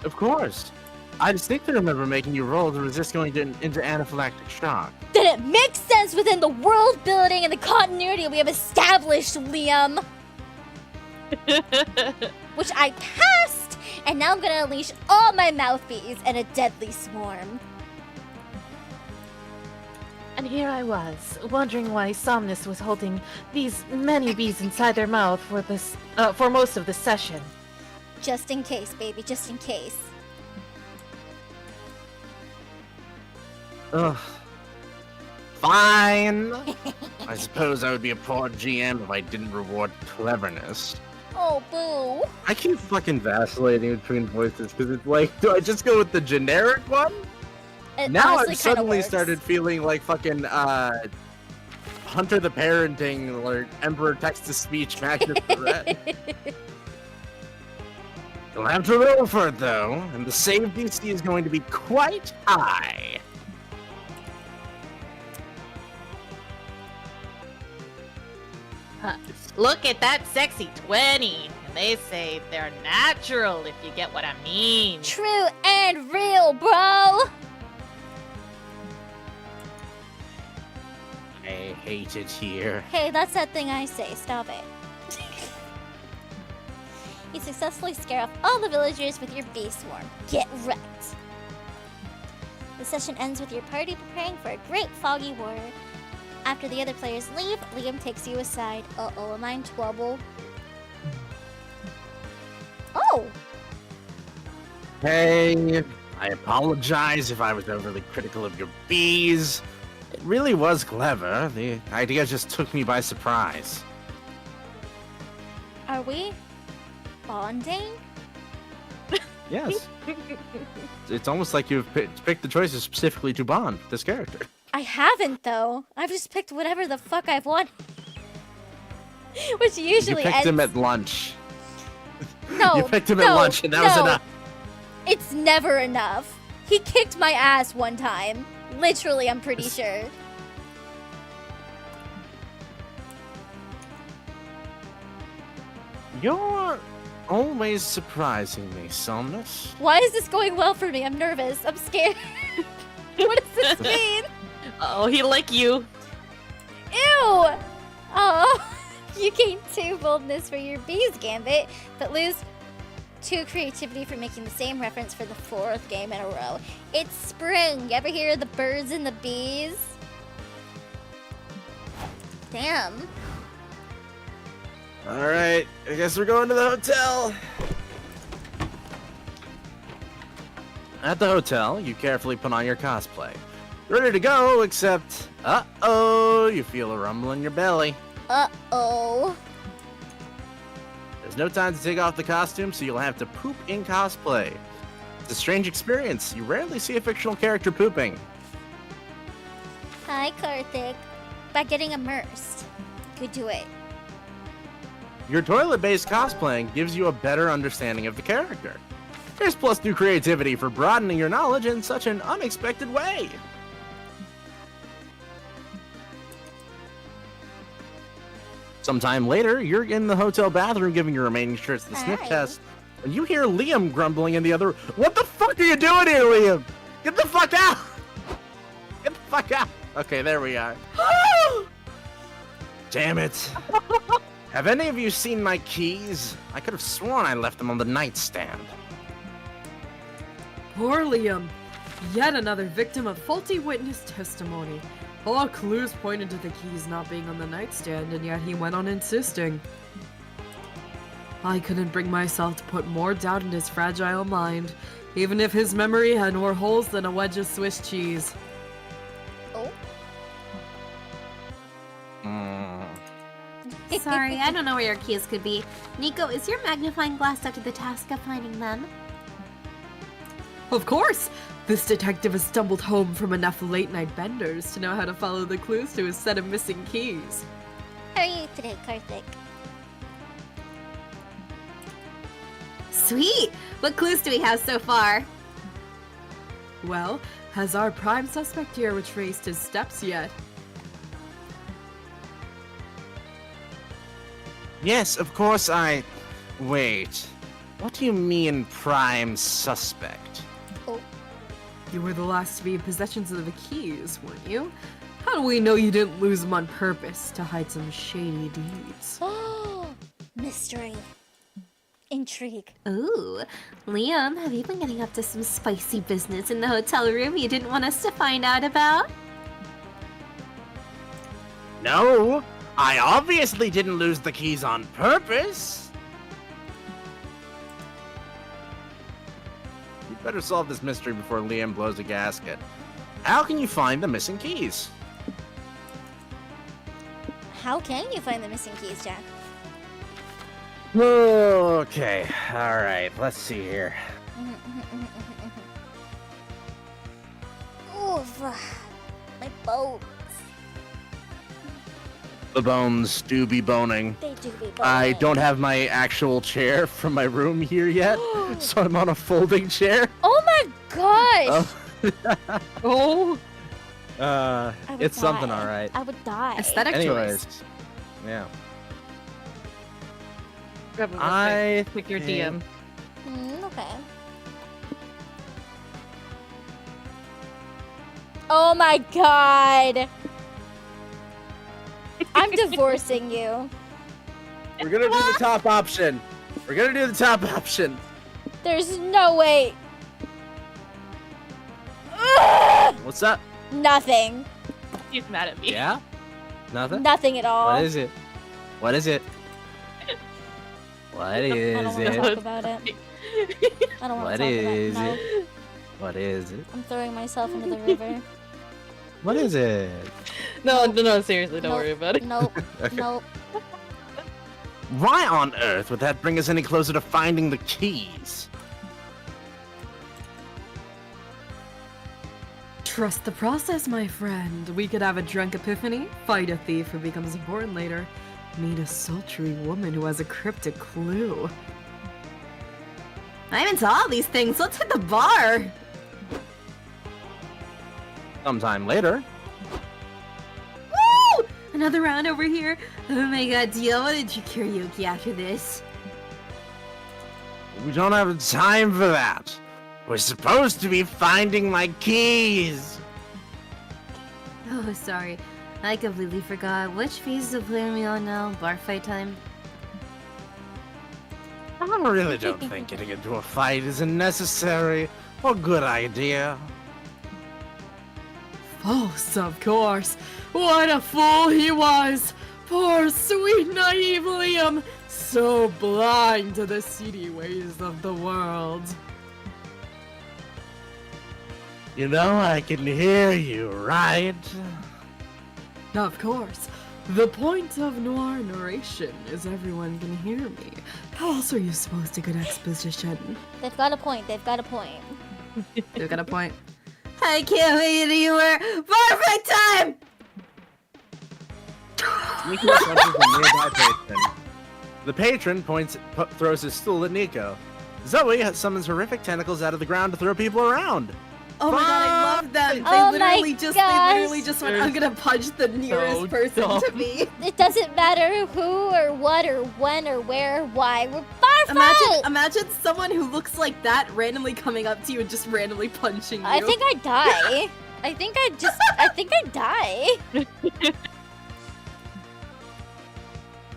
Of course. I distinctly remember making you roll to resist going into anaphylactic shock. Then it makes sense within the world building and the continuity we have established, Liam! Which I passed! And now I'm gonna unleash all my mouth bees in a deadly swarm. And here I was, wondering why Somnus was holding these many bees inside their mouth for most of the session. Just in case, baby, just in case. Ugh. Fine. I suppose I would be a poor GM if I didn't reward cleverness. Oh, boo. I keep fucking vacillating between voices because it's like, do I just go with the generic one? It Now honestly I've suddenly works. started feeling like fucking Hunter the Parenting or Emperor Text-to-Speech Magnus the Red. You'll have to roll for it though, and the save DC is going to be quite high. Look at that sexy 20. And they say they're natural, if you get what I mean. True and real, bro! I hate it here. Hey, that's that thing I say. Stop it. You successfully scare off all the villagers with your bee swarm. Get wrecked. The session ends with your party preparing for a great foggy war. After the other players leave, Liam takes you aside. Uh-oh, am I in trouble? Oh! Hey, I apologize if I was overly critical of your bees. It really was clever. The idea just took me by surprise. Are we bonding? Yes. It's almost like you've picked the choices specifically to bond with this character. I haven't, though. I've just picked whatever the fuck I've wanted. Which usually You picked ends... him at lunch. No, You picked him at lunch and that was enough. It's never enough. He kicked my ass one time. Literally, I'm pretty sure. You're always surprising me, Somnus. Why is this going well for me? I'm nervous. I'm scared. What does this mean? Oh, he like you. Ew! Oh, you gain 2 boldness for your bees gambit, but lose 2 creativity for making the same reference for the 4th game in a row. It's spring. You ever hear of the birds and the bees? Damn. Alright, I guess we're going to the hotel. At the hotel, you carefully put on your cosplay. You're ready to go, except, uh-oh, you feel a rumble in your belly. Uh-oh. There's no time to take off the costume, so you'll have to poop in cosplay. It's a strange experience. You rarely see a fictional character pooping. Hi, Karthik. By getting immersed. Could do it. Your toilet-based cosplaying gives you a better understanding of the character. Here's plus new creativity for broadening your knowledge in such an unexpected way. Sometime later, you're in the hotel bathroom giving your remaining shirts the sniff Hi. test, when you hear Liam grumbling in the other. What the fuck are you doing here, Liam? Get the fuck out! Get the fuck out! Okay, there we are. Damn it. Have any of you seen my keys? I could have sworn I left them on the nightstand. Poor Liam. Yet another victim of faulty witness testimony. All clues pointed to the keys not being on the nightstand, and yet he went on insisting. I couldn't bring myself to put more doubt in his fragile mind, even if his memory had more holes than a wedge of Swiss cheese. Oh. Sorry, I don't know where your keys could be. Nico, is your magnifying glass up to the task of finding them? Of course! This detective has stumbled home from enough late-night benders to know how to follow the clues to his set of missing keys. How are you today, Karthik? Sweet! What clues do we have so far? Well, has our prime suspect here retraced his steps yet? Yes, of course Wait. What do you mean, prime suspect? You were the last to be in possession of the keys, weren't you? How do we know you didn't lose them on purpose to hide some shady deeds? Mystery. Intrigue. Ooh, Liam, have you been getting up to some spicy business in the hotel room you didn't want us to find out about? No! I obviously didn't lose the keys on purpose! You better solve this mystery before Liam blows a gasket. How can you find the missing keys? How can you find the missing keys, Jack? Okay, alright, let's see here. Oof. My bones. The bones do be boning. They do be boning. I don't have my actual chair from my room here yet, so I'm on a folding chair. Oh my gosh! Oh! I would It's something, die. alright. I would die. Aesthetic Anyways, choice. yeah. Grab a real I quick your think- DM. Okay. Oh my god! I'm divorcing you. We're gonna do the top option. We're gonna do the top option. There's no way. Ugh! What's up? Nothing. He's mad at me. Yeah? Nothing? Nothing at all. What is it? What is it? What I don't is want to it? talk about it. I don't want What to talk is about it. No. it? What is it? I'm throwing myself into the river. What is it? No, seriously, don't Nope. worry about it. Nope. Okay. Nope. Why on earth would that bring us any closer to finding the keys? Trust the process, my friend. We could have a drunk epiphany, fight a thief who becomes important later, meet a sultry woman who has a cryptic clue. I'm into all these things. Let's hit the bar. Sometime later. Woo! Another round over here. Oh my god, Dio, I want to do karaoke after this. We don't have time for that. We're supposed to be finding my keys. Oh, sorry. I completely forgot. Which phase of play are we on now? Bar fight time? I really don't think getting into a fight is a necessary or good idea. False, of course. What a fool he was! Poor, sweet, naive Liam! So blind to the seedy ways of the world. You know, I can hear you, right? Of course. The point of noir narration is everyone can hear me. How else are you supposed to get exposition? They've got a point. They've got a point. They've got a point. I can't wait anywhere. Perfect time! Nico punches a nearby patron. The patron throws his stool at Nico. Zoe summons horrific tentacles out of the ground to throw people around. Oh my god, I love them. They Oh literally my just gosh. went, I'm gonna punch the nearest person to me. It doesn't matter who or what or when or where or why. We're bar fight! Imagine someone who looks like that randomly coming up to you and just randomly punching you. I think I'd die. I think I'd die.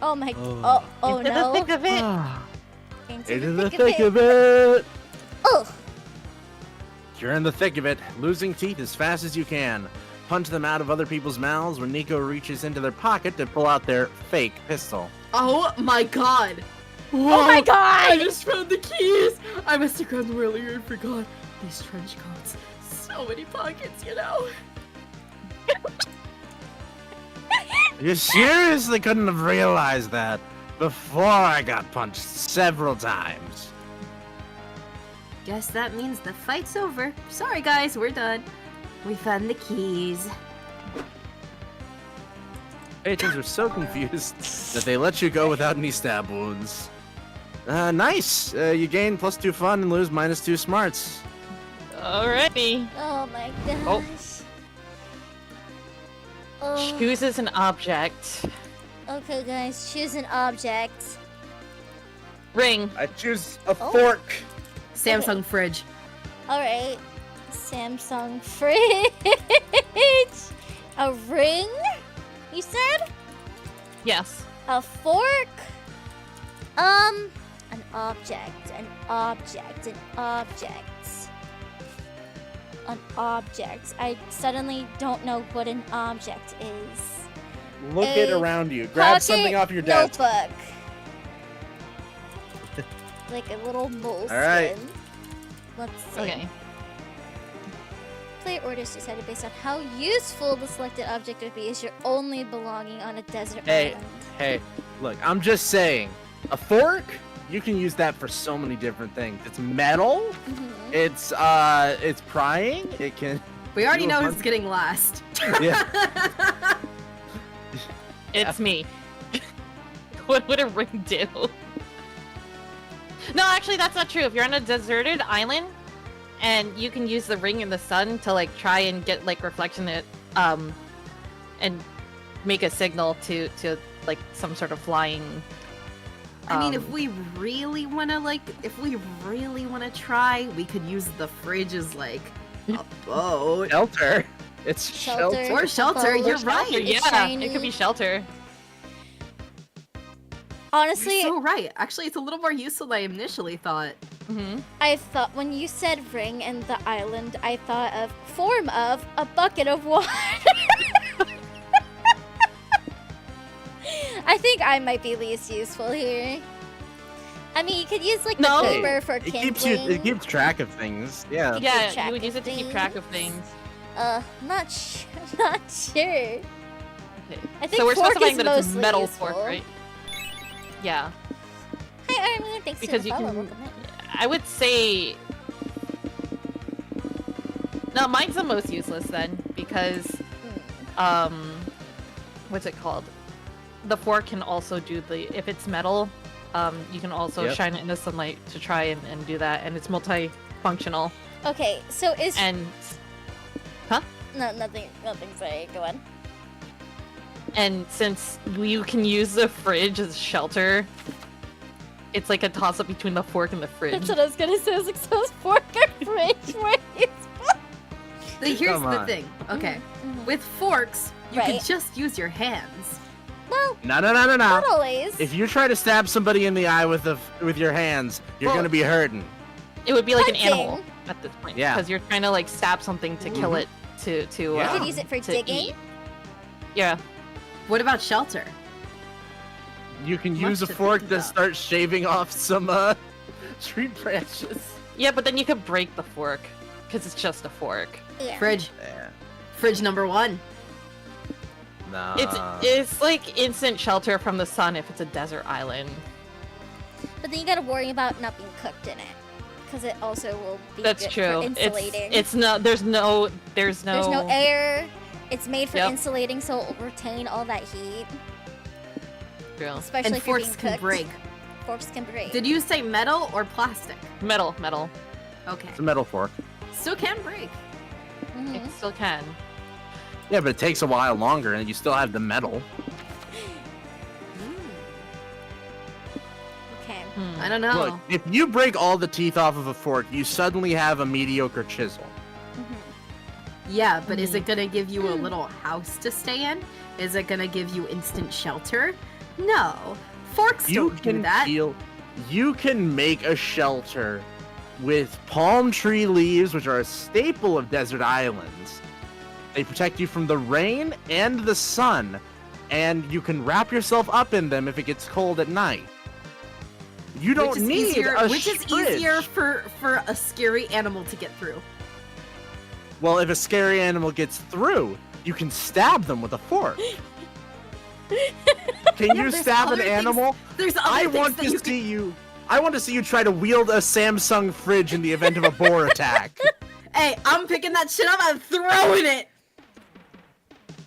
Oh my, oh Into no. the thick of it. Into the thick of it. Ugh. You're in the thick of it, losing teeth as fast as you can. Punch them out of other people's mouths when Nico reaches into their pocket to pull out their fake pistol. Oh my god. Oh my god! I just found the keys! I must have gone earlier and forgot. These trench coats. So many pockets, you know. You seriously couldn't have realized that before I got punched several times. Guess that means the fight's over. Sorry guys, we're done. We found the keys. Patrons are so confused that they let you go without any stab wounds. Nice! You gain +2 fun and lose -2 smarts. Alrighty. Oh my gosh. Oh. Oh. Chooses an object. Okay, guys, choose an object. Ring. I choose a Oh. fork. Samsung fridge. All right, Samsung fridge. A ring? You said? Yes. A fork? An object. An object. An object. An object. I suddenly don't know what an object is. Look A it around you. Grab something pocket off your desk. Notebook. Like a little moleskin. Alright. Let's see. Okay. Player orders decided based on how useful the selected object would be as your only belonging on a desert Hey. island. Hey, look, I'm just saying. A fork? You can use that for so many different things. It's metal. Mhm. It's prying. It can. We already You know a who's getting last. Yeah. It's me. What would a ring do? No, actually, that's not true. If you're on a deserted island, and you can use the ring in the sun to like try and get like reflection it, and make a signal to like some sort of flying. I mean, if we really want to try, we could use the fridge as like a boat. Shelter. It's shelter. Or shelter, Boat. you're right. Shelter, yeah, shiny. it could be shelter. Honestly, You're so right. Actually, it's a little more useful than I initially thought. Mm-hmm. I thought when you said ring and the island, I thought of form of a bucket of water. I think I might be least useful here. I mean, you could use like No. the paper for It kindling. keeps keeps track of things. Yeah. Yeah, track you would use of it to keep track of things. Not sure. Okay. I think So we're fork specifying is that it's mostly metal useful. fork, right? Yeah. Hi, Armin. Thanks Because for you the follow. can- Welcome in. I would say. No, mine's the most useless then, because what's it called? The fork can also do if it's metal, you can also Yep. shine it in the sunlight to try and do that, and it's multifunctional. Okay, so is And no nothing. Sorry, go on. and since you can use the fridge as shelter, it's like a toss up between the fork and the fridge. That's what I was gonna say. I was like, so is fork or fridge more useful? Here's Come the on. thing. Okay, Mhm. with forks, you Right. can just use your hands. Well, No. not always. If you try to stab somebody in the eye with your hands, you're Well- gonna be hurting. It would be like an Punching. animal at this point, Yeah. because you're trying to like stab something to kill it to Yeah. You could use it for to digging. eat. Yeah. What about shelter? You can Much use a to fork think to about. start shaving off some tree branches. Yeah, but then you could break the fork because it's just a fork. Yeah. Fridge. Yeah. Fridge number 1. No. It's like instant shelter from the sun if it's a desert island. But then you gotta worry about not being cooked in it, because it also will be That's good true. for insulating. It's not. There's no air. It's made for Yep. insulating, so it will retain all that heat. True. Especially And if you're forks being can cooked. break. Forks can break. Did you say metal or plastic? Metal. Okay. It's a metal fork. Still can break. Mhm. It still can. Yeah, but it takes a while longer, and you still have the metal. Okay. I don't know. Look, if you break all the teeth off of a fork, you suddenly have a mediocre chisel. Yeah, but is it gonna give you a little house to stay in? Is it gonna give you instant shelter? No. Forks You don't do can that. you can make a shelter with palm tree leaves, which are a staple of desert islands. They protect you from the rain and the sun, and you can wrap yourself up in them if it gets cold at night. You don't need a which is fridge. easier for a scary animal to get through. Well, if a scary animal gets through, you can stab them with a fork. Can you there's stab an other things- animal? There's other I things want that to you see you. I want to see you try to wield a Samsung fridge in the event of a boar attack. Hey, I'm picking that shit up and throwing it.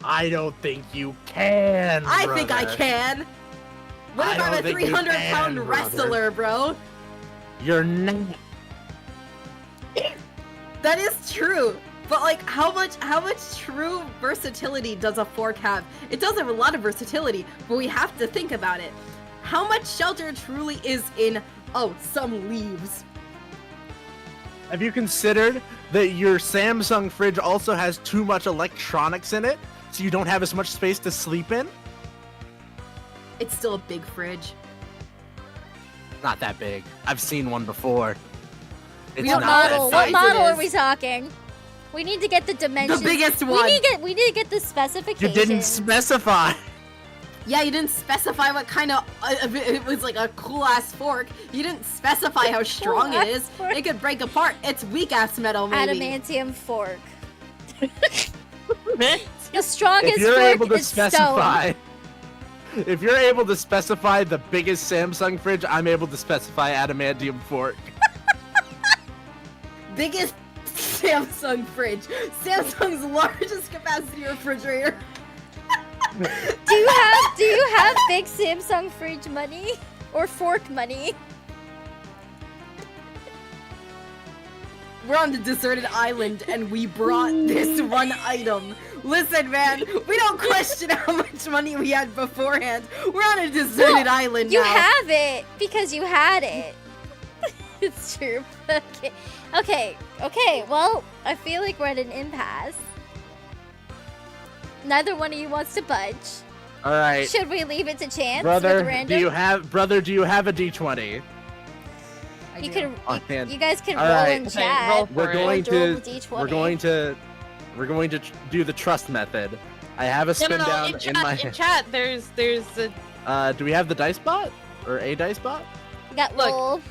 I don't think you can. I think I brother. can. What I if I'm don't a think you 300-pound can, wrestler, bro? You're not. That is true. But like, how much true versatility does a fork have? It does have a lot of versatility, but we have to think about it. How much shelter truly is in, some leaves? Have you considered that your Samsung fridge also has too much electronics in it, so you don't have as much space to sleep in? It's still a big fridge. Not that big. I've seen one before. It's What not model? that What big. model it are is. we talking? We need to get the dimensions. biggest one. We need to get the You specifications. didn't specify. Yeah, you didn't specify what kind of. It was like a cool ass fork. You didn't specify how strong it is. fork. It could break apart. It's weak ass metal, maybe. Adamantium fork. The strongest If you're fork able to is specify, if you're able to specify the biggest Samsung fridge, I'm able to specify adamantium fork. Biggest Samsung fridge. Samsung's largest capacity refrigerator. stone. Do you have big Samsung fridge money or fork money? We're on the deserted island and we brought this one item. Listen, man, we don't question how much money we had beforehand. We're on a deserted island You now. have it because you had it. It's true. Okay. Well, I feel like we're at an impasse. Neither one of you wants to budge. All right, Should we leave it to chance? brother. with random? Do you have a D20? I You do. can. Oh, man. You guys can All roll right. in Okay, chat. roll We're for it. going Or roll to. the D20. We're going to do the trust method. I have a No, spin no. down In chat, there's a. Do we have the dice bot or a dice bot? We got Look. roll.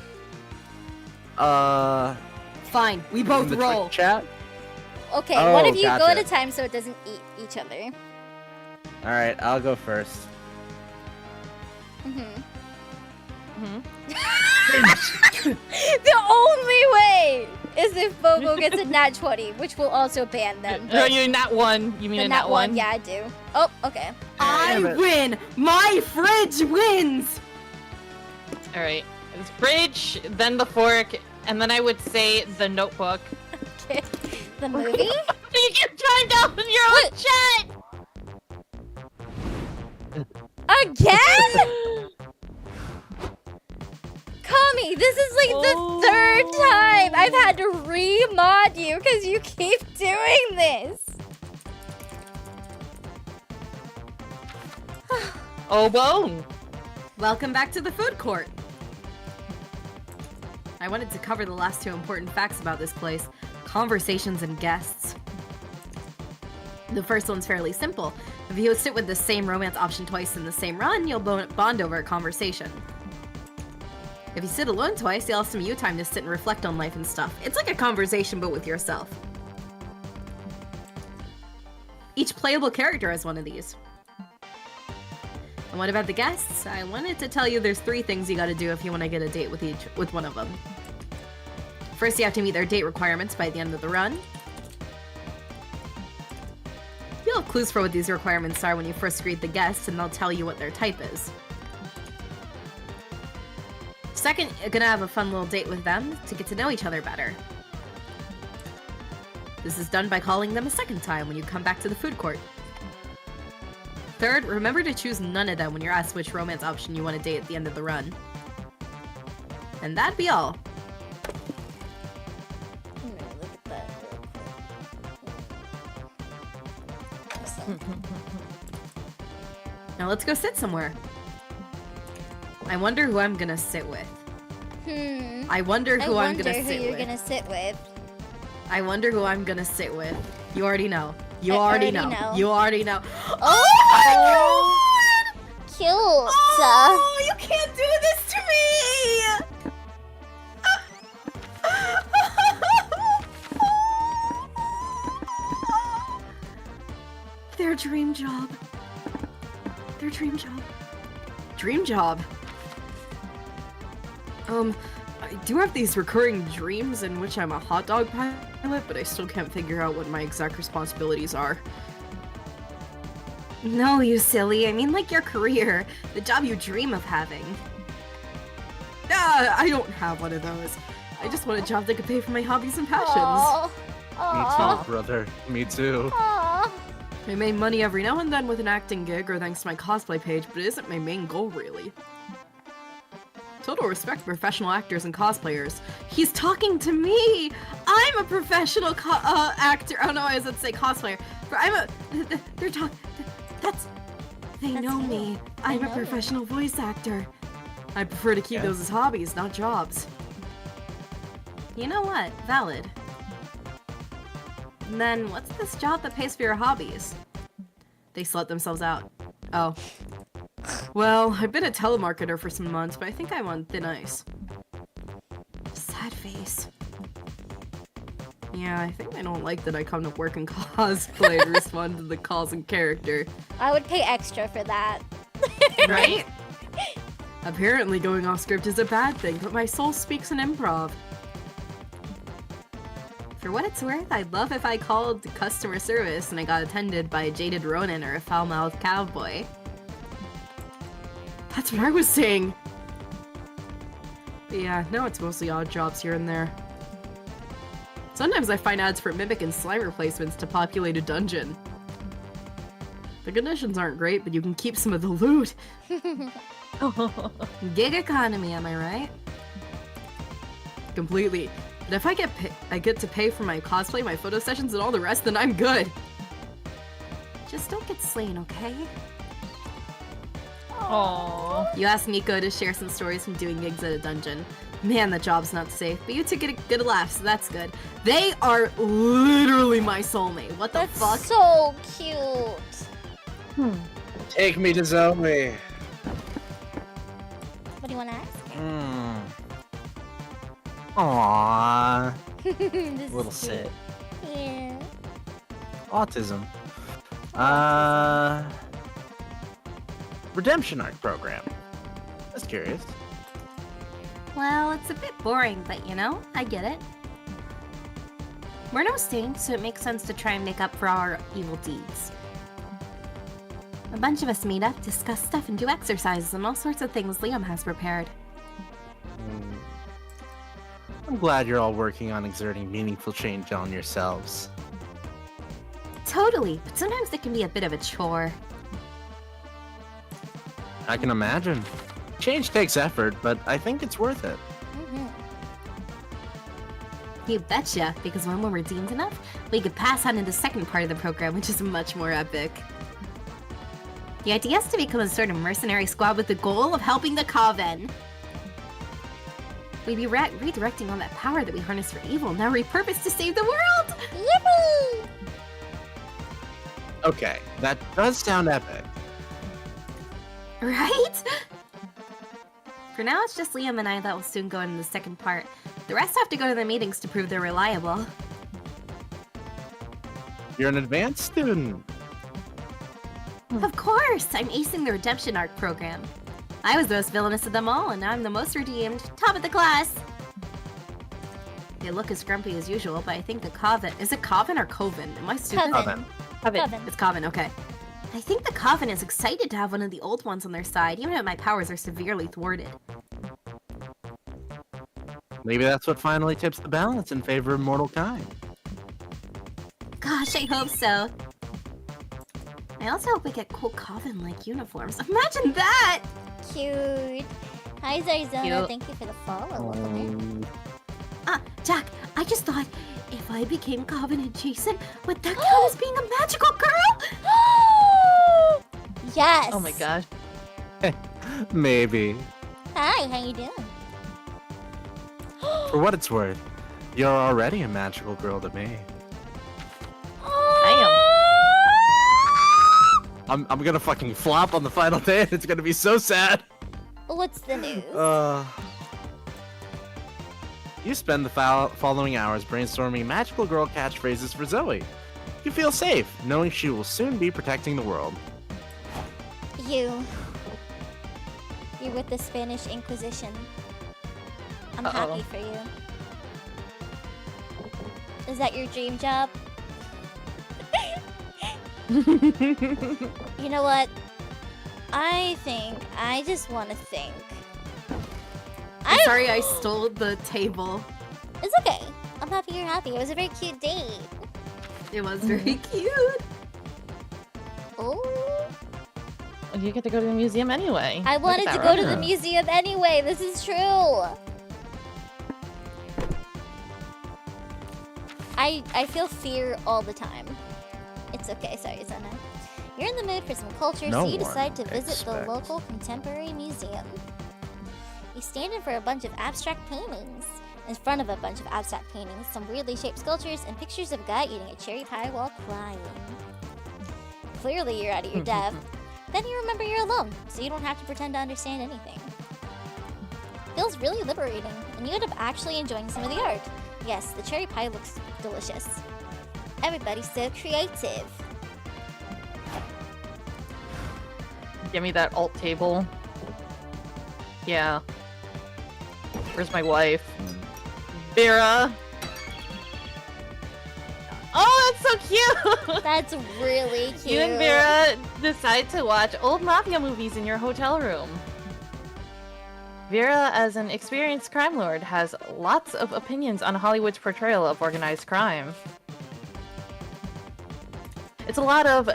Fine, we in both the Twitch roll. chat. Okay, Oh, one of you go at gotcha. a time so it doesn't eat each other. All right, I'll go first. The only way is if Bogo gets a nat 20, which will also ban them. No, but you're not one. You mean the a nat nat one, one? yeah, I do. Oh, okay. I Damn it. win! My fridge wins! Alright. It's fridge, then the fork, and then I would say the notebook. Okay. The movie? You can chime down in your own chat! Again? Kami, this is like the third time I've had to re-mod you because you keep doing this. Oh, whoa. Welcome back to the food court. I wanted to cover the last two important facts about this place. Conversations and guests. The first one's fairly simple. If you sit with the same romance option twice in the same run, you'll bond over a conversation. If you sit alone twice, you'll have some you time to sit and reflect on life and stuff. It's like a conversation, but with yourself. Each playable character has one of these. And what about the guests? I wanted to tell you there's 3 things you gotta do if you want to get a date with one of them. First, you have to meet their date requirements by the end of the run. You'll have clues for what these requirements are when you first greet the guests, and they'll tell you what their type is. Second, you're gonna have a fun little date with them to get to know each other better. This is done by calling them a second time when you come back to the food court. Third, remember to choose none of them when you're asked which romance option you want to date at the end of the run. And that'd be all. I'm gonna look at that real quick. Now let's go sit somewhere. I wonder who I'm gonna sit with. I wonder who I'm gonna sit with. you're gonna sit with. I wonder who I'm gonna sit with. You already know. You I already already know. know. You already know. Oh my Cute. Oh, you can't do this to me! Their dream job. Their dream job. Dream job. I do have these recurring dreams in which I'm a hot dog pilot, but I still can't figure out what my exact responsibilities are. No, you silly. I mean, like your career. The job you dream of having. Ah, I don't have one of those. I just want a job that could pay for my hobbies and passions. Aw. Me Aw. too, brother. Me too. Aw. I make money every now and then with an acting gig or thanks to my cosplay page, but it isn't my main goal, really. Total respect for professional actors and cosplayers. He's talking to me! I'm a professional actor. Oh no, I was going to say cosplayer. But they're talking. They That's know you. me. I I'm a know professional voice actor. I prefer to keep those as hobbies, not jobs. You know what? Valid. And then, what's this job that pays for your hobbies? They slut themselves out. Oh. Well, I've been a telemarketer for some months, but I think I'm on thin ice. Sad face. Yeah, I think I don't like that I come to work in cosplay and respond to the calls in character. I would pay extra for that. Right? Apparently going off script is a bad thing, but my soul speaks in improv. For what it's worth, I'd love if I called customer service and I got attended by a jaded Ronin or a foul-mouthed cowboy. That's what I was saying! But yeah, now it's mostly odd jobs here and there. Sometimes I find ads for Mimic and slime replacements to populate a dungeon. The conditions aren't great, but you can keep some of the loot. Gig economy, am I right? Completely. But if I get to pay for my cosplay, my photo sessions, and all the rest, then I'm good. Just don't get slain, okay? Aww. You asked Nico to share some stories from doing gigs at a dungeon. Man, that job's not safe, but you two get a good laugh, so that's good. They are literally my soulmate. What the That's fuck? so cute. Take me to Zoe. What do you want to ask? Aww. This Little is cute. sit. Yeah. Autism. Redemption arc program. That's curious. Well, it's a bit boring, but you know, I get it. We're no saints, so it makes sense to try and make up for our evil deeds. A bunch of us meet up, discuss stuff, and do exercises and all sorts of things Liam has prepared. I'm glad you're all working on exerting meaningful change on yourselves. Totally, but sometimes it can be a bit of a chore. I can imagine. Change takes effort, but I think it's worth it. You betcha, because when we're redeemed enough, we could pass on to the second part of the program, which is much more epic. The idea is to become a sort of mercenary squad with the goal of helping the Coven. We'd be redirecting all that power that we harness for evil, now repurposed to save the world! Yippee! Okay, that does sound epic. Right? For now, it's just Liam and I that will soon go into the second part. The rest have to go to the meetings to prove they're reliable. You're an advanced student. Of course! I'm acing the redemption arc program. I was the most villainous of them all, and now I'm the most redeemed. Top of the class! They look as grumpy as usual, but I think the Coven... Is it Coven or Coven? Am I stupid? Coven. Coven. It's Coven, okay. I think the Coven is excited to have one of the old ones on their side, even if my powers are severely thwarted. Maybe that's what finally tips the balance in favor of mortal kind. Gosh, I hope so. I also hope we get cool Coven-like uniforms. Imagine that! Cute. Hi, Zarzona. Cute. Thank you for the follow. Jack, I just thought, if I became Coven adjacent, would that count as being a magical girl? Yes. Oh my gosh. Maybe. Hi, how you doing? For what it's worth, you're already a magical girl to me. I'm gonna fucking flop on the final day and it's gonna be so sad. What's the news? You spend the following hours brainstorming magical girl catchphrases for Zoe. You feel safe, knowing she will soon be protecting the world. You with the Spanish Inquisition. I'm happy for you. Is that your dream job? You know what? I just want to think. I'm sorry I stole the table. It's okay. I'm happy you're happy. It was a very cute date. It was very cute. Oh. You get to go to the museum anyway. I wanted to go to the museum anyway. This is true. I feel fear all the time. It's okay. Sorry, Zona. You're in the mood for some culture, so you decide to visit the local contemporary museum. You stand in for a bunch of abstract paintings. In front of a bunch of abstract paintings, some weirdly shaped sculptures, and pictures of a guy eating a cherry pie while crying. Clearly you're out of your depth. Then you remember you're alone, so you don't have to pretend to understand anything. Feels really liberating, and you end up actually enjoying some of the art. Yes, the cherry pie looks delicious. Everybody's so creative. Give me that alt table. Yeah. Where's my wife? Vera. Oh, that's so cute! That's really cute. You and Vera decide to watch old mafia movies in your hotel room. Vera, as an experienced crime lord, has lots of opinions on Hollywood's portrayal of organized crime. It's a lot of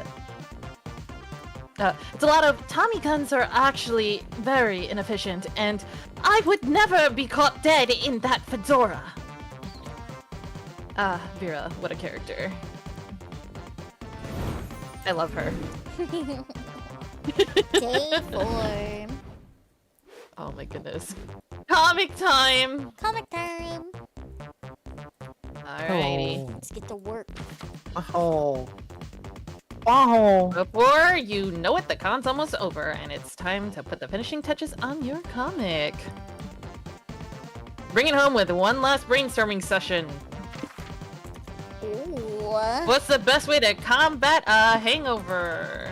Tommy guns are actually very inefficient, and I would never be caught dead in that fedora. Vera, what a character. I love her. Day 4. Oh my goodness. Comic time! Comic time! Alrighty. Let's get to work. Oh. Oh. Before you know it, the con's almost over, and it's time to put the finishing touches on your comic. Bring it home with one last brainstorming session. Ooh. What's the best way to combat a hangover?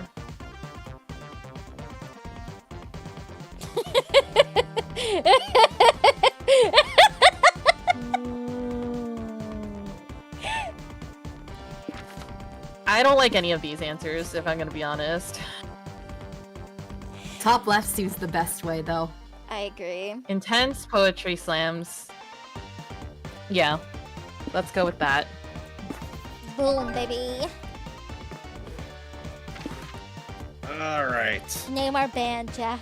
I don't like any of these answers, if I'm gonna be honest. Top left seems the best way, though. I agree. Intense poetry slams. Yeah, let's go with that. Boom, baby. All right. Name our band, Jack.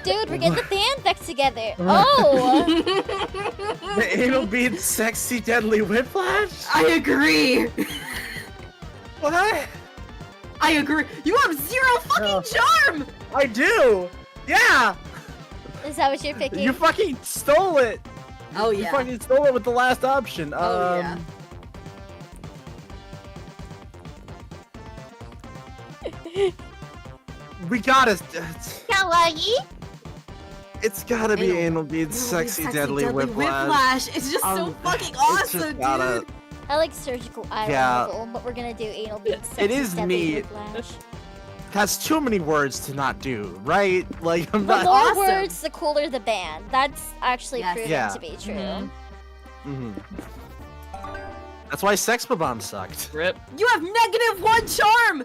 Dude, we're getting the fanfics together. Oh! The anal bead sexy deadly whiplash? I agree! What? I agree! You have zero fucking charm! I do! Yeah! Is that what you're picking? You fucking stole it! Oh, You yeah. fucking stole it with the last option. Oh, yeah. We gotta. Kawaii? It's gotta be Anal- anal bead sexy deadly whiplash. It's just so fucking It's awesome, just gotta- dude! I like surgical eye Yeah. removal, but we're gonna do anal beads. It is neat. Has too many words to not do, right? Like, I'm The not. more awesome. words, the cooler the band. That's actually Yes. proven Yeah. to be true. Mhm. Mhm. That's why Sex Bomb sucked. Rip. You have -1 charm!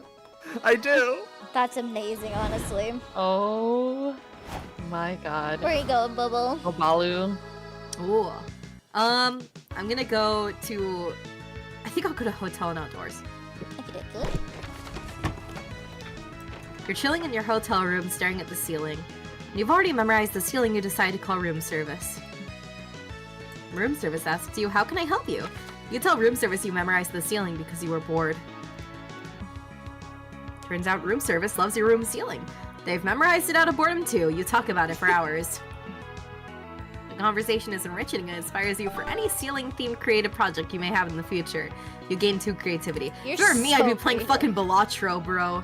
I do. That's amazing, honestly. Oh my god. Where you going, Bubble? Obalu. Ooh. I'm gonna go to... I think I'll go to Hotel and Outdoors. Okay, good. You're chilling in your hotel room staring at the ceiling. You've already memorized the ceiling you decide to call room service. Room service asks you, how can I help you? You tell room service you memorized the ceiling because you were bored. Turns out room service loves your room ceiling. They've memorized it out of boredom too. You talk about it for hours. The conversation is enriching and inspires you for any ceiling-themed creative project you may have in the future. You gain 2 creativity. You're If it were me, I'd so be playing creative. fucking Balatro, bro.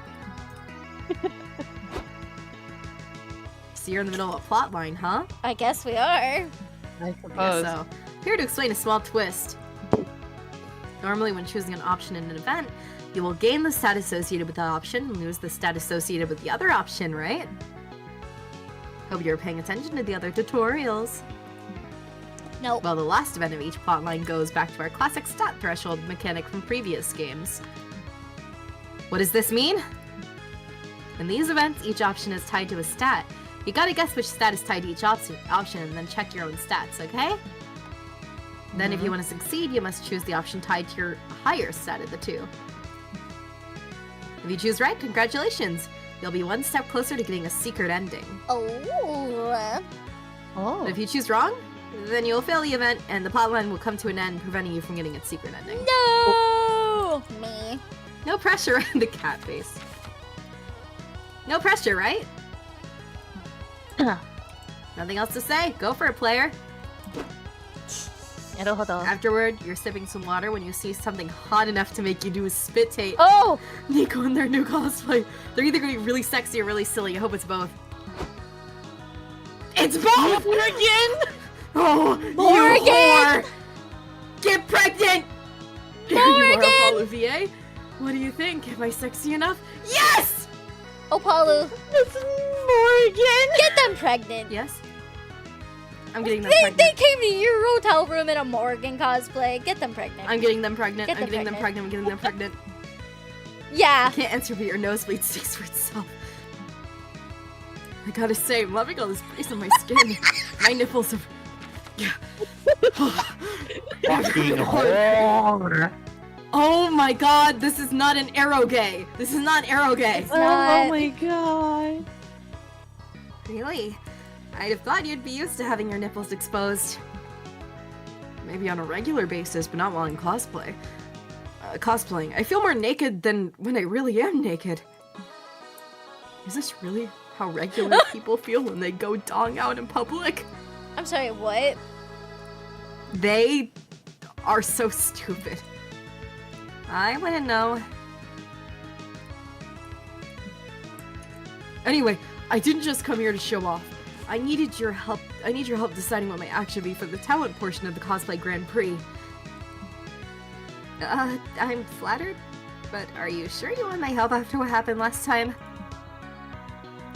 So you're in the middle of a plot line, huh? I guess we are. I Yeah, suppose. so, here to explain a small twist. Normally, when choosing an option in an event, you will gain the stat associated with the option and lose the stat associated with the other option, right? Hope you're paying attention to the other tutorials. Nope. Well, the last event of each plotline goes back to our classic stat threshold mechanic from previous games. What does this mean? In these events, each option is tied to a stat. You gotta guess which stat is tied to each option and then check your own stats, okay? Then if you want to succeed, you must choose the option tied to your higher stat of the two. If you choose right, congratulations! You'll be one step closer to getting a secret ending. Oh. Oh. But if you choose wrong, then you'll fail the event and the plotline will come to an end, preventing you from getting its secret ending. No! Me. No pressure on the cat face. No pressure, right? Nothing else to say. Go for it, player. Afterward, you're sipping some water when you see something hot enough to make you do a spit take. Oh! Nico and their new cosplay. They're either gonna be really sexy or really silly. I hope it's both. It's both! Morgan! Oh, Morgan! you whore! Get pregnant! Here you are, Morgan! Apollo VA. What do you think? Am I sexy enough? Yes! Oh, Palu. It's Morgan! Get them pregnant. Yes? I'm getting them They pregnant. came to your hotel room in a Morgan cosplay. Get them pregnant. I'm getting them pregnant. Get I'm them getting them pregnant. pregnant. I'm getting them pregnant. Yeah. I can't answer, but your nosebleed speaks for itself. I gotta say, I'm loving all this breeze on my skin. My nipples are... Fucking whore. Oh my god, this is not an arrow gay. This is not arrow gay. It's not. Oh my god. Really? I'd have thought you'd be used to having your nipples exposed. Maybe on a regular basis, but not while in cosplay. Cosplaying. I feel more naked than when I really am naked. Is this really how regular people feel when they go dong out in public? I'm sorry, what? They are so stupid. I wouldn't know. Anyway, I didn't just come here to show off. I needed your help. I need your help deciding what my act should be for the talent portion of the Cosplay Grand Prix. I'm flattered, but are you sure you want my help after what happened last time?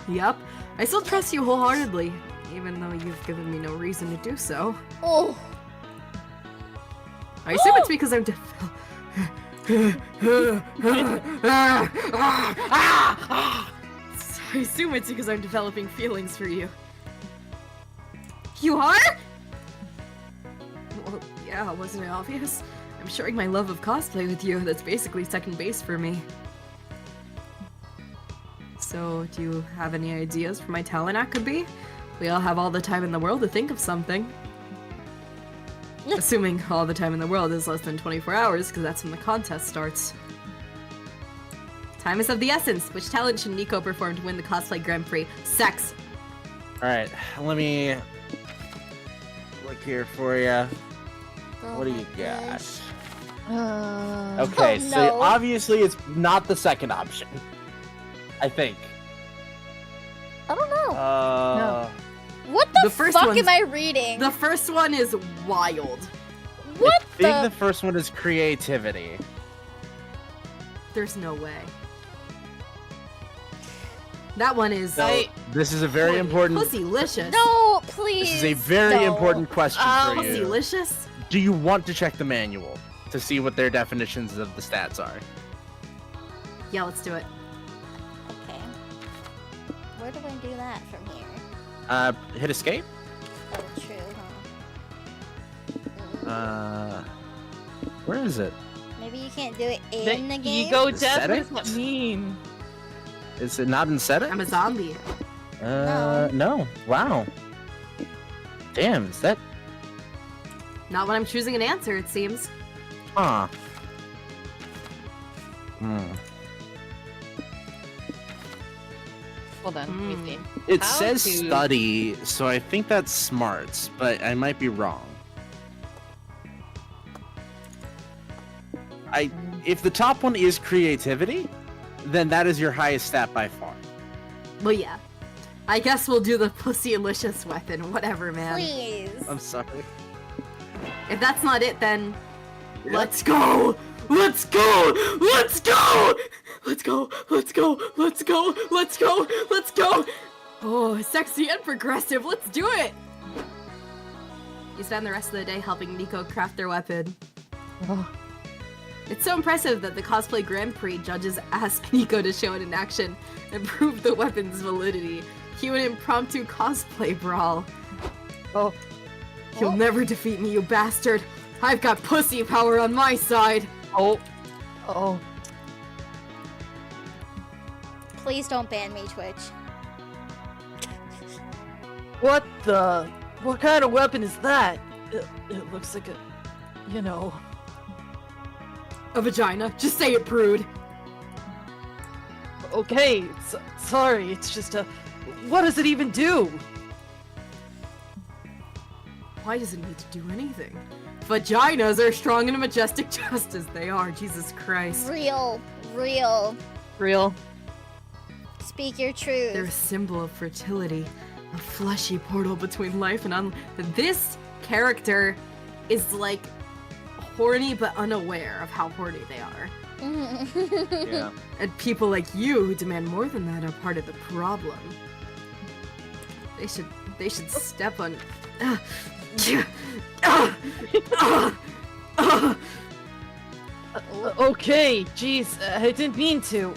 Yup. I still trust you wholeheartedly, even though you've given me no reason to do so. Oh. I assume it's because I'm I assume it's because I'm developing feelings for you. You are? Well, yeah, wasn't it obvious? I'm sharing my love of cosplay with you. That's basically second base for me. So, do you have any ideas for my talent act could be? We all have all the time in the world to think of something. Assuming all the time in the world is less than 24 hours, because that's when the contest starts. Time is of the essence. Which talent should Nico perform to win the Cosplay Grand Prix? Sex. Alright, let me look here for you. What do you got? Okay, Oh, so no. obviously it's not the second option. I think. I don't know. What The the first fuck one's- am I reading? The first one is wild. What think the first one is creativity. There's no way. That one is This is a very important. Pussylicious. No, please. This is a very important question for you. Pussylicious? Do you want to check the manual to see what their definitions of the stats are? Yeah, let's do it. Okay. Where do I do that from here? Hit escape. Oh, true, huh? Where is it? Maybe you can't do it in the game? Ego death? What does Settings? that mean? Is it not in settings? I'm a zombie. No. Wow. Damn, is that? Not when I'm choosing an answer, it seems. Huh. Hold on, let me see. It How says to- study, so I think that's smarts, but I might be wrong. If the top one is creativity, then that is your highest stat by far. Well, yeah. I guess we'll do the pussylicious weapon, whatever, man. Please. I'm sorry. If that's not it, then let's go! Let's go! Let's go! Let's go! Let's go! Let's go! Let's go! Let's go! Oh, sexy and progressive. Let's do it! You spend the rest of the day helping Nico craft their weapon. It's so impressive that the Cosplay Grand Prix judges ask Nico to show it in action and prove the weapon's validity. Cue an impromptu cosplay brawl. Oh. You'll never defeat me, you bastard! I've got pussy power on my side! Oh. Please don't ban me, Twitch. What kind of weapon is that? It looks like A vagina. Just say it, prude. Okay, sorry, it's just what does it even do? Why does it need to do anything? Vaginas are strong and majestic just as they are, Jesus Christ. Real. Real. Speak your truth. They're a symbol of fertility, a fleshy portal between life and This character is like horny but unaware of how horny they are. Yeah. And people like you who demand more than that are part of the problem. They should step on. Okay, jeez, I didn't mean to.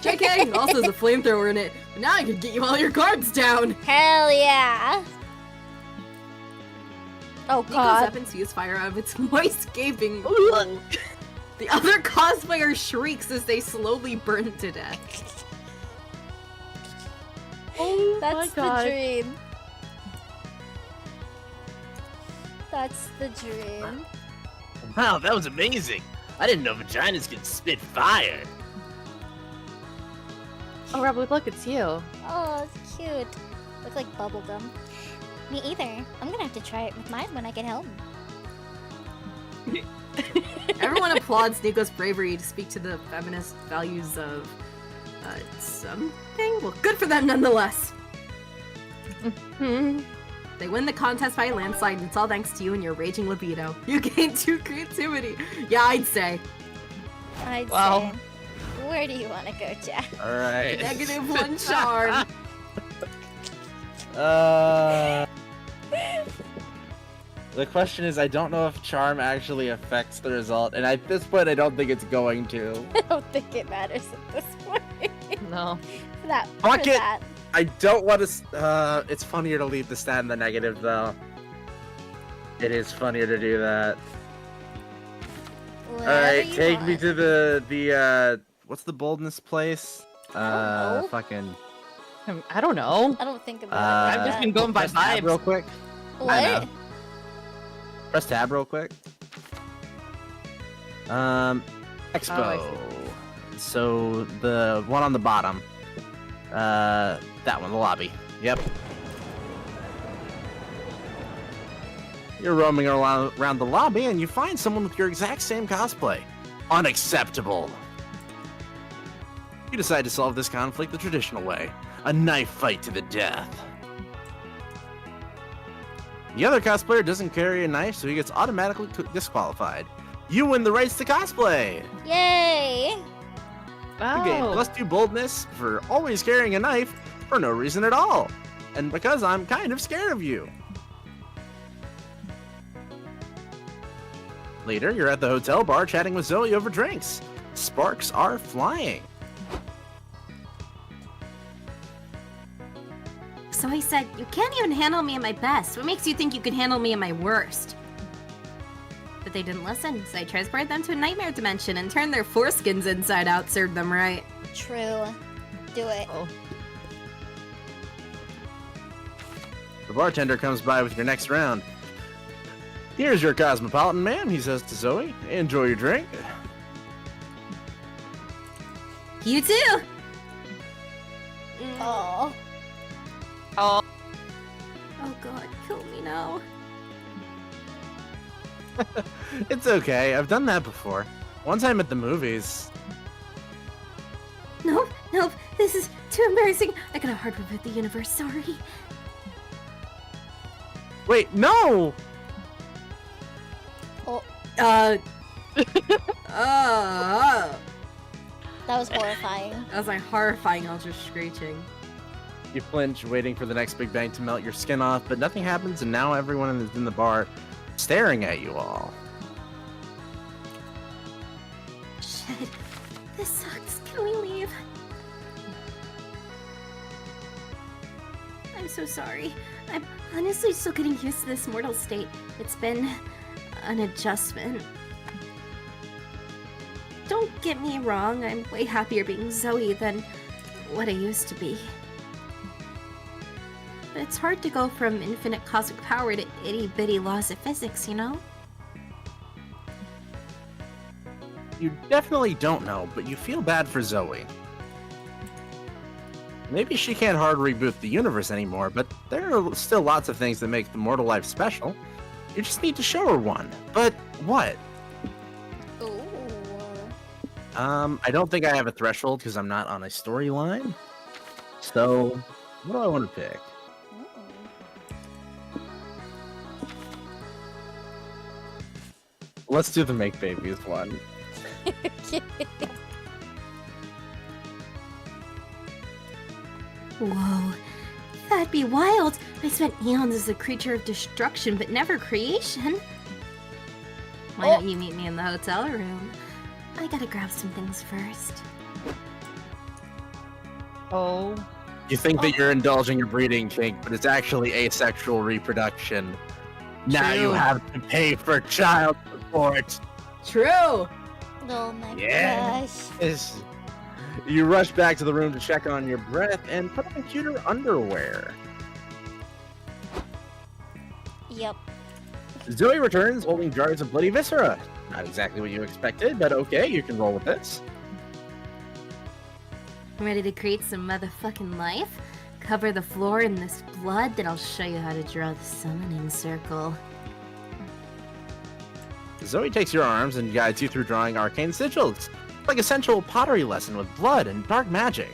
JK also has a flamethrower in it. Now I can get you all your guards down. Hell yeah. Oh Nico's god. weapon spews fire out of its moist gaping. The other cosplayer shrieks as they slowly burn to death. Oh That's my the god. dream. That's the dream. Wow, that was amazing. I didn't know vaginas could spit fire. Oh, Robert, look, it's you. Oh, it's cute. Look like bubblegum. Me either. I'm gonna have to try it with mine when I get home. Everyone applauds Nico's bravery to speak to the feminist values of something. Well, good for them nonetheless. They win the contest by a landslide, and it's all thanks to you and your raging libido. You gained 2 creativity. Yeah, I'd say. I'd Wow. say. Where do you want to go, Jack? All right. -1 charm. The question is, I don't know if charm actually affects the result, and at this point, I don't think it's going to. I don't think it matters at this point. No. For that. Fuck for it. that. I don't want to. It's funnier to leave the stat in the negative, though. It is funnier to do that. All right, Whatever you take me want. to the what's the boldness place? know. Fucking. I don't know. I don't think about I've it. just been going by press tab vibes. real quick. What? know. Press tab real quick. Expo. Oh, I So the one on the bottom. That one, the lobby. Yep. You're roaming around the lobby and you find someone with your exact same cosplay. Unacceptable. You decide to solve this conflict the traditional way. A knife fight to the death. The other cosplayer doesn't carry a knife, so he gets automatically disqualified. You win the rights to cosplay! Yay! You gain +2 boldness for always carrying a knife for no reason at all. And because I'm kind of scared of you. Later, you're at the hotel bar chatting with Zoe over drinks. Sparks are flying. So I said, you can't even handle me at my best. What makes you think you can handle me at my worst? But they didn't listen, so I transported them to a nightmare dimension and turned their foreskins inside out, served them right. True. Do it. Oh. The bartender comes by with your next round. Here's your cosmopolitan, ma'am, he says to Zoe. Enjoy your drink. You too! Oh. Oh, Oh god, kill me now. It's okay, I've done that before. One time at the movies. Nope, nope, this is too embarrassing. I got a hard reboot the universe, sorry. Wait, no! Oh, That that was horrifying. was like horrifying, I was just screeching. You flinch, waiting for the next big bang to melt your skin off, but nothing happens, and now everyone is in the bar staring at you all. Shit, this sucks. Can we leave? I'm so sorry. I'm honestly still getting used to this mortal state. It's been an adjustment. Don't get me wrong, I'm way happier being Zoe than what I used to be. But it's hard to go from infinite cosmic power to itty-bitty laws of physics, you know? You definitely don't know, but you feel bad for Zoe. Maybe she can't hard reboot the universe anymore, but there are still lots of things that make the mortal life special. You just need to show her one. But what? Ooh. I don't think I have a threshold because I'm not on a storyline. So, what do I want to pick? Let's do the make babies one. Whoa, that'd be wild. I spent eons as a creature of destruction, but never creation. Why don't you meet me in the hotel room? I gotta grab some things first. oh. You think that you're indulging your breeding kink, but it's actually asexual reproduction. Now you True. have to pay for child support. True! Oh my Yeah. gosh. Yes. You rush back to the room to check on your breath and put on cuter underwear. Yep. Zoe returns holding jars of bloody viscera. Not exactly what you expected, but okay, you can roll with this. Ready to create some motherfucking life? Cover the floor in this blood, then I'll show you how to draw the summoning circle. Zoe takes your arms and guides you through drawing arcane sigils, like a sensual pottery lesson with blood and dark magic.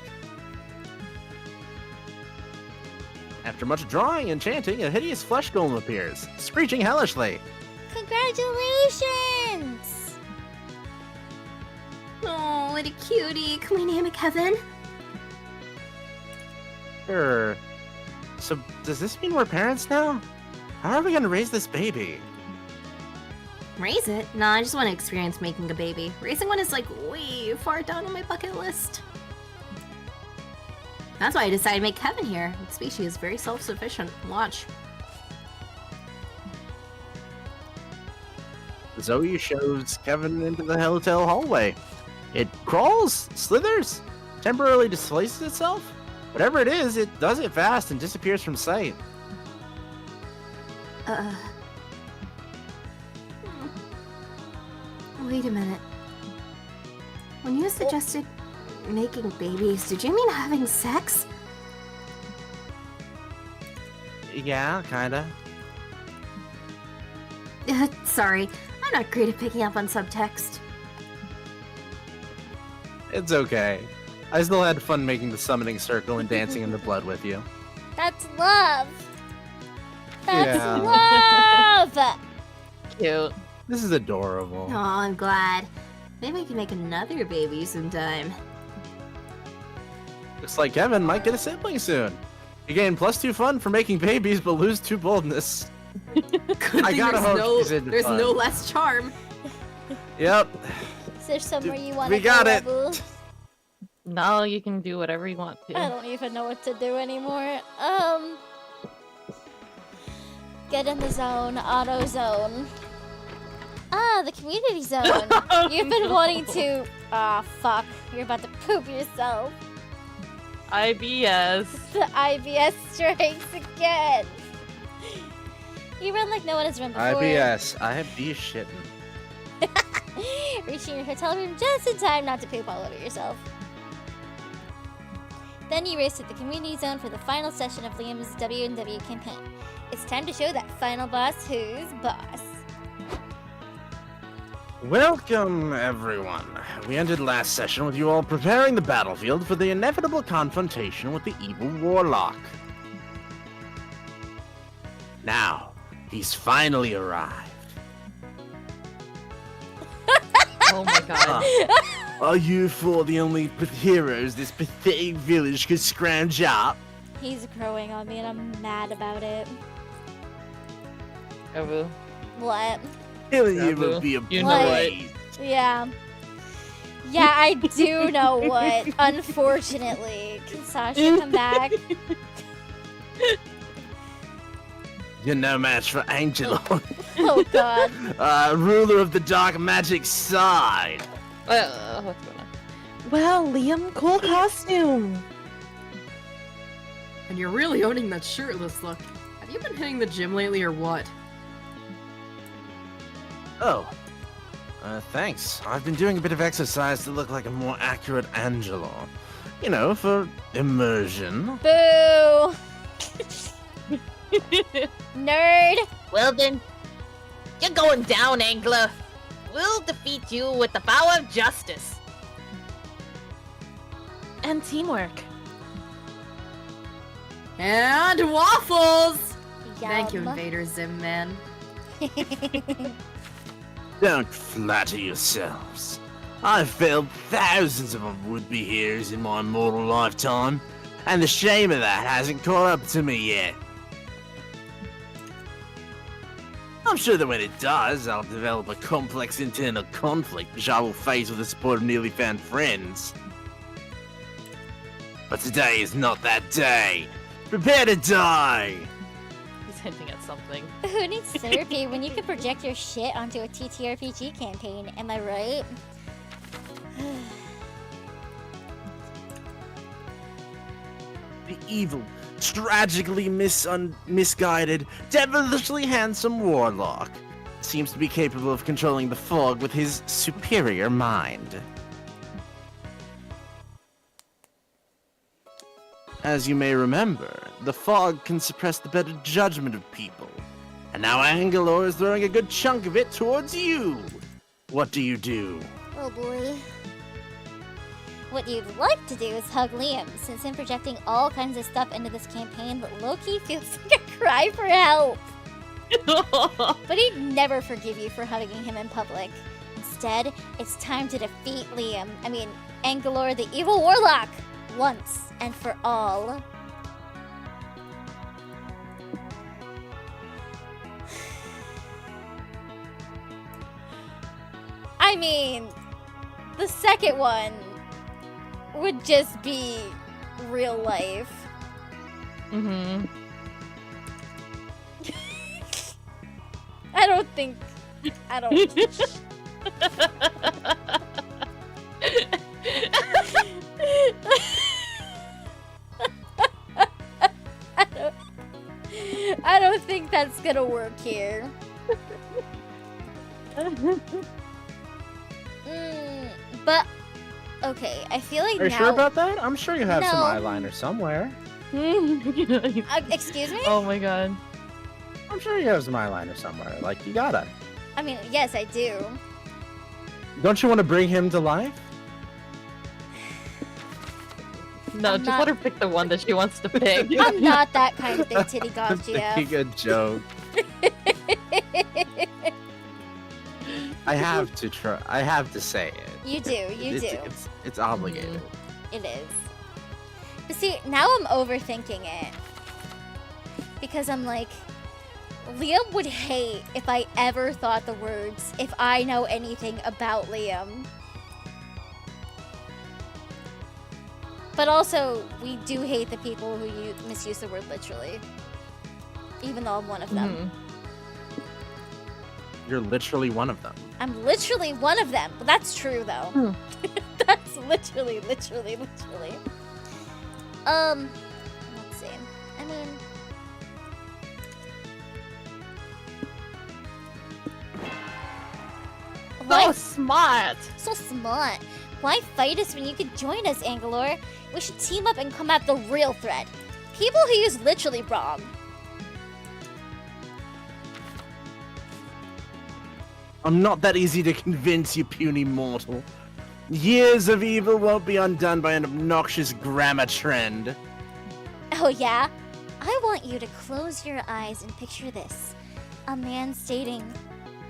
After much drawing and chanting, a hideous flesh golem appears, screeching hellishly. Congratulations! Oh, what a cutie. Can we name it Kevin? Sure. So, does this mean we're parents now? How are we gonna raise this baby? Raise it? Nah, I just want to experience making a baby. Raising one is like way far down on my bucket list. That's why I decided to make Kevin here. The species is very self-sufficient. Watch. Zoe shows Kevin into the hotel hallway. It crawls, slithers, temporarily displaces itself. Whatever it is, it does it fast and disappears from sight. Wait a minute. When you suggested making babies, did you mean having sex? Yeah, kinda. Sorry, I'm not great at picking up on subtext. It's okay. I still had fun making the summoning circle and dancing in the blood with you. That's love. That's Yeah. love! Cute. This is adorable. Oh, I'm glad. Maybe we can make another baby sometime. Looks like Kevin might get a sibling soon. You gain +2 fun for making babies, but lose 2 boldness. Good I thing gotta hope she's into there's fun. no less charm. Yep. Is there somewhere you want We to go, got it. Rebel? No, you can do whatever you want I to. don't even know what to do anymore. Get in the zone, auto zone. Ah, the community zone. You've been wanting to. Ah, fuck. You're about to poop yourself. IBS. The IBS strikes again. You run like no one has run before. IBS. I be shitting. Reaching your hotel room just in time not to poop all over yourself. Then you race to the community zone for the final session of Liam's W&W campaign. It's time to show that final boss who's boss. Welcome, everyone. We ended last session with you all preparing the battlefield for the inevitable confrontation with the evil warlock. Now, he's finally arrived. Oh my god. Are you four the only heroes this pathetic village could scrounge up? He's growing on me and I'm mad about it. Evu. What? Killing Yeah, you boo. would be a You know what? blaze. Yeah. Yeah, I do know what. Unfortunately. Can Sasha come back? You're no match for Angelo, Oh god. ruler of the dark magic side. What's going on? Well, Liam, cool costume. And you're really owning that shirtless look. Have you been hitting the gym lately or what? Oh. Thanks. I've been doing a bit of exercise to look like a more accurate Angelo. You know, for immersion. Boo! Nerd! Well then, you're going down, Angler. We'll defeat you with the power of justice. And teamwork. And waffles! Yum. Thank you, Invader Zim Man. Don't flatter yourselves. I've failed thousands of would-be heroes in my mortal lifetime, and the shame of that hasn't caught up to me yet. I'm sure that when it does, I'll develop a complex internal conflict which I will face with the support of newly found friends. But today is not that day. Prepare to die! He's hinting at something. Who needs therapy when you can project your shit onto a TTRPG campaign? Am I right? The evil, tragically misguided, devilishly handsome warlock seems to be capable of controlling the fog with his superior mind. As you may remember, the fog can suppress the better judgment of people, and now Angelor is throwing a good chunk of it towards you. What do you do? Oh boy. What you'd like to do is hug Liam, since him projecting all kinds of stuff into this campaign that Loki feels like a cry for help. But he'd never forgive you for hugging him in public. Instead, it's time to defeat Angelor the evil warlock, once and for all. I mean, the second one would just be real life. Mm-hmm. I don't think. I don't think that's gonna work here. But okay, I feel like Are you now. sure about that? I'm sure you have some No. eyeliner somewhere. Excuse me? Oh my god. I'm sure you have some eyeliner somewhere. Like, you gotta. I mean, yes, I do. Don't you want to bring him to life? No, I'm just not- let her pick the one that she wants to pick. I'm not that kind of big titty I'm goth, thinking GF. a joke. I have to try. I have to say it. You do, you do. It's obligated. It is. But see, now I'm overthinking it. Because I'm like, Liam would hate if I ever thought the words, if I know anything about Liam. But also, we do hate the people who misuse the word literally. Even though I'm one of them. You're literally one of them. I'm literally one of them. But that's true, though. That's literally. Let's see. I mean... So smart! So smart. Why fight us when you could join us, Angalor? We should team up and come at the real threat. People who use literally wrong. I'm not that easy to convince, you puny mortal. Years of evil won't be undone by an obnoxious grammar trend. Oh yeah? I want you to close your eyes and picture this. A man stating,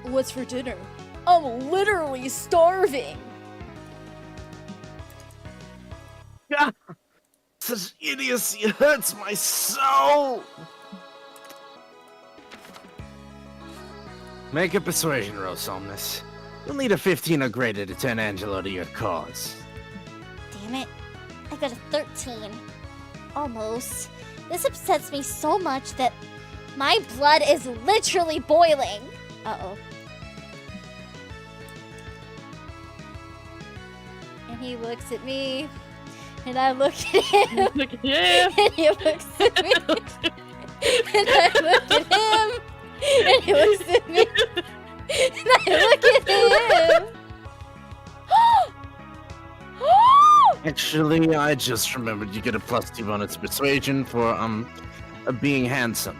What's for dinner? I'm literally starving. Such idiocy hurts my soul! Make a persuasion roll, Somnus. You'll need a 15 or greater to turn Angelo to your cause. damn it, I got a 13. Almost. This upsets me so much that my blood is literally boiling. Uh-oh. And he looks at me, and I look at him, Look at him! and he looks at me, and I look at him, and he looks at me, and I look at him. Actually, I just remembered you get a +2 bonus persuasion for, being handsome.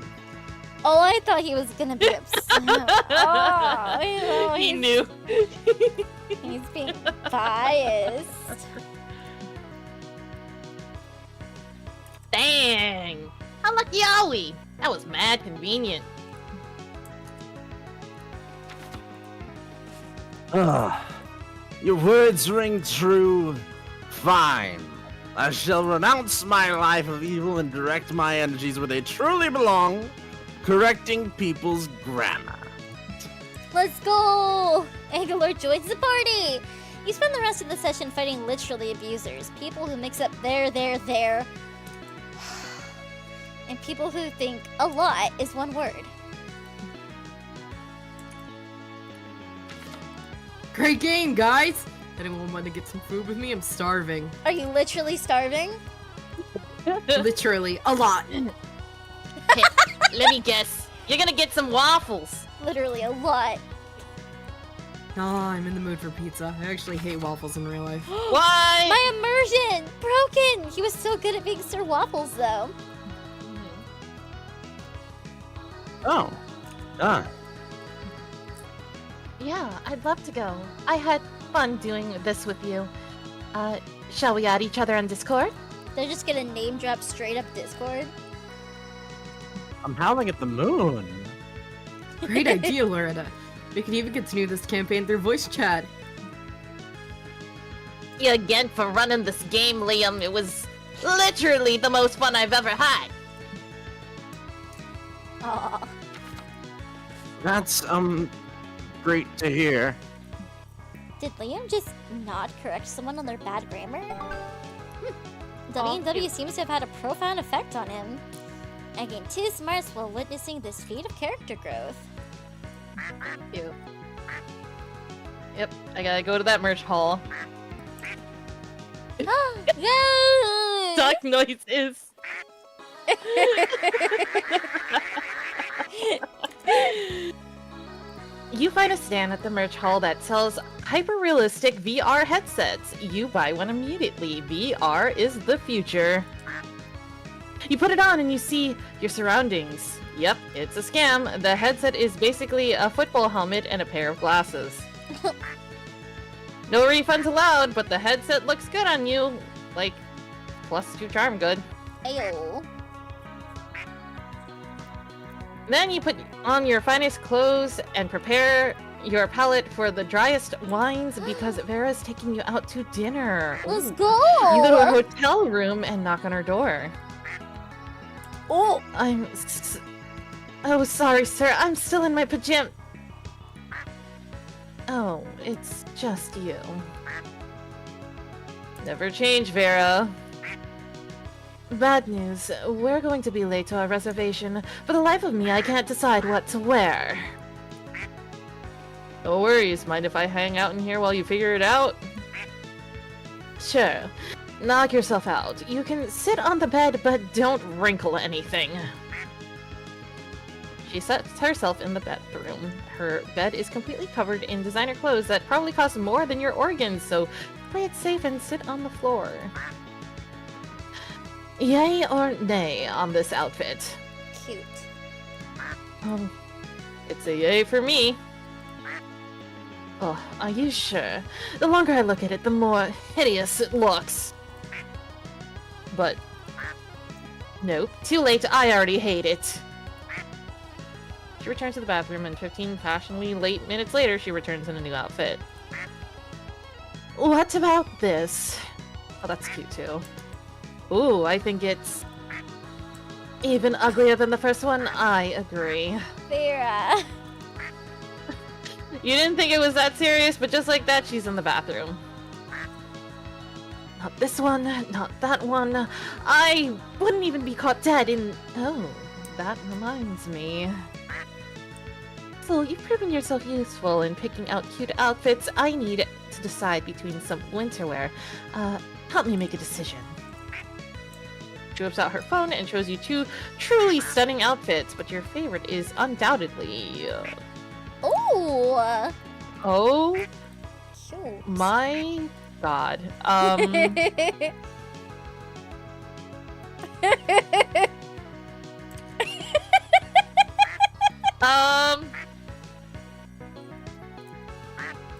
Oh, I thought he was gonna be upset. Oh, you know, He he's- knew. He's being biased. Dang! How lucky are we? That was mad convenient. Your words ring true. Fine. I shall renounce my life of evil and direct my energies where they truly belong, correcting people's grammar. Let's go! Angalor joins the party! You spend the rest of the session fighting literally abusers, people who mix up there, and people who think a lot is one word. Great game, guys! Anyone want to get some food with me? I'm starving. Are you literally starving? Literally, a lot. Hey, let me guess. You're gonna get some waffles. Literally a lot. Oh, I'm in the mood for pizza. I actually hate waffles in real life. Why? My immersion! Broken! He was so good at being Sir Waffles, though. Oh. Ah. Yeah, I'd love to go. I had fun doing this with you. Shall we add each other on Discord? They're just gonna name drop straight up Discord. I'm howling at the moon. Great idea, Loretta. We can even continue this campaign through voice chat. You again for running this game, Liam. It was literally the most fun I've ever had. Aw. That's, great to hear. Did Liam just not correct someone on their bad grammar? W&W seems to have had a profound effect on him. I gained 2 smarts while witnessing this feat of character growth. Ew. Yep, I gotta go to that merch hall. Yay! Duck noises. You find a stand at the merch hall that sells hyper-realistic VR headsets. You buy one immediately. VR is the future. You put it on and you see your surroundings. Yep, it's a scam. The headset is basically a football helmet and a pair of glasses. No refunds allowed, but the headset looks good on you. Like, +2 charm, good. Ayo. Then you put on your finest clothes and prepare your palate for the driest wines because Vera's taking you out to dinner. Let's Ooh. go! You go to a hotel room and knock on her door. Oh, Oh, sorry, sir. I'm still in my pajama. Oh, it's just you. Never change, Vera. Bad news. We're going to be late to our reservation. For the life of me, I can't decide what to wear. No worries. Mind if I hang out in here while you figure it out? Sure. Knock yourself out. You can sit on the bed, but don't wrinkle anything. She sets herself in the bedroom. Her bed is completely covered in designer clothes that probably cost more than your organs, so play it safe and sit on the floor. Yay or nay on this outfit? Cute. It's a yay for me. Oh, are you sure? The longer I look at it, the more hideous it looks. But... nope. Too late, I already hate it. She returns to the bathroom, and 15 fashionably late minutes later, she returns in a new outfit. What about this? Oh, that's cute too. Ooh, I think it's even uglier than the first one. I agree. Vera. You didn't think it was that serious, but just like that, she's in the bathroom. Not this one, not that one. I wouldn't even be caught dead in... Oh, that reminds me. So, you've proven yourself useful in picking out cute outfits. I need to decide between some winter wear. Help me make a decision. She whips out her phone and shows you 2 truly stunning outfits, but your favorite is undoubtedly... Ooh. Oh Cute. my god.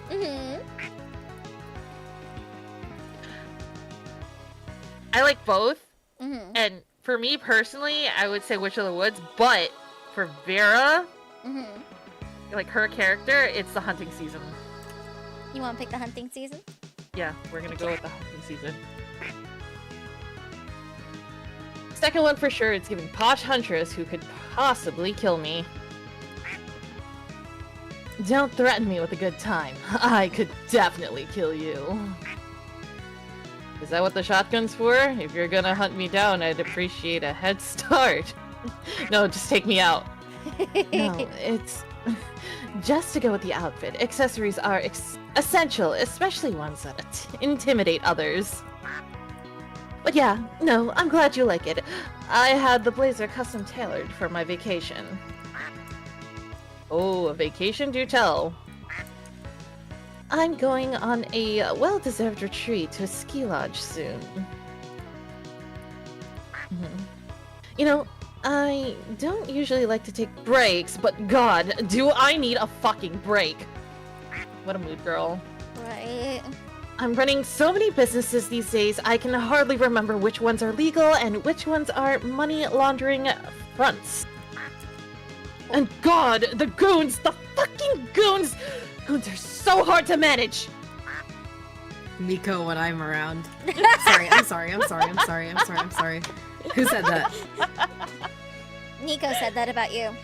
Mhm. I like both, Mhm. and for me personally, I would say Witch of the Woods, but for Vera, Mhm. like her character, it's the hunting season. You want to pick the hunting season? Yeah, we're gonna go with the hunting season. Second one for sure, it's giving posh huntress who could possibly kill me. Don't threaten me with a good time. I could definitely kill you. Is that what the shotgun's for? If you're gonna hunt me down, I'd appreciate a head start. No, just take me out. No, it's... just to go with the outfit. Accessories are essential, especially ones that intimidate others. But yeah, no, I'm glad you like it. I had the blazer custom tailored for my vacation. Oh, a vacation? Do tell. I'm going on a well-deserved retreat to a ski lodge soon. You know, I don't usually like to take breaks, but god, do I need a fucking break. What a mood, girl. Right. I'm running so many businesses these days, I can hardly remember which ones are legal and which ones are money laundering fronts. And god, the goons! The fucking goons! Goons are so hard to manage! Miko when I'm around. I'm sorry. Who said that? Nico said that about you.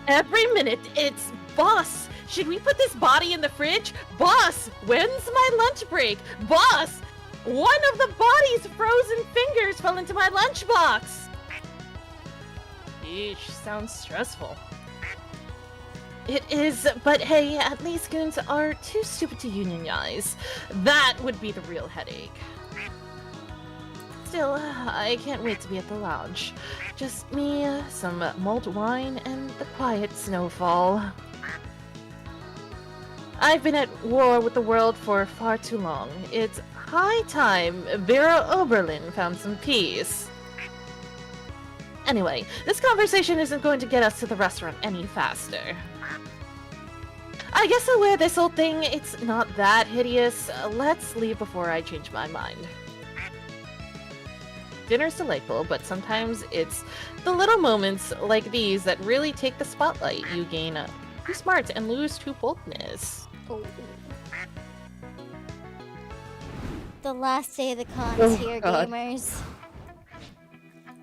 Every minute, it's boss! Should we put this body in the fridge? Boss! When's my lunch break? Boss! One of the body's frozen fingers fell into my lunchbox! Eesh, sounds stressful. It is, but hey, at least goons are too stupid to unionize. That would be the real headache. Still, I can't wait to be at the lounge. Just me, some mulled wine, and the quiet snowfall. I've been at war with the world for far too long. It's high time Vera Oberlin found some peace. Anyway, this conversation isn't going to get us to the restaurant any faster. I guess I'll wear this old thing. It's not that hideous. Let's leave before I change my mind. Dinner's delightful, but sometimes it's the little moments like these that really take the spotlight. You gain too smart and lose true boldness. Oh. The last day of the con is here, God. gamers.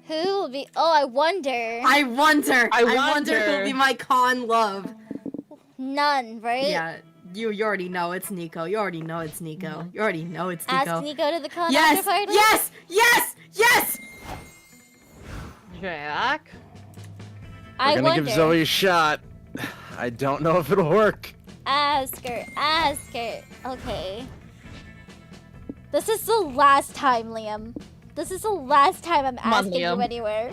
Who will be? Oh, I wonder. I wonder wonder. who'll be my con love. None, right? Yeah, you already know it's Nico. You already know it's Nico. You already know it's Nico. Ask Nico to the con Yes, after party. yes, yes, yes! Jack? I We're gonna wonder. give Zoe a shot. I don't know if it'll work. Ask her. Ask her. Okay. This is the last time, Liam. This is the last time I'm on, asking you Liam. anywhere.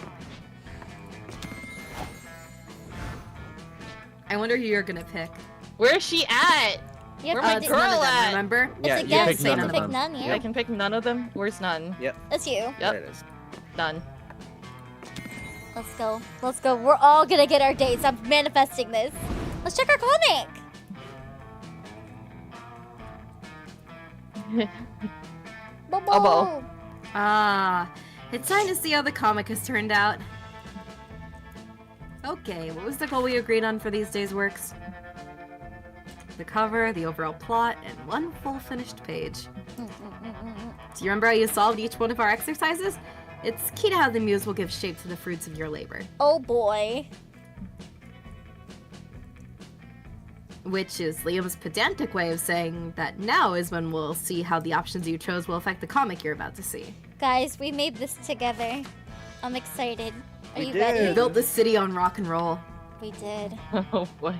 I wonder who you're gonna pick. Where's she at? You Where have my to It's do- none of girl them, at? remember? It's Yeah, a you guess. pick You have none to of pick them. none. Yeah. I can pick none of them? Where's none? That's you. Yep. There it is. None. Let's go. Let's go. We're all gonna get our dates. I'm manifesting this. Let's check our comic. Bobo. Bobo. Ah, it's time to see how the comic has turned out. Okay, what was the goal we agreed on for these days' works? The cover, the overall plot, and one full finished page. Do you remember how you solved each one of our exercises? It's key to how the muse will give shape to the fruits of your labor. Oh boy. Which is Liam's pedantic way of saying that now is when we'll see how the options you chose will affect the comic you're about to see. Guys, we made this together. I'm excited. Are We you did. ready? We built this city on rock and roll. We did. Oh boy.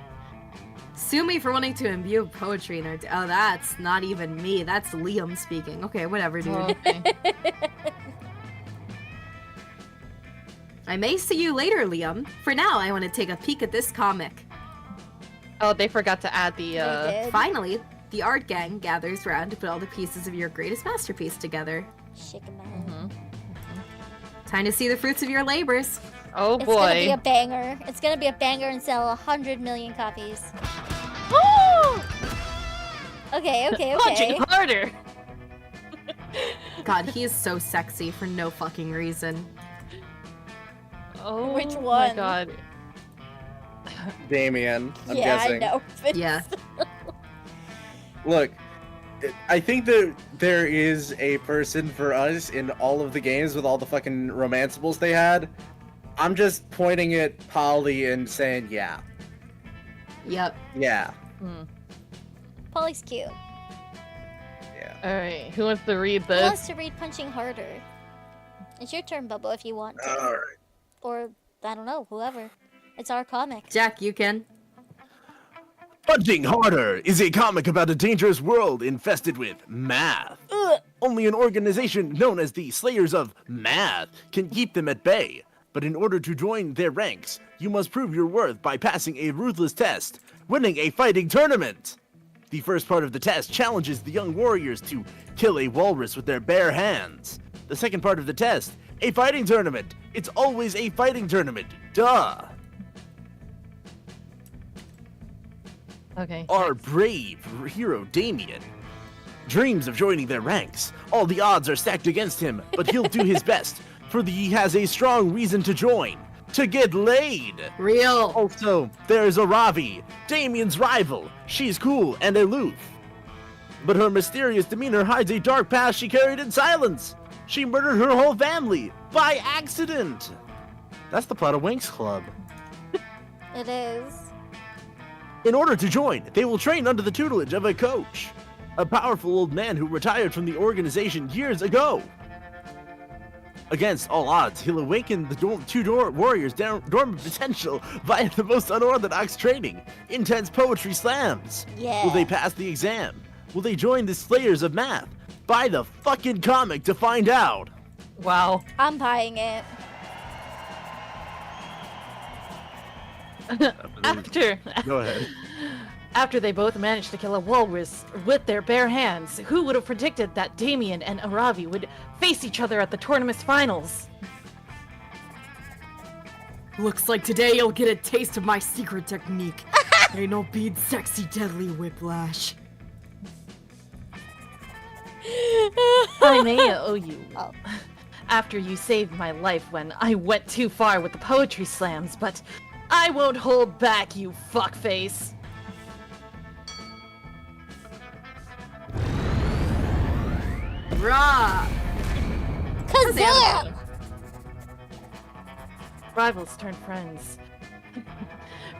Sue me for wanting to imbue poetry in our oh, that's not even me. That's Liam speaking. Okay, whatever, dude. Okay. I may see you later, Liam. For now, I want to take a peek at this comic. Oh, they forgot to add the We did. Finally, the art gang gathers round to put all the pieces of your greatest masterpiece together. Shake 'em out. Time to see the fruits of your labors. Oh It's gonna be boy. a banger. It's gonna be a banger and sell 100 million copies. Okay, okay, Punching okay. harder. God, he is so sexy for no fucking reason. Oh Which my one? god. Damien, I'm Yeah, guessing. I know. Yeah. Look, I think that there is a person for us in all of the games with all the fucking romanceables they had. I'm just pointing at Polly and saying, yeah. Yep. Yeah. Polly's cute. Yeah. Alright, who wants to read Who this? wants to read Punching Harder? It's your turn, Bubble, if you want to. Alright. Or, I don't know, whoever. It's our comic. Jack, you can. Punching Harder is a comic about a dangerous world infested with math. Ugh. Only an organization known as the Slayers of Math can keep them at bay. But in order to join their ranks, you must prove your worth by passing a ruthless test, winning a fighting tournament. The first part of the test challenges the young warriors to kill a walrus with their bare hands. The second part of the test, a fighting tournament. It's always a fighting tournament. Duh. Okay. Our brave hero Damien dreams of joining their ranks. All the odds are stacked against him, but he'll do his best, for he has a strong reason to join. To get laid. Real. Also, there's Aravi, Damien's rival. She's cool and aloof. But her mysterious demeanor hides a dark past she carried in silence. She murdered her whole family by accident. That's the plot of Winx Club. It is. In order to join, they will train under the tutelage of a coach, a powerful old man who retired from the organization years ago. Against all odds, he'll awaken the two warriors' dormant potential via the most unorthodox training, intense poetry slams. Yeah. Will they pass the exam? Will they join the Slayers of Math? Buy the fucking comic to find out. Wow. I'm buying it. Go ahead. After they both managed to kill a walrus with their bare hands, who would have predicted that Damien and Aravi would face each other at the tournament's finals? Looks like today you'll get a taste of my secret technique. Ain't no bead sexy deadly whiplash. I may owe you. Oh. After you saved my life when I went too far with the poetry slams, but I won't hold back, you fuckface. Rah! Kazilla! Rivals turn friends.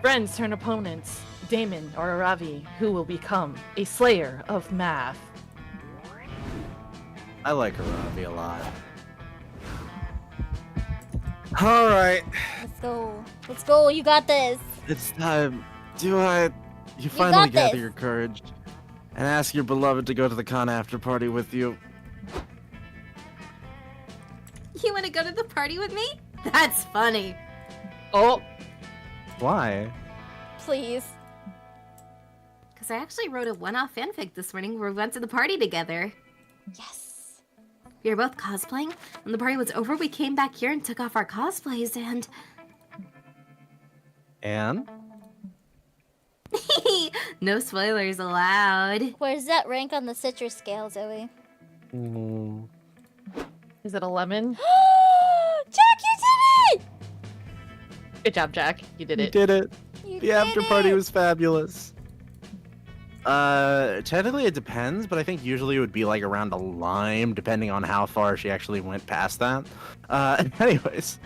Friends turn opponents. Damon or Aravi, who will become a slayer of math. I like Aravi a lot. Alright, Let's go. Let's go. You got this. it's time. You finally got gather this. your courage and ask your beloved to go to the con after party with you. You want to go to the party with me? That's funny. Oh, Why? Please. Because I actually wrote a one-off fanfic this morning where we went to the party together. Yes. We were both cosplaying. When the party was over, we came back here and took off our cosplays and... And? No spoilers allowed. Where does that rank on the citrus scale, Zoe? Mm, is it a lemon? Jack, you did it! Good job, Jack. You did you it. did it. You The did after party it! was fabulous. Technically it depends, but I think usually it would be like around a lime, depending on how far she actually went past that. Anyways.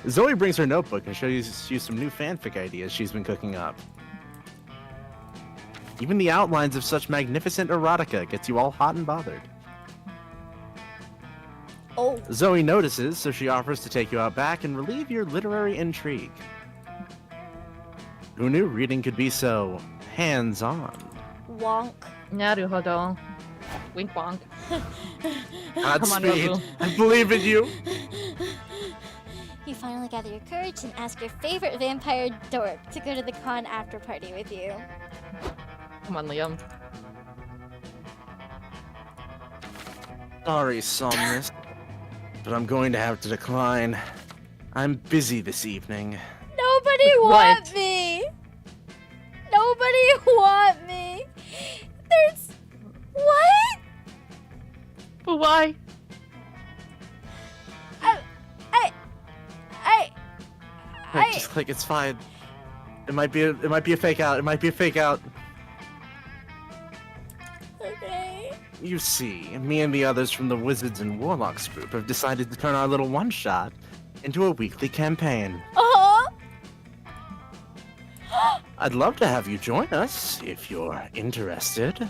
Zoe brings her notebook and shows you some new fanfic ideas she's been cooking up. Even the outlines of such magnificent erotica gets you all hot and bothered. Oh. Zoe notices, so she offers to take you out back and relieve your literary intrigue. Who knew reading could be so hands-on? Wonk. Naruhodo. Wink wonk. Come on, Godspeed. Robu. I believe in you. You finally gather your courage and ask your favorite vampire dork to go to the con after party with you. Come on, Liam. Sorry, Somnus, but I'm going to have to decline. I'm busy this evening. Nobody want me. Nobody want me. There's what? But why? Just click. It's fine. It might be a fake out. It might be a fake out. Okay. You see, me and the others from the Wizards and Warlocks group have decided to turn our little one-shot into a weekly campaign. Uh-huh. I'd love to have you join us if you're interested.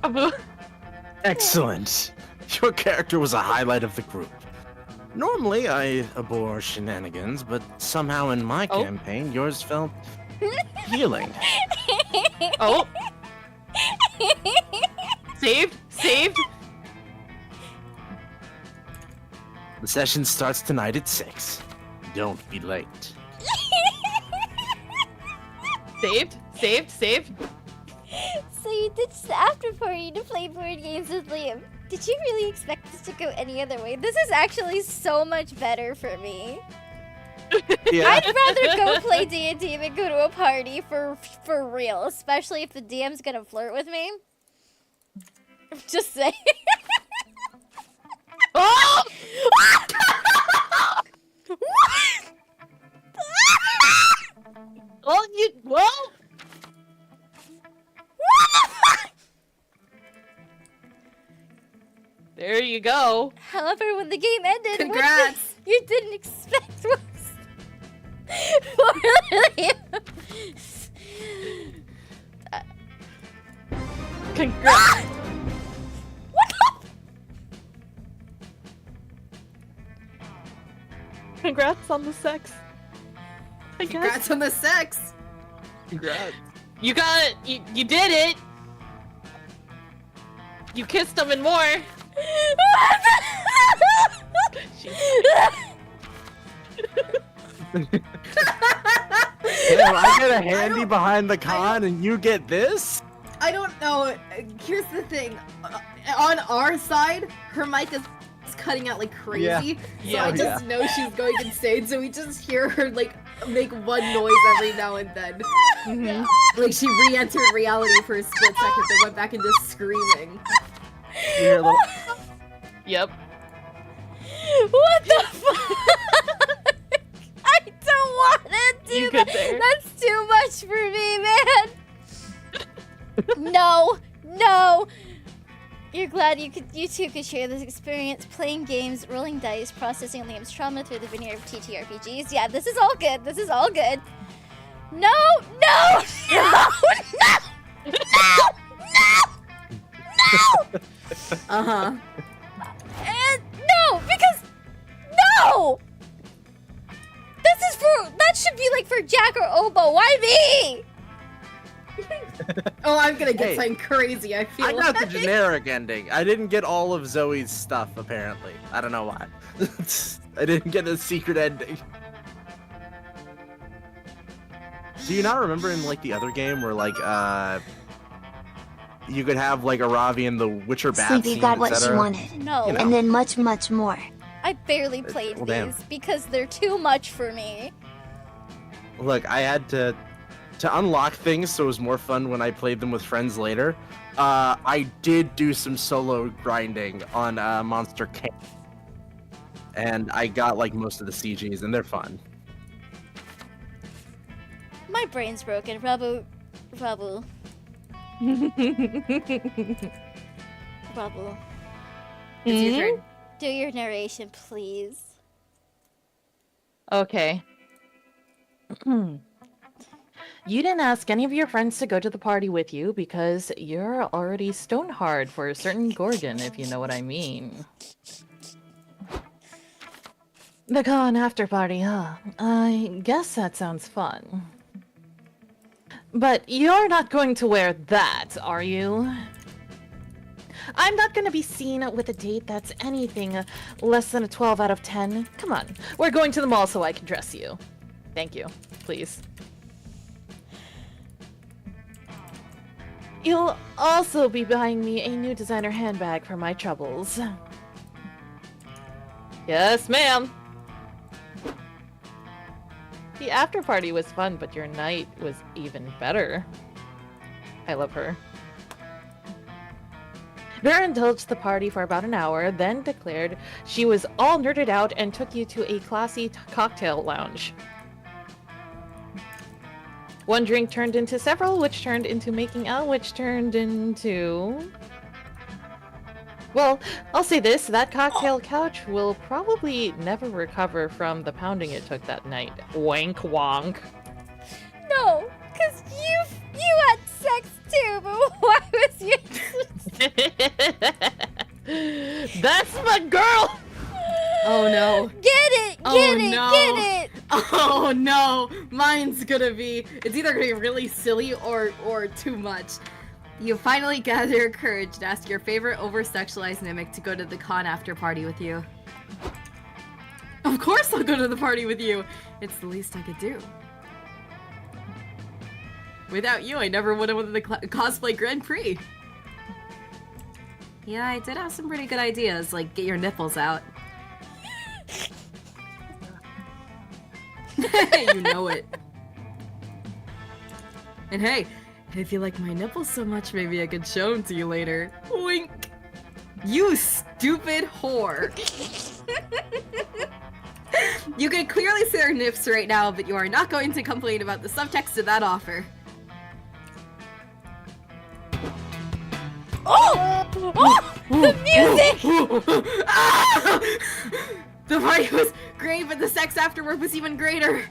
Totally. Excellent. Your character was a highlight of the group. Normally, I abhor shenanigans, but somehow in my campaign, yours felt healing. Oh. Saved? Saved? The session starts tonight at 6. Don't be late. Saved? Saved? Saved? So you ditched the after party to play board games with Liam. Did you really expect this to go any other way? This is actually so much better for me. Yeah. I'd rather go play D&D than go to a party for real, especially if the DM's gonna flirt with me. I'm just saying. Oh! Well, you. Well. There you go. However, when the game ended, Congrats! what you didn't expect was for Liam. Congrats. Congrats on the sex. I guess. Congrats on the sex! Congrats. You got it. You did it. You kissed him and more. Damn, I get a handy behind the con and you get this? I don't know. Here's the thing. On our side, her mic is cutting out like crazy. Yeah. So Yeah. I just know she's going insane. So we just hear her like make one noise every now and then. Mhm. Like she re-entered reality for a split second, then went back into screaming. You hear a little. Yep. What the fuck? I don't want to do You that. good there? That's too much for me, man. No, no. You're glad you two could share this experience playing games, rolling dice, processing Liam's trauma through the veneer of TTRPGs. Yeah, this is all good. This is all good. No, no, no, no, no, no, Uh-huh. and no, because no. That should be like for Jack or Obo. Why me? Oh, I'm gonna get Hey. something crazy, I feel I got the like. generic ending. I didn't get all of Zoe's stuff, apparently. I don't know why. I didn't get a secret ending. Do you not remember in like the other game where like you could have like a Ravi and the Witcher bat Sleepy scene, got what she etc.? wanted. No, You know. And then much, much more. I barely played well, damn. these because they're too much for me. Look, I had to unlock things so it was more fun when I played them with friends later. I did do some solo grinding on Monster Camp, and I got like most of the CGs, and they're fun. My brain's broken. Rabu. Rabu. It's your turn. Do your narration, please. Okay. You didn't ask any of your friends to go to the party with you because you're already stone hard for a certain Gorgon, if you know what I mean. The con after party, huh? I guess that sounds fun. But you're not going to wear that, are you? I'm not going to be seen with a date that's anything less than a 12 out of 10. Come on, we're going to the mall so I can dress you. Thank you, please. You'll also be buying me a new designer handbag for my troubles. Yes, ma'am. The after party was fun, but your night was even better. I love her. Vera indulged the party for about an hour, then declared she was all nerded out and took you to a classy cocktail lounge. One drink turned into several, which turned into making out, which turned into... Well, I'll say this, that cocktail couch will probably never recover from the pounding it took that night. Wank wonk. No, because you had sex too, but why was you... That's my girl! Oh no. Get it! Oh, Get it! no. Get it! Oh no! Mine's gonna be... It's either gonna be really silly or too much. You finally gather your courage to ask your favorite over-sexualized mimic to go to the con after party with you. Of course I'll go to the party with you! It's the least I could do. Without you, I never would have won the Cosplay Grand Prix. Yeah, I did have some pretty good ideas, like get your nipples out. You know it. And hey, if you like my nipples so much, maybe I could show them to you later. Wink! You stupid whore! You can clearly see their nips right now, but you are not going to complain about the subtext of that offer. Oh! Oh! The music! Ah! The party was great, but the sex afterward was even greater.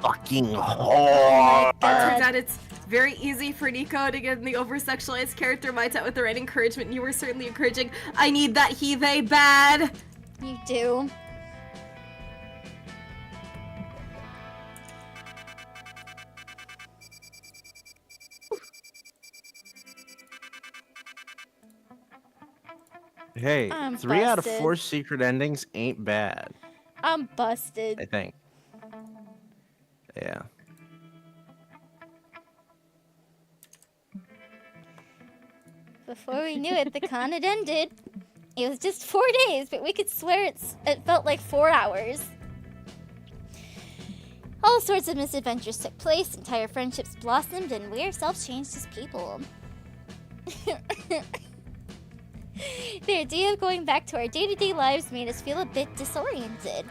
Fucking whore! It turns out it's very easy for Nico to get the over-sexualized character mindset with the right encouragement. You were certainly encouraging. I need that he, they bad. You do. Hey, I'm 3 out of busted. 4 secret endings ain't bad, I'm busted. I think. Yeah. Before we knew it, the con had ended. It was just 4 days, but we could swear it felt like 4 hours. All sorts of misadventures took place, entire friendships blossomed, and we ourselves changed as people. The idea of going back to our day-to-day lives made us feel a bit disoriented.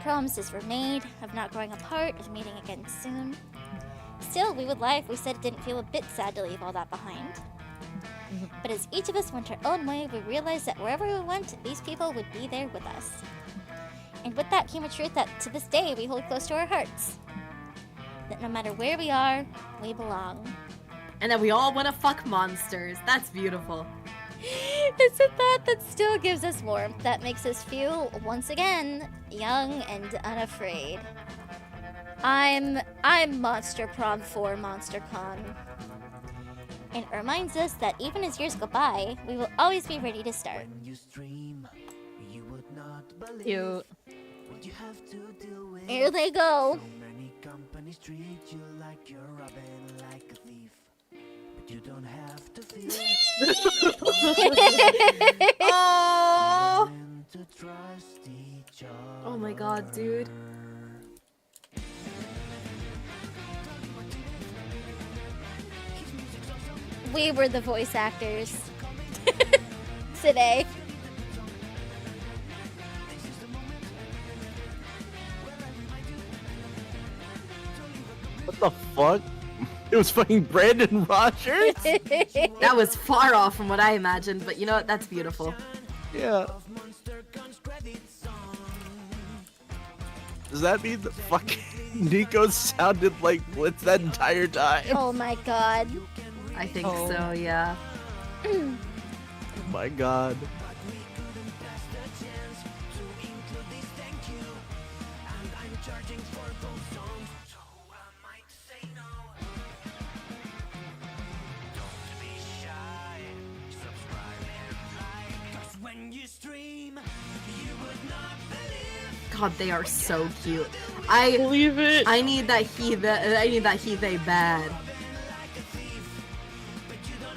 Promises were made of not growing apart, of meeting again soon. Still, we would lie if we said it didn't feel a bit sad to leave all that behind. But as each of us went our own way, we realized that wherever we went, these people would be there with us. And with that came a truth that, to this day, we hold close to our hearts. That no matter where we are, we belong. And that we all want to fuck monsters. That's beautiful. It's a thought that still gives us warmth, that makes us feel, once again, young and unafraid. I'm Monster Prom for MonsterCon. And it reminds us that even as years go by, we will always be ready to start. Cute. Here they go. Oh! Oh my god, dude. We were the voice actors today. What the fuck? It was fucking Brandon Rogers? That was far off from what I imagined, but you know what? That's beautiful. Yeah. Does that mean that fucking Nico sounded like Blitz that entire time? Oh my god. I think so, yeah. Oh my god. God, they are so cute. I Believe it. I need that he they bad.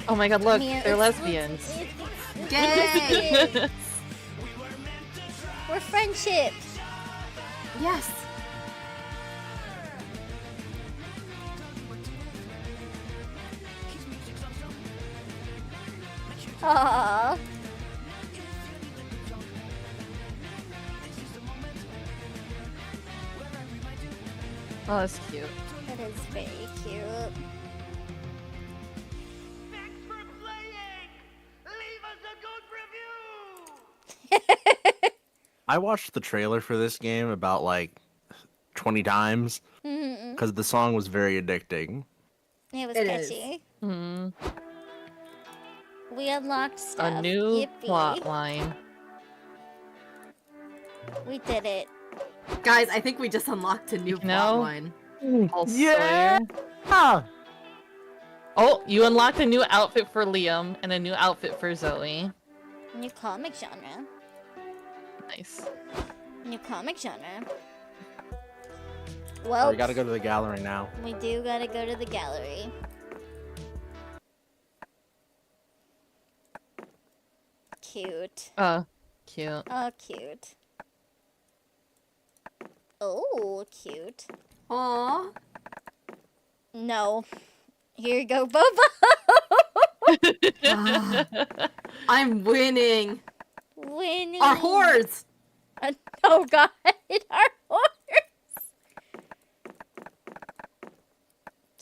Oh my god, look, Man, they're it's- lesbians. Yay! We're friendship. Yes. Aww. Oh, that's cute. That is very cute. Thanks for playing! Leave us a good review! I watched the trailer for this game about like 20 times because the song was very addicting. It was It is. catchy. Hmm. We unlocked stuff. A new Yippee. plot line. We did it. Guys, I think we just unlocked a new plot line. Also, Yeah! Ah! Oh, you unlocked a new outfit for Liam and a new outfit for Zoe. New comic genre. Nice. New comic genre. Oh, Well, we gotta go to the gallery now. we do gotta go to the gallery. Cute. Cute. Oh, cute. Oh, cute. Aww. No. Here you go, Boba. Ah, I'm winning. Winning. Our horse. Oh god, our horse.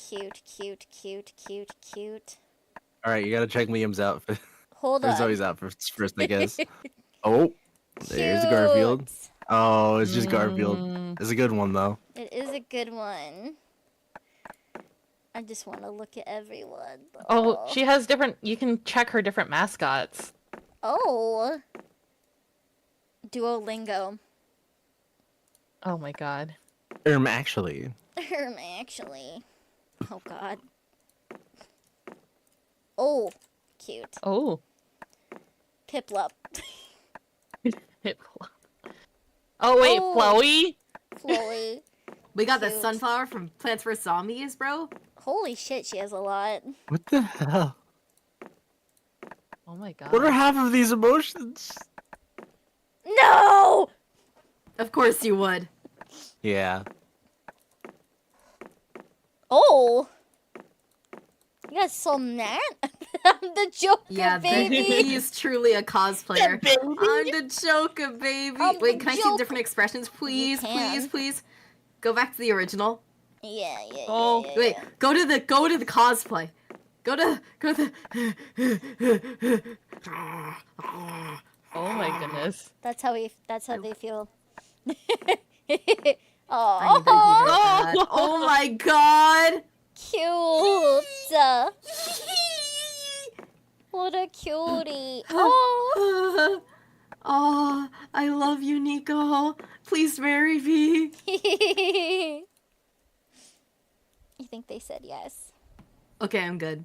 Cute, cute, cute, cute, cute. Alright, you gotta check Liam's outfit. Hold Or on. Zoe's outfit first, I guess. Oh, there's Garfield. Cute. Oh, it's just Garfield. It's a good one, though. It is a good one. I just want to look at everyone. Oh, she has different. You can check her different mascots. Oh. Duolingo. Oh my god. Actually. Actually. Oh god. Oh, cute. Oh. Piplup. Hip flop. Oh wait, Oh. Chloe? Chloe. We got the Cute. sunflower from Plants vs Zombies, bro. Holy shit, she has a lot. What the hell? Oh my god. What are half of these emotions? No! Of course you would. Yeah. Oh! You guys so mad? I'm the Joker, Yeah, baby! he is truly a cosplayer. I'm the Joker, baby. I'm Wait, the can I see Joker. different expressions, please, You please, can. please? Go back to the original. Yeah, yeah, Oh, yeah, Wait, yeah. go to the cosplay. Go to the. Oh my goodness. That's how they feel. I need that he does Oh, that. Oh my god! cute! What a cutie! Oh! Oh, I love you, Nico. Please marry me. You think they said yes? Okay, I'm good.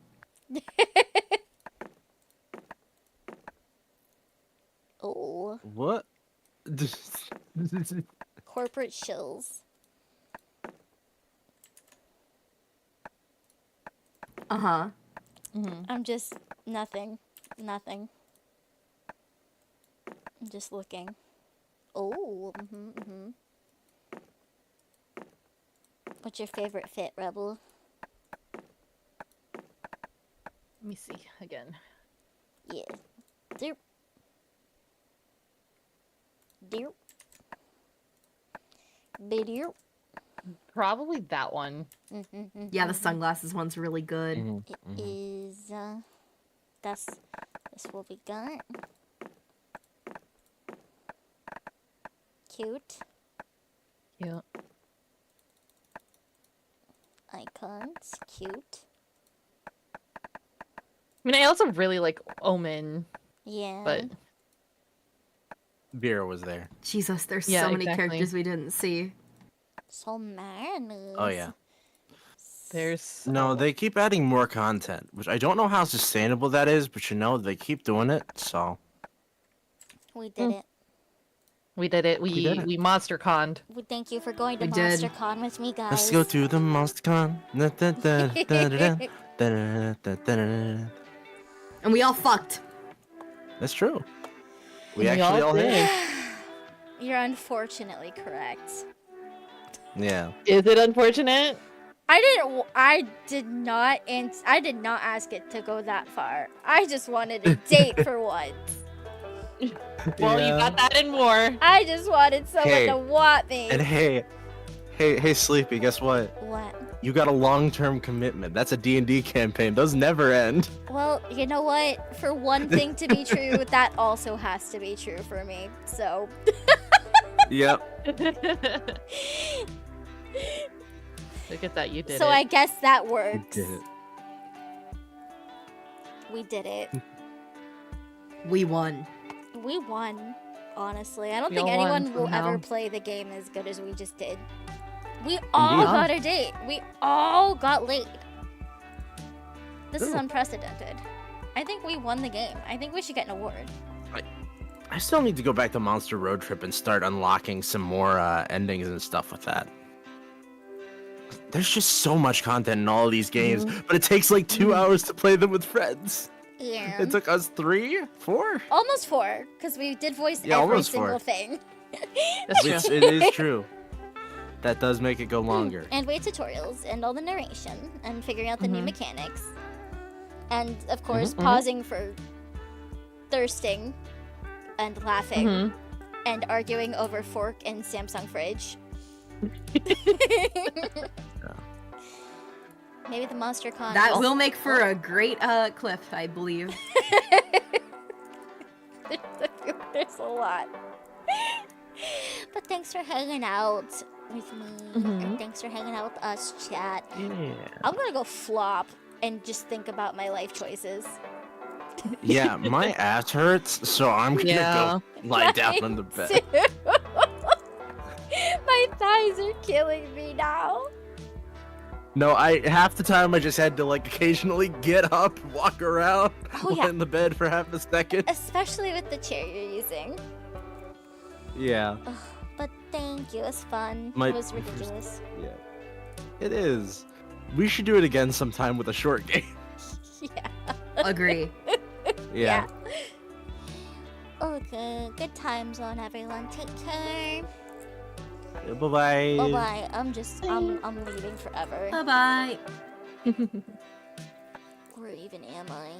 Oh, What? corporate shills. Uh-huh. I'm just nothing. I'm just looking. Oh, What's your favorite fit, Rebel? Let me see again. Yeah. Derp. Derp. Derp. Probably that one. Yeah, the sunglasses one's really good. It is, that's what we got. Cute. Yeah. Icons. Cute. I mean, I also really like Omen, Yeah. but Vera was there. Jesus, there's Yeah, so many exactly. characters we didn't see. So many. Oh yeah. there's No, they keep adding more content, which I don't know how sustainable that is, but you know, they keep doing it, so. We did it. we did it. We did it. We monster conned. We thank you for going to We did. MonsterCon with me, guys. Let's go to the MonsterCon. Da-da-da-da-da-da-da-da-da-da-da. And we all fucked. That's true. We We actually all all did. hit. You're unfortunately correct. Yeah. Is it unfortunate? I did not ask it to go that far. I just wanted a date for once. Well, you got that and more. I just wanted someone Hey, to want me. And hey, Sleepy, guess what? What? You got a long-term commitment. That's a D&D campaign. Those never end. Well, you know what? For one thing to be true, that also has to be true for me. So, Yep. Look at that, you did so it. I guess that You works. did it. We did it. We won. We won. Honestly, I don't We think all won anyone will somehow. ever play the game as good as we just did. We all Indeed. got a date. We all got laid. This is Ooh. unprecedented. I think we won the game. I think we should get an award. I still need to go back to Monster Road Trip and start unlocking some more endings and stuff with that. There's just so much content in all of these games, but it takes like 2 hours to play them with friends. Yeah. It took us 3, 4. Almost 4, because we did voice Yeah, every almost single 4. thing. That's true. It is true. That does make it go longer. And wait tutorials and all the narration and figuring out the new mechanics. And of course, pausing for thirsting and laughing and arguing over fork and Samsung fridge. Maybe the MonsterCon. That will make for a great clip, I believe. There's a lot. But thanks for hanging out with me. And thanks for hanging out with us, chat. Yeah. I'm gonna go flop and just think about my life choices. Yeah, my ass hurts, so I'm gonna Yeah. go lie down on the bed. My thighs are killing me now. No, half the time I just had to like occasionally get up, walk around, Oh, lie yeah. in the bed for half a second. Especially with the chair you're using. Yeah, But thank you, it was fun. My- It was ridiculous. yeah, it is. We should do it again sometime with a short game. Yeah. Agree. Yeah. Okay, good times on everyone. Take care. Bye bye. Bye bye. I'm leaving forever. Bye bye. Where even am I?